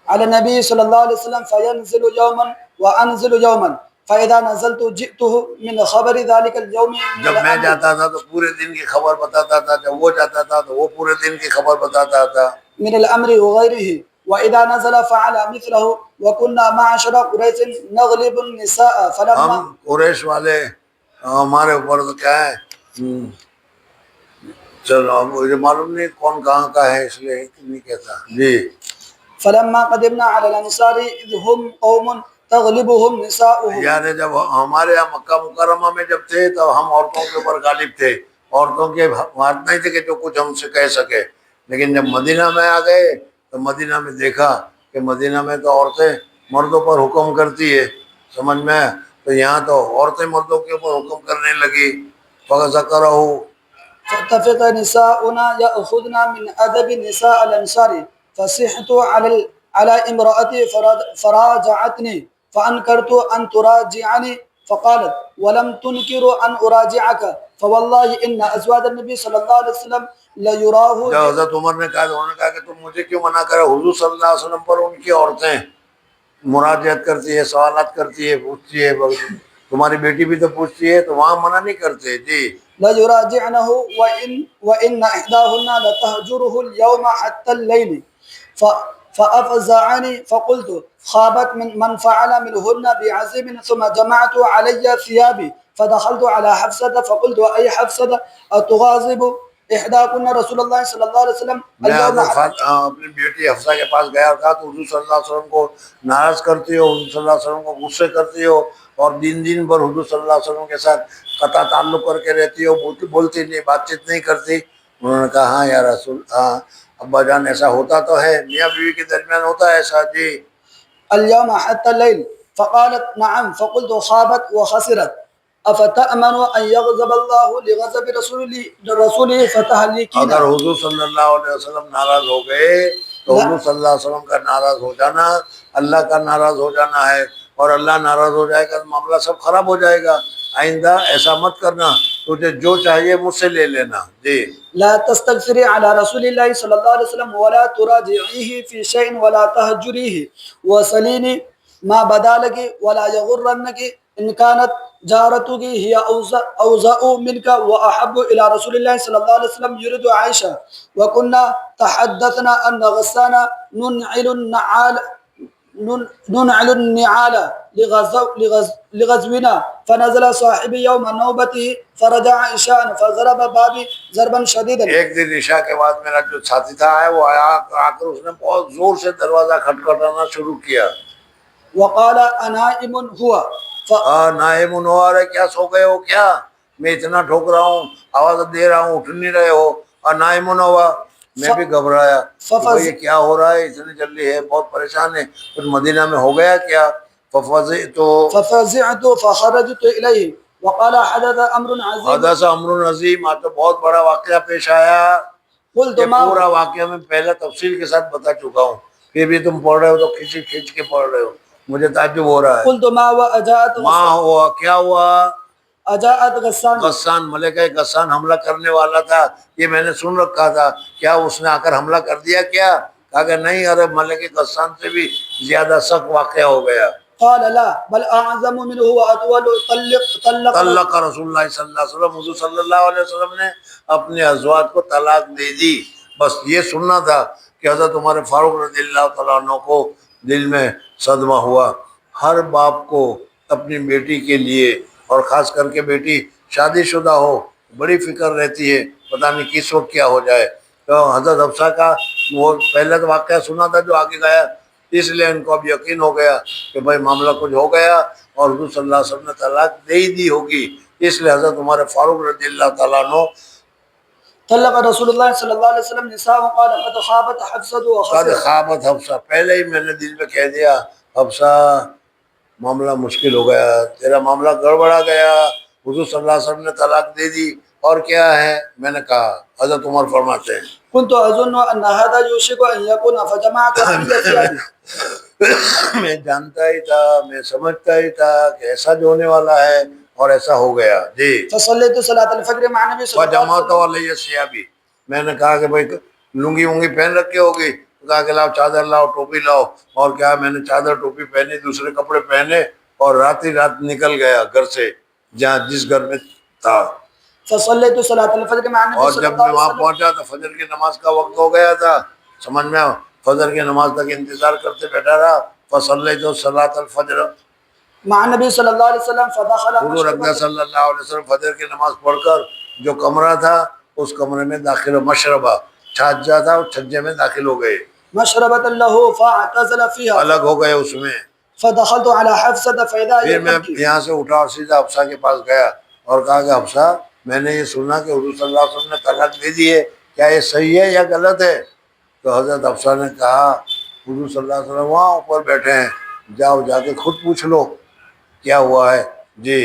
B: على النبي صلى الله عليه وسلم فينزل يوما وأنزل يوما فإذا نزلت جئته من خبر ذلك اليوم من
A: جب میں
B: الأمر
A: جاتا تھا تو پورے دن کی خبر بتاتا تھا، جب وہ جاتا تھا تو وہ پورے دن کی خبر بتاتا تھا.
B: من الأمر وغيره وإذا نزل فعل مثله وكنا معشر قريش نغلب النساء فلما
A: ہم قریش والے ہمارے اوپر تو کیا ہے، چلو مجھے معلوم نہیں کون کہاں کا ہے اس لیے نہیں کہتا. جی
B: فلما قدمنا على الأنصار إذ هم قوم تغلبهم نساؤهم.
A: یعنی جب ہمارے یہاں مکہ مکرمہ میں جب تھے تو ہم عورتوں کے اوپر غالب تھے، عورتوں کے بات نہیں تھے کہ جو کچھ ہم سے کہہ سکے. لیکن جب مدینہ میں آ گئے تو مدینہ میں دیکھا کہ مدینہ میں تو عورتیں مردوں پر حکم کرتی ہے، سمجھ میں. تو یہاں تو عورتیں مردوں کے اوپر حکم کرنے لگی. فَذَكَرَهُ
B: فاتفق نساؤنا يأخذن من أدب نساء الأنصار فصحت على امرأتي فراجعتني فأنكرت أن تراجعني فقالت ولم تنكر أن أراجعك فوالله إن أزواج النبي صلى الله عليه وسلم ليراه.
A: جب حضرت عمر نے کہا تو انہوں نے کہا کہ تم مجھے کیوں منع کرے، حضور صلی اللہ علیہ وسلم پر ان کی عورتیں مراجعت کرتی ہے، سوالات کرتی ہے، پوچھتی ہے، تمہاری بیٹی بھی تو پوچھتی ہے، تو وہاں منع نہیں کرتے. جی
B: لا يراجعنه وإن إحداهن لتهجره اليوم حتى الليل فأفزعني فقلت خابت من فعل منهن بعزم ثم جمعت علي ثيابي فدخلت على حفصة فقلت أي حفصة أتغاظب إحداكن رسول الله صلى الله عليه وسلم
A: میں
B: اليوم
A: اپنی بیٹی حفصہ کے پاس گیا اور کہا تو حضور صلی اللہ علیہ وسلم کو ناراض کرتی ہو، حضور صلی اللہ علیہ وسلم کو غصے کرتی ہو، اور دن بھر حضور صلی اللہ علیہ وسلم کے ساتھ قطع تعلق کر کے رہتی ہو، بولتی نہیں، بات چیت نہیں کرتی. انہوں نے کہا ہاں یا رسول، ہاں ابا جان ایسا ہوتا تو ہے، میاں بیوی کے درمیان ہوتا ہے ایسا. جی
B: اليوم حتى الليل فقالت نعم فقلت خابت وخسرت أفتأمن أن يغضب الله لغضب رسوله فتهلكين.
A: اگر حضور صلی اللہ علیہ وسلم ناراض ہو گئے تو حضور صلی اللہ علیہ وسلم کا ناراض ہو جانا اللہ کا ناراض ہو جانا ہے، اور اللہ ناراض ہو جائے گا تو معاملہ سب خراب ہو جائے گا. آئندہ ایسا مت کرنا، تجھے جو چاہیے مجھ سے لے لینا. جی
B: لا تستغفري على رسول الله صلى الله عليه وسلم ولا تراجعيه في شيء ولا تهجريه وسليني ما بدا لك ولا يغرنك إن كانت جارتك هي أوزأ منك وأحب إلى رسول الله صلى الله عليه وسلم يريد عائشة وكنا تحدثنا أن غسانا ننعل النعال لغزونا فنزل صاحبي يوم نوبته فرجع عشاء فضرب بابي ضربا شديدا.
A: ایک دن عشاء کے بعد میرا جو ساتھی تھا ہے وہ آ کر اس نے بہت زور سے دروازہ کھٹکھٹانا شروع کیا.
B: وقال انائم هو
A: نائم ہو رہے، کیا سو گئے ہو کیا، میں اتنا ٹھوک رہا ہوں، آواز دے رہا ہوں، اٹھ نہیں رہے ہو. اور نائم ہوا، میں بھی گھبرایا کہ یہ کیا ہو رہا ہے، اتنی جلدی ہے، بہت پریشان ہے، پھر مدینہ میں ہو گیا کیا.
B: ففزعت فخرجت إليه وقال حدث امر عظيم.
A: حدث امر عظیم، آج تو بہت بڑا واقعہ پیش آیا.
B: قلت
A: یہ
B: ما
A: پورا واقعہ میں پہلے تفصیل کے ساتھ بتا چکا ہوں، پھر بھی تم پڑھ رہے ہو تو کھینچ کے پڑھ رہے ہو، مجھے تعجب ہو رہا ہے.
B: قلت ما واجاءت
A: ماں ہوا، کیا ہوا؟
B: اجاءت غسان
A: غسان، ملکہ غسان حملہ کرنے والا تھا، یہ میں نے سن رکھا تھا. کیا اس نے آ کر حملہ کر دیا کیا؟ کہا کہ نہیں، ارے ملکہ غسان سے بھی زیادہ سخت واقعہ ہو گیا.
B: قال لا بل اعظم منه واطول
A: طلق رسول اللہ صلی اللہ علیہ وسلم، حضور صلی اللہ علیہ وسلم نے اپنے ازواج کو طلاق دے دی. بس یہ سننا تھا کہ حضرت عمر فاروق رضی اللہ تعالیٰ عنہ کو دل میں صدمہ ہوا. ہر باپ کو اپنی بیٹی کے لیے، اور خاص کر کے بیٹی شادی شدہ ہو، بڑی فکر رہتی ہے، پتہ نہیں کس وقت کیا ہو جائے. تو حضرت حفصہ کا وہ پہلے تو واقعہ سنا تھا جو آگے گیا، اس لیے ان کو اب یقین ہو گیا کہ بھائی معاملہ کچھ ہو گیا اور حضور صلی اللہ علیہ وسلم نے طلاق دے ہی دی ہوگی. اس لیے حضرت عمر فاروق رضی اللہ تعالیٰ عنہ
B: طلق رسول اللہ صلی اللہ علیہ وسلم نساء قال قد خابت حفصة
A: قد
B: وخسرت.
A: خوابت حفصہ، پہلے ہی میں نے دل میں کہہ دیا حفصہ معاملہ مشکل ہو گیا، تیرا معاملہ گڑبڑا گیا، حضور صلی اللہ علیہ وسلم نے طلاق دے دی، اور کیا ہے؟ میں نے کہا، حضرت عمر فرماتے ہیں
B: كنت اظن ان هذا يوشك ان يكون فجمعت علي ثيابي.
A: میں جانتا ہی تھا، میں سمجھتا ہی تھا کہ ایسا جو ہونے والا ہے، اور ایسا ہو گیا. جی
B: فصليت صلاة الفجر مع النبي صلى الله عليه
A: وجماعت
B: وسلم.
A: علیہ ثیابی، میں نے کہا کہ بھائی لنگی ونگی پہن رکھی ہوگی، کہا کہ لاؤ چادر لاؤ، ٹوپی لاؤ. اور کیا، میں نے چادر ٹوپی پہنی، دوسرے کپڑے پہنے، اور رات ہی رات نکل گیا گھر سے جہاں جس گھر میں تھا.
B: فصليت صلاة الفجر مع النبي
A: اور
B: صلى
A: جب
B: الله
A: میں
B: عليه
A: وہاں
B: وسلم
A: پہنچا تو فجر کی نماز کا وقت ہو گیا تھا. سمجھ میں آؤ؟ فجر کی نماز تک انتظار کرتے بیٹھا رہا. فصلیت صلاۃ الفجر،
B: مع النبي صلى الله عليه وسلم فدخل
A: حضور اقدس
B: مشربة
A: صلی اللہ علیہ وسلم فجر کی نماز پڑھ کر جو کمرہ تھا اس کمرے میں داخل ہو. مشربہ چھاجا تھا، اس چھجے میں داخل ہو گئے،
B: مشربة له فاعتزل فيها
A: الگ ہو گئے اس میں.
B: فدخلت على حفصة فإذا
A: پھر
B: هي
A: میں
B: تبكي.
A: یہاں سے اٹھا اور سیدھا حفصہ کے پاس گیا اور کہا کہ حفصہ میں نے یہ سنا کہ حضور صلی اللہ علیہ وسلم نے طلاق دے دی ہے، کیا یہ صحیح ہے یا غلط ہے؟ تو حضرت حفصہ نے کہا حضور صلی اللہ علیہ وسلم وہاں اوپر بیٹھے ہیں، جاؤ جا کے خود پوچھ لو کیا ہوا ہے. جی.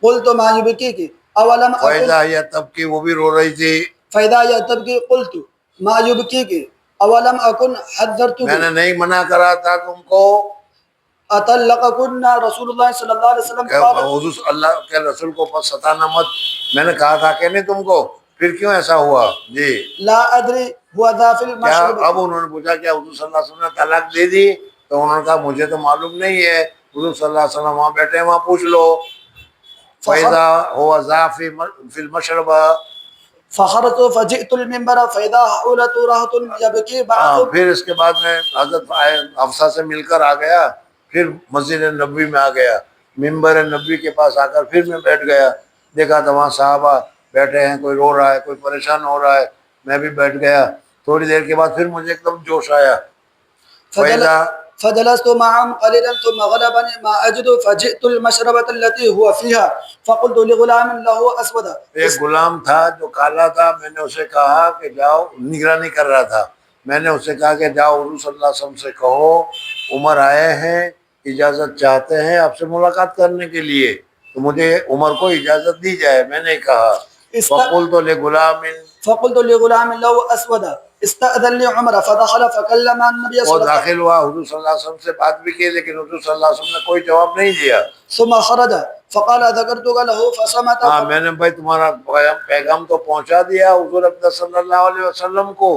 B: قلت ما يبكيك أولم أكن
A: فائدہ یہ تب کی وہ بھی رو رہی تھی.
B: فإذا هي تبكي قلت ما يبكيك أولم أكن
A: میں
B: حذرتك
A: نے نہیں منع کرا تھا تم کو
B: أطلقكن رسول الله صلى الله عليه وسلم
A: کہ
B: قال
A: حضور اللہ کے رسول کو بس ستانا مت. میں نے کہا تھا کہ نہیں تم کو، پھر کیوں ایسا ہوا؟ جی.
B: لا أدري هو ذا في
A: کیا
B: المشربة.
A: اب انہوں نے پوچھا کیا حضور صلی اللہ علیہ وسلم نے طلاق دے دی؟ تو انہوں نے کہا مجھے تو معلوم نہیں ہے، حضور صلی اللہ علیہ وسلم وہاں بیٹھے ہیں، وہاں پوچھ لو. فَإِذَا هُوَ ذَا فِي الْمَشْرَبَةِ.
B: فخرجت فجئت المنبر فإذا حولت رهط يبكي بعضهم.
A: پھر اس کے بعد میں حضرت حفصہ سے مل کر آ گیا، پھر مسجد نبوی میں آ گیا، ممبر نبوی کے پاس آ کر پھر میں بیٹھ گیا. دیکھا تو وہاں صحابہ بیٹھے ہیں، کوئی رو رہا ہے، کوئی پریشان ہو رہا ہے. میں بھی بیٹھ گیا. تھوڑی دیر کے بعد پھر مجھے ایک دم جوش آیا.
B: فجلست معهم قليلا ثم غلبني ما أجد فجئت المشربة التي هو فيها فقلت لغلام له أسود.
A: ایک غلام تھا جو کالا تھا، میں نے اسے کہا کہ جاؤ، نگرانی کر رہا تھا، میں نے اسے کہا کہ جاؤ حضور صلی اللہ علیہ وسلم سے کہو عمر آئے ہیں، اجازت چاہتے ہیں آپ سے ملاقات کرنے کے لیے، تو مجھے عمر کو اجازت دی جائے. میں نے کہا فقلت لغلام،
B: فقلت لغلام له أسود استأذن لي عمر فدخل فكلم النبي
A: وہ
B: صلى الله عليه وسلم
A: داخل ہوا، حضور صلی اللہ علیہ وسلم سے بات بھی کی، لیکن حضور صلی اللہ علیہ وسلم نے کوئی جواب نہیں دیا.
B: ثم خرج فقال ذكرتك له فصمت.
A: ہاں میں نے بھائی تمہارا پیغام تو پہنچا دیا حضور اقدس صلی اللہ علیہ وسلم کو،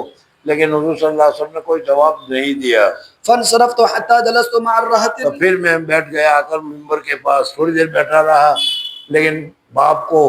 A: لیکن حضور صلی اللہ علیہ وسلم نے کوئی جواب نہیں دیا.
B: فانصرفت حتى جلست مع
A: تو
B: الرهط.
A: پھر میں بیٹھ گیا آ کر ممبر کے پاس، تھوڑی دیر بیٹھا رہا. لیکن باپ کو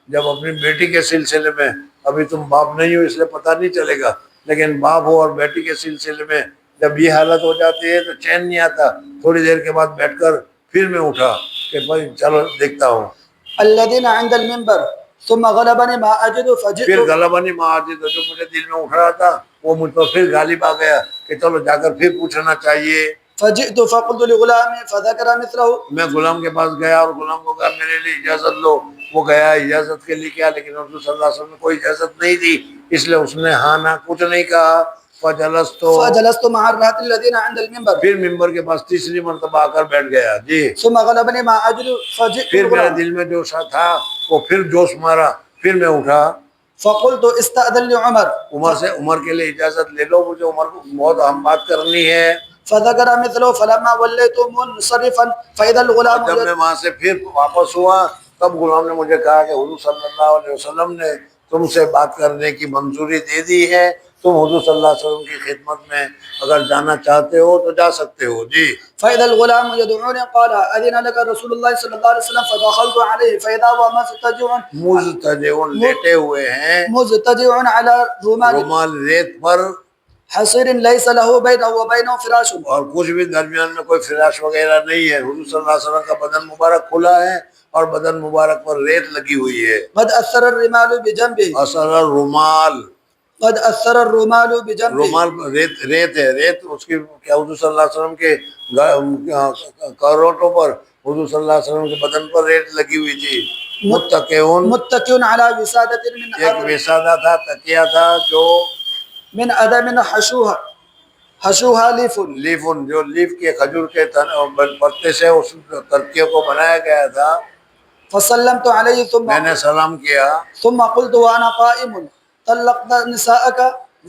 A: جب اپنی بیٹی کے سلسلے میں، ابھی تم باپ نہیں ہو اس لیے پتہ نہیں چلے گا، لیکن باپ ہو اور بیٹی کے سلسلے میں جب یہ حالت ہو جاتی ہے تو چین نہیں آتا. تھوڑی دیر کے بعد بیٹھ کر پھر میں اٹھا کہ بھائی چلو دیکھتا ہوں.
B: الذين عند المنبر ثم غلبني ما أجد
A: پھر
B: فجئت
A: غلبنی معاجد، جو مجھے دل میں اٹھ رہا تھا وہ مجھ پر پھر غالب آ گیا کہ چلو جا کر پھر پوچھنا چاہیے.
B: فجئت فقلت لغلامي فذكر مثله.
A: میں غلام کے پاس گیا اور غلام کو کہا میرے لیے اجازت لو. وہ گیا اجازت کے لیے کیا، لیکن حضور صلی اللہ علیہ وسلم نے کوئی اجازت نہیں دی، اس لیے اس نے ہاں نہ کچھ نہیں کہا.
B: فجلست مع الرهط الذين عند المنبر.
A: پھر ممبر کے پاس تیسری مرتبہ آ کر بیٹھ گیا. جی.
B: ثم غلبني ما أجد فجئت
A: پھر میرے
B: الغلام
A: دل میں جو سا تھا وہ پھر جوش مارا، پھر میں اٹھا.
B: فقلت استأذن لي عمر.
A: عمر سے عمر کے لیے اجازت لے لو، مجھے عمر کو بہت اہم بات کرنی ہے.
B: فذكر مثله فلما وليت منصرفا فإذا الغلام
A: جب میں وہاں سے پھر واپس ہوا تب غلام نے مجھے کہا کہ حضور صلی اللہ علیہ وسلم نے تم سے بات کرنے کی منظوری دے دی ہے، تم حضور صلی اللہ علیہ وسلم کی خدمت میں اگر جانا چاہتے ہو تو جا سکتے ہو. جی.
B: فإذا الغلام يدعوني قال أذن لك رسول الله صلی اللہ علیہ وسلم فدخلت عليه فإذا هو
A: مضطجع لیٹے ہوئے ہیں،
B: مضطجع على رومال
A: رومال ریت پر،
B: حصير ليس له بينه وبينه فراش.
A: اور کچھ بھی درمیان میں کوئی فراش وغیرہ نہیں ہے. حضور صلی اللہ علیہ وسلم کا بدن مبارک کھلا ہے اور بدن مبارک پر ریت لگی ہوئی ہے.
B: قد أثر الرمال بجنبه.
A: اثر رومال،
B: قد أثر الرمال بجنبه.
A: رومال ریت ہے. ریت اس کی کیا حضور صلی اللہ علیہ وسلم کے کروٹوں پر، حضور صلی اللہ علیہ وسلم کے بدن پر ریت لگی ہوئی تھی.
B: متكئ على وسادة من
A: ایک وسادہ تھا، تکیہ تھا جو
B: من أدم حشوها ليف.
A: لیفن، جو لیف کے کھجور کے پتے سے اس تکیے کو بنایا گیا تھا.
B: فسلمت عليه
A: میں نے سلام کیا.
B: ثم قلت وأنا قائم طلقت نساءك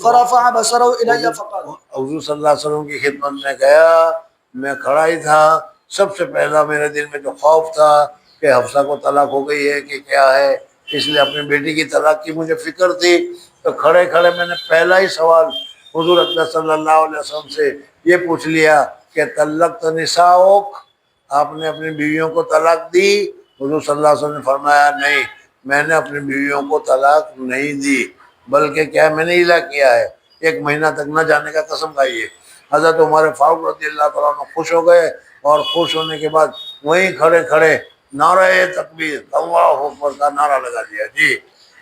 B: فرفع بصره إلي فقال.
A: حضور صلی اللہ علیہ وسلم کی خدمت میں گیا، میں کھڑا ہی تھا. سب سے پہلا میرے دل میں جو خوف تھا کہ حفصہ کو طلاق ہو گئی ہے کہ کیا ہے، اس لیے اپنی بیٹی کی طلاق کی مجھے فکر تھی. تو کھڑے کھڑے میں نے پہلا ہی سوال حضور اقدس صلی اللہ علیہ وسلم سے یہ پوچھ لیا کہ طلقت نساؤک، آپ نے اپنی بیویوں کو طلاق دی؟ حضور صلی اللہ علیہ وسلم نے فرمایا نہیں، میں نے اپنی بیویوں کو طلاق نہیں دی، بلکہ کیا میں نے الا کیا ہے، 1 مہینہ تک نہ جانے کا قسم کھائی ہے۔ حضرت عمر فاروق رضی اللہ تعالیٰ عنہ خوش ہو گئے، اور خوش ہونے کے بعد وہیں کھڑے کھڑے نعرہ تکبیر اللہ اکبر کا نعرہ لگا دیا جی۔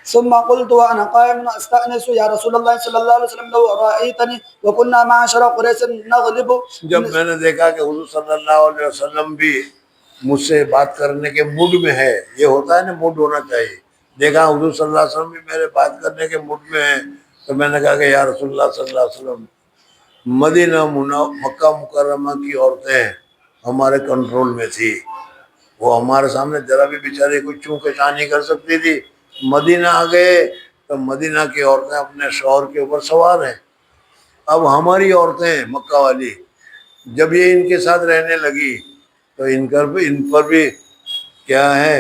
B: ثم قلت وانا قائم استأنس يا رسول الله صلى الله عليه وسلم لو رأيتني وكنا معشر قريش نغلب.
A: جب میں نے دیکھا کہ حضور صلی اللہ علیہ وسلم بھی مجھ سے بات کرنے کے موڈ میں ہے، یہ ہوتا ہے نا، موڈ ہونا چاہیے، دیکھا حضور صلی اللہ علیہ وسلم بھی میرے بات کرنے کے موڈ میں ہیں، تو میں نے کہا کہ یا رسول اللہ صلی اللہ علیہ وسلم، مدینہ مکہ مکرمہ کی عورتیں ہمارے کنٹرول میں تھی، وہ ہمارے سامنے ذرا بھی بیچاری کوئی چوں کے چاں نہیں کر سکتی تھی۔ مدینہ آ گئے تو مدینہ کی عورتیں اپنے شوہر کے اوپر سوار ہیں۔ اب ہماری عورتیں مکہ والی جب یہ ان کے ساتھ رہنے لگی تو ان پر بھی کیا ہے،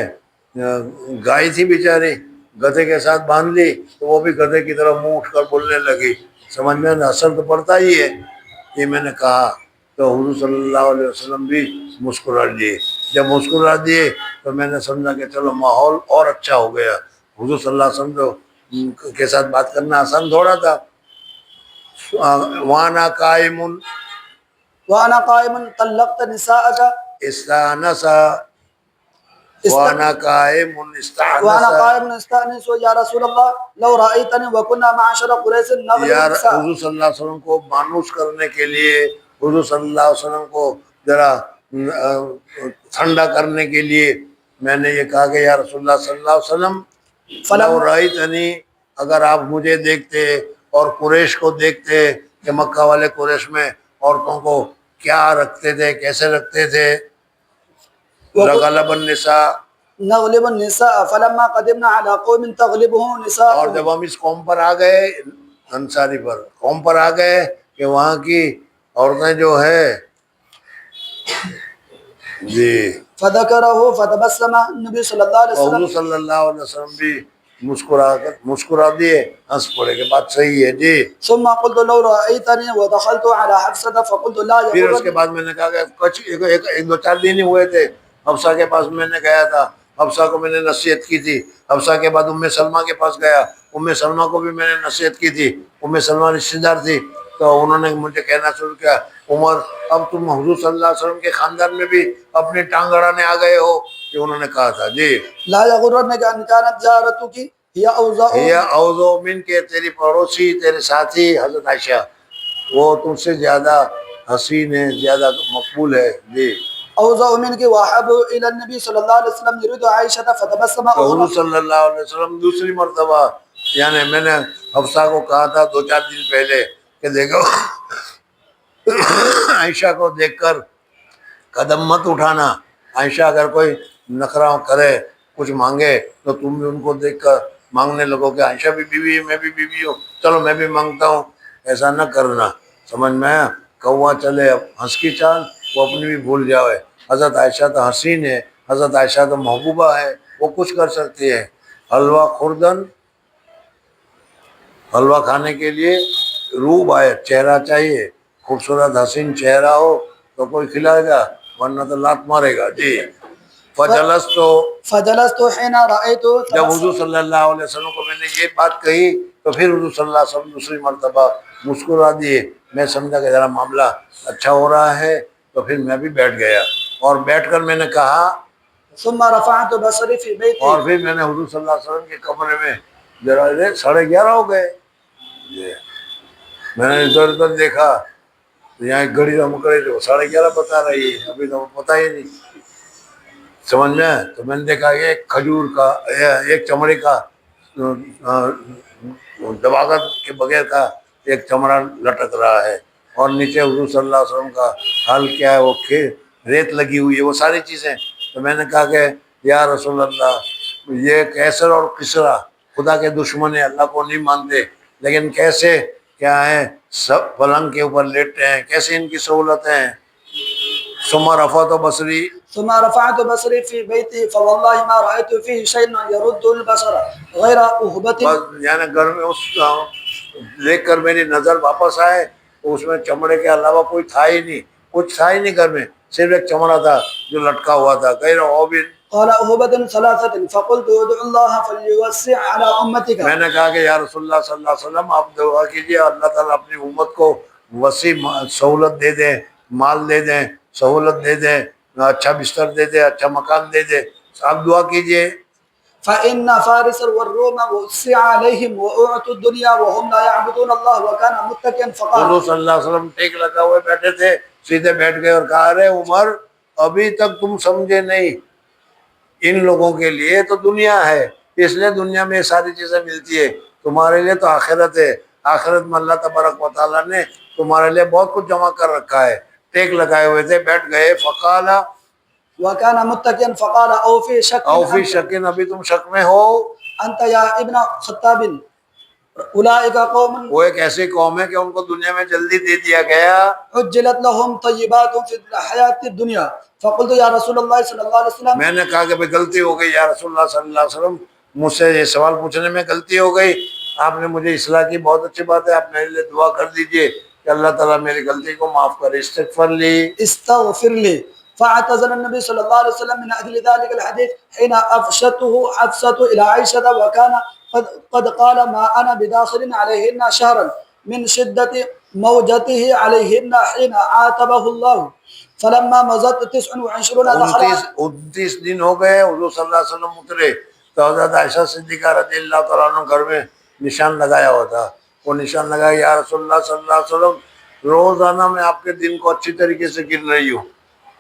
A: گائے تھی بیچاری، گدھے کے ساتھ باندھ لی تو وہ بھی گدھے کی طرح منہ اٹھ کر بولنے لگی، سمجھ میں اثر تو پڑتا ہی ہے۔ یہ میں نے کہا تو حضور صلی اللہ علیہ وسلم بھی مسکرا دیے۔ جب مسکرا دیے تو میں نے سمجھا کہ چلو ماحول اور اچھا ہو گیا۔ حضور صلی اللہ علیہ وسلم کے ساتھ بات کرنا آسان تھوڑا تھا۔ وانا قائم
B: وانا قائم طلقت نساءك
A: استانس، وانا قائم
B: وانا
A: استانس،
B: قائم استأنس يا رسول الله لو رأيتني وكنا معشر قريش نغلب
A: یار
B: النساء.
A: حضور صلی اللہ علیہ وسلم کو مانوس کرنے کے لیے، حضور صلی اللہ علیہ وسلم کو ذرا ٹھنڈا کرنے کے لیے میں نے یہ کہا کہ یا رسول اللہ صلی اللہ علیہ وسلم لو رأیتنی، اگر آپ مجھے دیکھتے اور قریش کو دیکھتے کہ مکہ والے قریش میں عورتوں کو کیا رکھتے تھے، کیسے رکھتے تھے، لغلب النساء،
B: نغلب النساء فلما قدمنا على قوم تغلبهم
A: اور
B: نساء.
A: جب ہم اس قوم پر آ گئے، انصاری پر قوم پر آ گئے کہ وہاں کی عورتیں جو ہے جی،
B: فذكره فتبسم النبي صلی اللہ علیہ
A: حضور
B: وسلم.
A: صلی اللہ علیہ وسلم بھی مسکرا دیے، ہنس پڑے کہ بات صحیح ہے جی۔
B: ثم قلت لو رأيتني ودخلت على حفصة فقلت لا
A: پھر اس کے
B: يغرني.
A: بعد میں نے کہا کہ کچھ ایک دو چار دن ہی ہوئے تھے، حفصہ کے پاس میں نے گیا تھا، حفصہ کو میں نے نصیحت کی تھی، حفصہ کے بعد ام سلمہ کے پاس گیا، ام سلمہ کو بھی میں نے نصیحت کی تھی، ام سلمہ رشتہ دار تھی، تو انہوں نے مجھے کہنا شروع کیا، عمر اب تم حضور صلی اللہ علیہ وسلم کے خاندان میں بھی اپنی ٹانگ اڑانے آ گئے ہو، کہ انہوں نے کہا تھا جی۔
B: لا يغرنك أن كانت جارتك هي أوزاء.
A: یہ اوزو من کے تیری پڑوسی، تیرے ساتھی حضرت عائشہ، وہ تم سے زیادہ حسین ہے، زیادہ مقبول ہے جی۔
B: أوزاء منك وأحب إلى النبي صلى الله عليه وسلم يريد عائشة فتبسم
A: تو حضور
B: أغرى.
A: صلی اللہ علیہ وسلم دوسری مرتبہ، یعنی میں نے حفصہ کو کہا تھا 2-4 دن پہلے کہ دیکھو عائشہ کو دیکھ کر قدم مت اٹھانا، عائشہ اگر کوئی نخرہ کرے، کچھ مانگے تو تم بھی ان کو دیکھ کر مانگنے لگو کہ عائشہ بھی بیوی ہے، میں بھی بیوی ہوں، چلو میں بھی مانگتا ہوں، ایسا نہ کرنا، سمجھ میں آیا؟ کوا چلے اب ہنس کی چال، وہ اپنی بھی بھول جاوے۔ حضرت عائشہ تو حسین ہے، حضرت عائشہ تو محبوبہ ہے، وہ کچھ کر سکتی ہے۔ حلوہ خوردن، حلوہ کھانے کے لیے روب آئے، چہرہ چاہیے، خوبصورت حسین چہرہ ہو تو کوئی کھلائے گا، ورنہ تو لات مارے گا جی۔
B: فجلست حين رأيت
A: جب حضور صلی اللہ علیہ وسلم کو میں نے یہ بات کہی تو پھر حضور صلی اللہ علیہ وسلم دوسری مرتبہ مسکرا دیے۔ میں سمجھا کہ ذرا معاملہ اچھا ہو رہا ہے، تو پھر میں بھی بیٹھ گیا، اور بیٹھ کر میں نے کہا،
B: ثم رفعت بصري في بيتي.
A: اور پھر میں نے حضور صلی اللہ علیہ وسلم کے کمرے میں ذرا 11:30 ہو گئے، میں نے ادھر ادھر دیکھا تو یہاں ایک گھڑی رمکڑی جو 11:30 بتا رہی ہے، ابھی تو پتہ ہی نہیں، سمجھ میں؟ تو میں نے دیکھا ایک کھجور کا، ایک چمڑے کا دباغت کے بغیر کا ایک چمڑا لٹک رہا ہے، اور نیچے حضور صلی اللہ علیہ وسلم کا حال کیا ہے، وہ ریت لگی ہوئی ہے، وہ ساری چیزیں۔ تو میں نے کہا کہ یا رسول اللہ، یہ کیسر اور کسرا خدا کے دشمن ہیں، اللہ کو نہیں مانتے، لیکن کیسے کیا ہے، سب پلنگ کے اوپر لیٹتے ہیں، کیسے ان کی سہولتیں ہیں۔ ثم رفعت بصری،
B: ثم رفعت بصري في بيتي فوالله ما رأيت فيه شيء يرد البصر غير أهبة.
A: بس یعنی گھر میں اس دیکھ کر میری نظر واپس آئے تو اس میں چمڑے کے علاوہ کوئی تھا ہی نہیں، کچھ تھا ہی نہیں گھر میں، صرف ایک چمڑا تھا جو لٹکا ہوا تھا. غیر عوبن.
B: قال أهبة ثلاثة فقلت ادع الله فليوسع على أمتك.
A: میں نے کہا کہ یا رسول اللہ صلی اللہ علیہ وسلم آپ دعا کیجیے اللہ تعالیٰ اپنی امت کو وسیع سہولت دے دیں، مال دے دیں، سہولت دے دیں، اچھا بستر دے دیں، اچھا مکان دے دیں. آپ دعا کیجیے.
B: فإن فارس والروم وسع عليهم وأعطوا الدنيا وهم لا يعبدون الله وكان متكئا فقال.
A: حضور صلی اللہ علیہ وسلم ٹیک لگا ہوئے بیٹھے تھے، سیدھے بیٹھ گئے اور کہا ارے عمر ابھی تک تم سمجھے نہیں، ان لوگوں کے لیے تو دنیا ہے، اس لیے دنیا میں ساری چیزیں ملتی ہے، تمہارے لیے تو آخرت ہے، آخرت میں اللہ تبارک و تعالیٰ نے تمہارے لیے بہت کچھ جمع کر رکھا ہے. ٹیک لگائے ہوئے تھے، بیٹھ گئے. فقال
B: وكان متكئا فقال أو في شك
A: او فی شکن، ابھی تم شک میں ہو.
B: أنت يا ابن خطاب أولئك قوم
A: وہ ایک ایسی قوم ہے کہ ان کو دنیا میں جلدی دے دیا گیا.
B: عجلت لهم طيبات في الحياة الدنيا. فقلت يا رسول الله صلى الله عليه وسلم.
A: میں نے کہا کہ بھئی غلطی ہو گئی یا رسول اللہ صلی اللہ علیہ وسلم، مجھ سے یہ سوال پوچھنے میں غلطی ہو گئی، آپ نے مجھے اصلاح کی، بہت اچھی بات ہے، آپ میرے لیے دعا کر دیجئے کہ اللہ تعالیٰ میری غلطی کو معاف کرے. استغفر لی.
B: استغفر لي. فاعتذر النبي صلى الله عليه وسلم من أجل ذلك الحديث حين أفشته حفصة إلى عائشة وكان قد قال ما أنا بداخل عليهن شهرا من شدة موجته عليهن حين عاتبه الله. فلما مضت 29 دخل
A: 29 دن ہو گئے، حضور صلی اللہ علیہ وسلم اترے تو حضرت عائشہ صدیقہ رضی اللہ تعالیٰ عنہ گھر میں نشان لگایا ہوا تھا. وہ نشان لگایا یا رسول اللہ صلی اللہ علیہ وسلم روزانہ میں آپ کے دن کو اچھی طریقے سے گن رہی ہوں،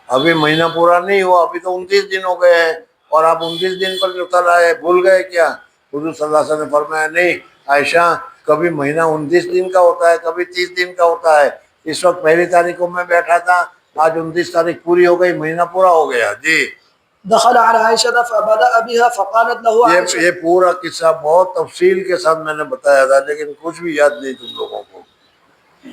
A: ابھی مہینہ پورا نہیں ہوا، ابھی تو 29 دن ہو گئے ہیں اور آپ 29 دن پر جو تل آئے بھول گئے کیا؟ حضور صلی اللہ علیہ وسلم نے فرمایا نہیں عائشہ، کبھی مہینہ 29 دن کا ہوتا ہے، کبھی 30 دن کا ہوتا ہے. اس وقت پہلی تاریخ کو میں بیٹھا تھا، آج 29 تاریخ پوری ہو گئی، مہینہ پورا ہو گیا. جی
B: دخل على عائشة فبدأ بها فقالت له عائشة.
A: یہ پورا قصہ بہت تفصیل کے ساتھ میں نے بتایا تھا لیکن کچھ بھی یاد نہیں تم لوگوں کو.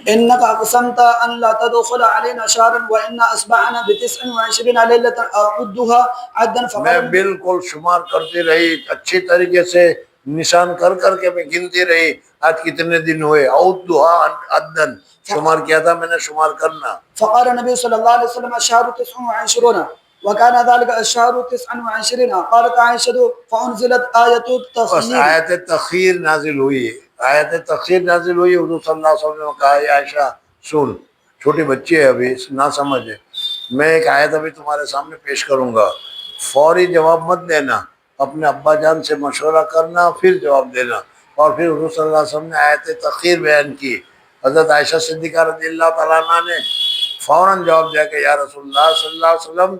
B: إنك أقسمت أن لا تدخل علينا شهرا وإن أصبحنا ب29 ليلة أعدها عدا.
A: میں
B: فقال
A: بالکل شمار کرتی رہی اچھی طریقے سے، نشان کر کر کے میں گنتی رہی آج کتنے دن ہوئے. عدھا عدن، شمار کیا تھا میں نے، شمار کرنا.
B: فقال النبي صلى الله عليه وسلم الشهر 29 وكان ذلك الشهر 29. قالت عائشة فأنزلت آية
A: بس
B: التخيير.
A: آیت تخیر نازل ہوئی، آیت تخیر نازل ہوئی. حضور صلی اللہ علیہ وسلم نے کہا یا عائشہ سن، چھوٹی بچی ہے ابھی نہ سمجھ ہے، میں ایک آیت ابھی تمہارے سامنے پیش کروں گا، فوری جواب مت دینا، اپنے ابا جان سے مشورہ کرنا پھر جواب دینا. اور پھر حضور صلی اللہ علیہ وسلم نے آیت تخیر بیان کی. حضرت عائشہ صدیقہ رضی اللہ تعالیٰ عنہ نے فوراً جواب دیا کہ یا رسول اللہ صلی اللہ علیہ وسلم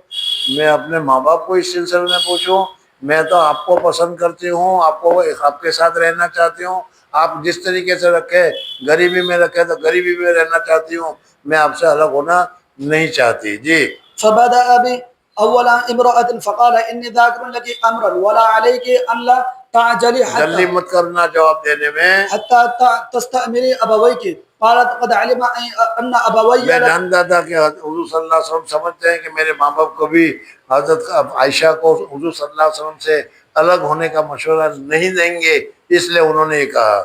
A: میں اپنے ماں باپ کو اس سلسلے میں پوچھوں، میں تو آپ کو پسند کرتی ہوں، آپ کے ساتھ رہنا چاہتی ہوں، آپ جس طریقے سے رکھے، غریبی میں رکھے تو غریبی میں رہنا چاہتی ہوں، میں آپ سے الگ ہونا نہیں چاہتی. جی
B: فبدأ بي أول امرأة فقال إني ذاكر لك أمرا ولا عليك أن لا تعجلي
A: جلدی مت کرنا جواب دینے میں.
B: حتى تستأمري أبويك. قالت قد علم أن أبوي.
A: میں جانتا تھا کہ حضور صلی اللہ علیہ وسلم سمجھتے ہیں کہ میرے ماں باپ کبھی حضرت عائشہ کو حضور صلی اللہ علیہ وسلم سے الگ ہونے کا مشورہ نہیں دیں گے، اس لیے انہوں نے یہ کہا.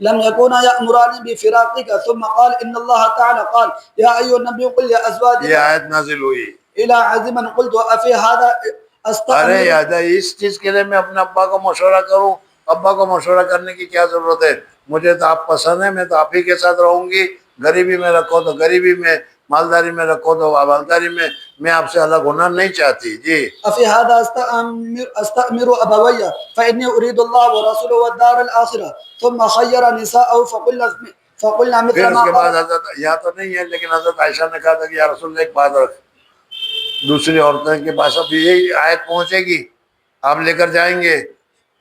B: لم يكونا يأمران بفراقك. ثم قال إن الله تعالى قال يا أيها النبي قل لأزواجك.
A: یہ آیت نازل ہوئی.
B: إلى عزما قلت أفي هذا
A: ارے
B: أستأمر.
A: یاد ہے اس چیز کے لیے میں اپنے ابا کو مشورہ کروں؟ ابا کو مشورہ کرنے کی کیا ضرورت ہے؟ مجھے تو آپ پسند ہیں، میں تو آپ ہی کے ساتھ رہوں گی، غریبی میں رکھو تو غریبی میں، مالداری میں رکھو تو مالداری میں آپ سے الگ ہونا نہیں چاہتی. جی
B: أفي هذا أستأمر أبوي فإني أريد الله ورسوله والدار الآخرة. ثم خير نساءه فقلنا مثل
A: پھر
B: ما
A: اس کے بعد
B: قال.
A: حضرت یہاں تو نہیں ہے لیکن حضرت عائشہ نے کہا تھا کہ یا رسول اللہ ایک بات رکھ، دوسری عورتوں کے پاس اب یہی آیت پہنچے گی، آپ لے کر جائیں گے،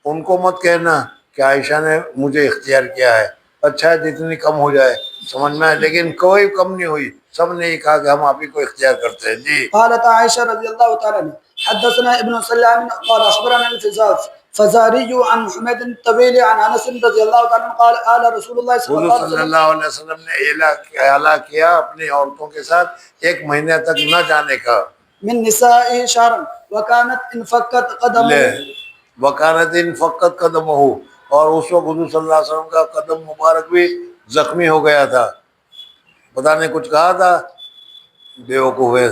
A: ان کو مت کہنا کہ عائشہ نے مجھے اختیار کیا ہے، اچھا ہے جتنی کم ہو جائے، سمجھ میں آئے، لیکن کوئی کم نہیں ہوئی، سب نے یہ کہا کہ ہم آپ ہی کو اختیار کرتے ہیں. جی
B: قالت عائشة رضي الله تعالى عنها حدثنا ابن سلام قال أخبرنا الفزاري عن حميد الطويل عن أنس رضي الله تعالى عنه قال آل رسول الله صلى الله
A: حضور
B: عليه
A: صلی
B: وسلم.
A: اللہ علیہ وسلم نے اعلیٰ کیا اپنی عورتوں کے ساتھ ایک مہینے تک نہ جانے کا.
B: من نسائه شهرا وكانت انفكت قدمه.
A: وکانت فقط قدم ہو، اور اس وقت حضور صلی اللہ علیہ وسلم کا قدم مبارک بھی زخمی ہو گیا تھا. پتہ نے کچھ کہا تھا، بیوقوف ہے،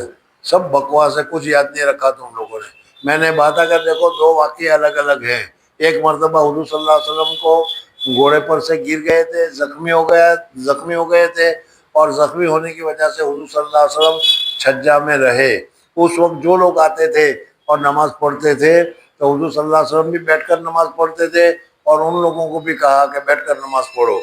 A: سب بکواس ہے, کچھ یاد نہیں رکھا تم لوگوں نے. میں نے بات اگر دیکھو دو واقعے الگ الگ ہیں. ایک مرتبہ حضور صلی اللہ علیہ وسلم کو گھوڑے پر سے گر گئے تھے, زخمی ہو گئے تھے, اور زخمی ہونے کی وجہ سے حضور صلی اللہ علیہ وسلم چھجا میں رہے. اس وقت جو لوگ آتے تھے اور نماز پڑھتے تھے تو حضور صلی اللہ علیہ وسلم بھی بیٹھ کر نماز پڑھتے تھے, اور ان لوگوں کو بھی کہا کہ بیٹھ کر نماز پڑھو.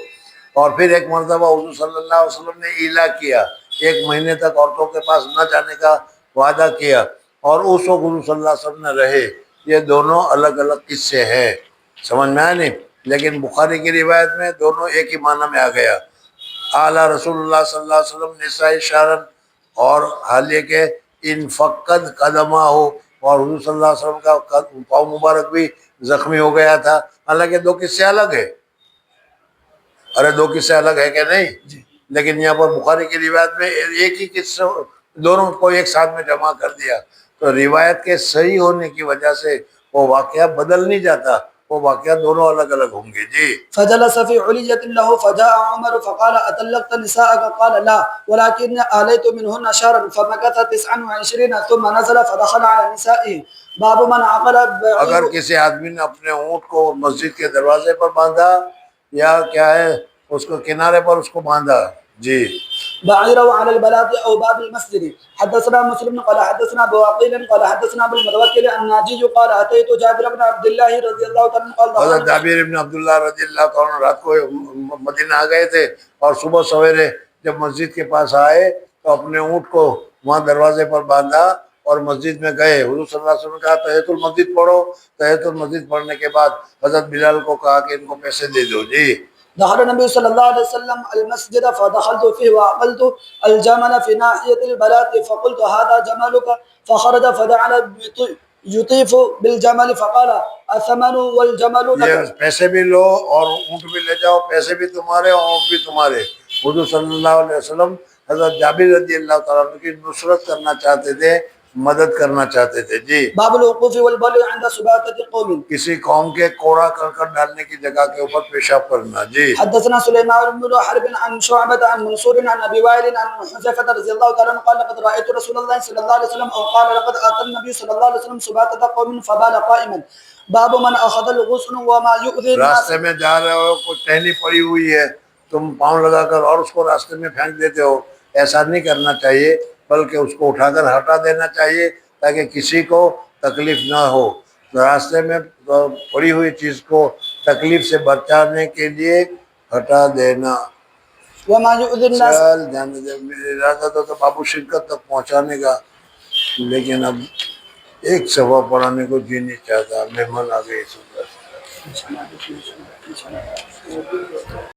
A: اور پھر ایک مرتبہ حضور صلی اللہ علیہ وسلم نے ایلا کیا, 1 مہینے تک عورتوں کے پاس نہ جانے کا وعدہ کیا, اور اس وقت حضور صلی اللہ علیہ وسلم نے رہے. یہ دونوں الگ الگ قصے ہیں, سمجھ میں آیا نہیں؟ لیکن بخاری کی روایت میں دونوں ایک ہی معنی میں آ گیا. اعلیٰ رسول اللہ صلی اللہ علیہ وسلم نسائی شارن, اور حالیہ کہ ان فقد قدمہ ہو, اور حضور صلی اللہ علیہ وسلم کا پاؤں مبارک بھی زخمی ہو گیا تھا. حالانکہ 2 قصے الگ ہے. ارے 2 قصے الگ ہے کہ نہیں؟ لیکن یہاں پر بخاری کی روایت میں ایک ہی قصہ دونوں کو ایک ساتھ میں جمع کر دیا. تو روایت کے صحیح ہونے کی وجہ سے وہ واقعہ بدل نہیں جاتا, وہ واقعہ دونوں الگ الگ ہوں گے. جی.
B: فجلس في علية له فجاء عمر فقال أطلقت نساءك؟ قال لا ولكن آليت منهن شهرا. فمكث 29 ثم نزل فدخل على نسائه. باب من عقل
A: اگر کسی آدمی نے اپنے اونٹ کو مسجد کے دروازے پر باندھا, یا کیا ہے اس کو کنارے پر اس کو باندھا. جی.
B: بعيره على البلاط أو باب المسجد. حدثنا مسلم قال حدثنا أبو عقيل قال حدثنا أبو المتوكل الناجي قال أتيت جابر بن عبد الله رضي الله عنه قال
A: حضرت جابر بن عبداللہ رضی اللہ عنہ رات کو مدینہ آ گئے تھے, اور صبح سویرے جب مسجد کے پاس آئے تو اپنے اونٹ کو وہاں دروازے پر باندھا اور مسجد میں گئے. حضور صلی اللہ علیہ وسلم نے کہا تحیۃ المسجد پڑھو. تحیۃ المسجد پڑھنے کے بعد حضرت بلال کو کہا کہ ان کو پیسے دے دو. جی.
B: دخل النبي صلى الله عليه وسلم المسجد فدخلت فيه وعقلت الجمل في ناحية البلاط فقلت هذا جملك. فخرج فجعل يطيف بالجمل فقال الثمن والجمل لك.
A: یہ پیسے بھی لو اور اونٹ بھی لے جاؤ, پیسے بھی تمہارے اور اونٹ بھی تمہارے. حضور صلی اللہ علیہ وسلم حضرت جابر رضی اللہ تعالیٰ عنہ کی نصرت کرنا چاہتے تھے, مدد کرنا چاہتے تھے. جی.
B: باب الوقوف والبول عند سباتة قوم.
A: کسی قوم کے کوڑا کرکٹ ڈالنے کی جگہ کے اوپر پیشاب کرنا. جی.
B: حدثنا سليمان بن حرب عن شعبة عن منصور عن ابي وائل عن حذيفة رضي الله تعالى عنه قال لقد رايت رسول الله صلى الله عليه وسلم او قال لقد اتى النبي صلى الله عليه وسلم سباتة قوم فبال قائما. باب من اخذ الغصن وما يؤذي الناس.
A: راستے میں جا رہے ہو, کوئی ٹہنی پڑی ہوئی ہے, تم پاؤں لگا کر اور اس کو راستے میں پھینک دیتے ہو. ایسا نہیں کرنا چاہیے, بلکہ اس کو اٹھا کر ہٹا دینا چاہیے تاکہ کسی کو تکلیف نہ ہو. راستے میں پڑی ہوئی چیز کو تکلیف سے بچانے کے لیے ہٹا دینا.
B: وما يؤذي الناس.
A: چل جانے دے, میرا ارادہ تو بابو شرکت تک پہنچانے کا, لیکن اب ایک صفحہ پڑھانے کو جی نہیں چاہتا, مہمان آ گئے.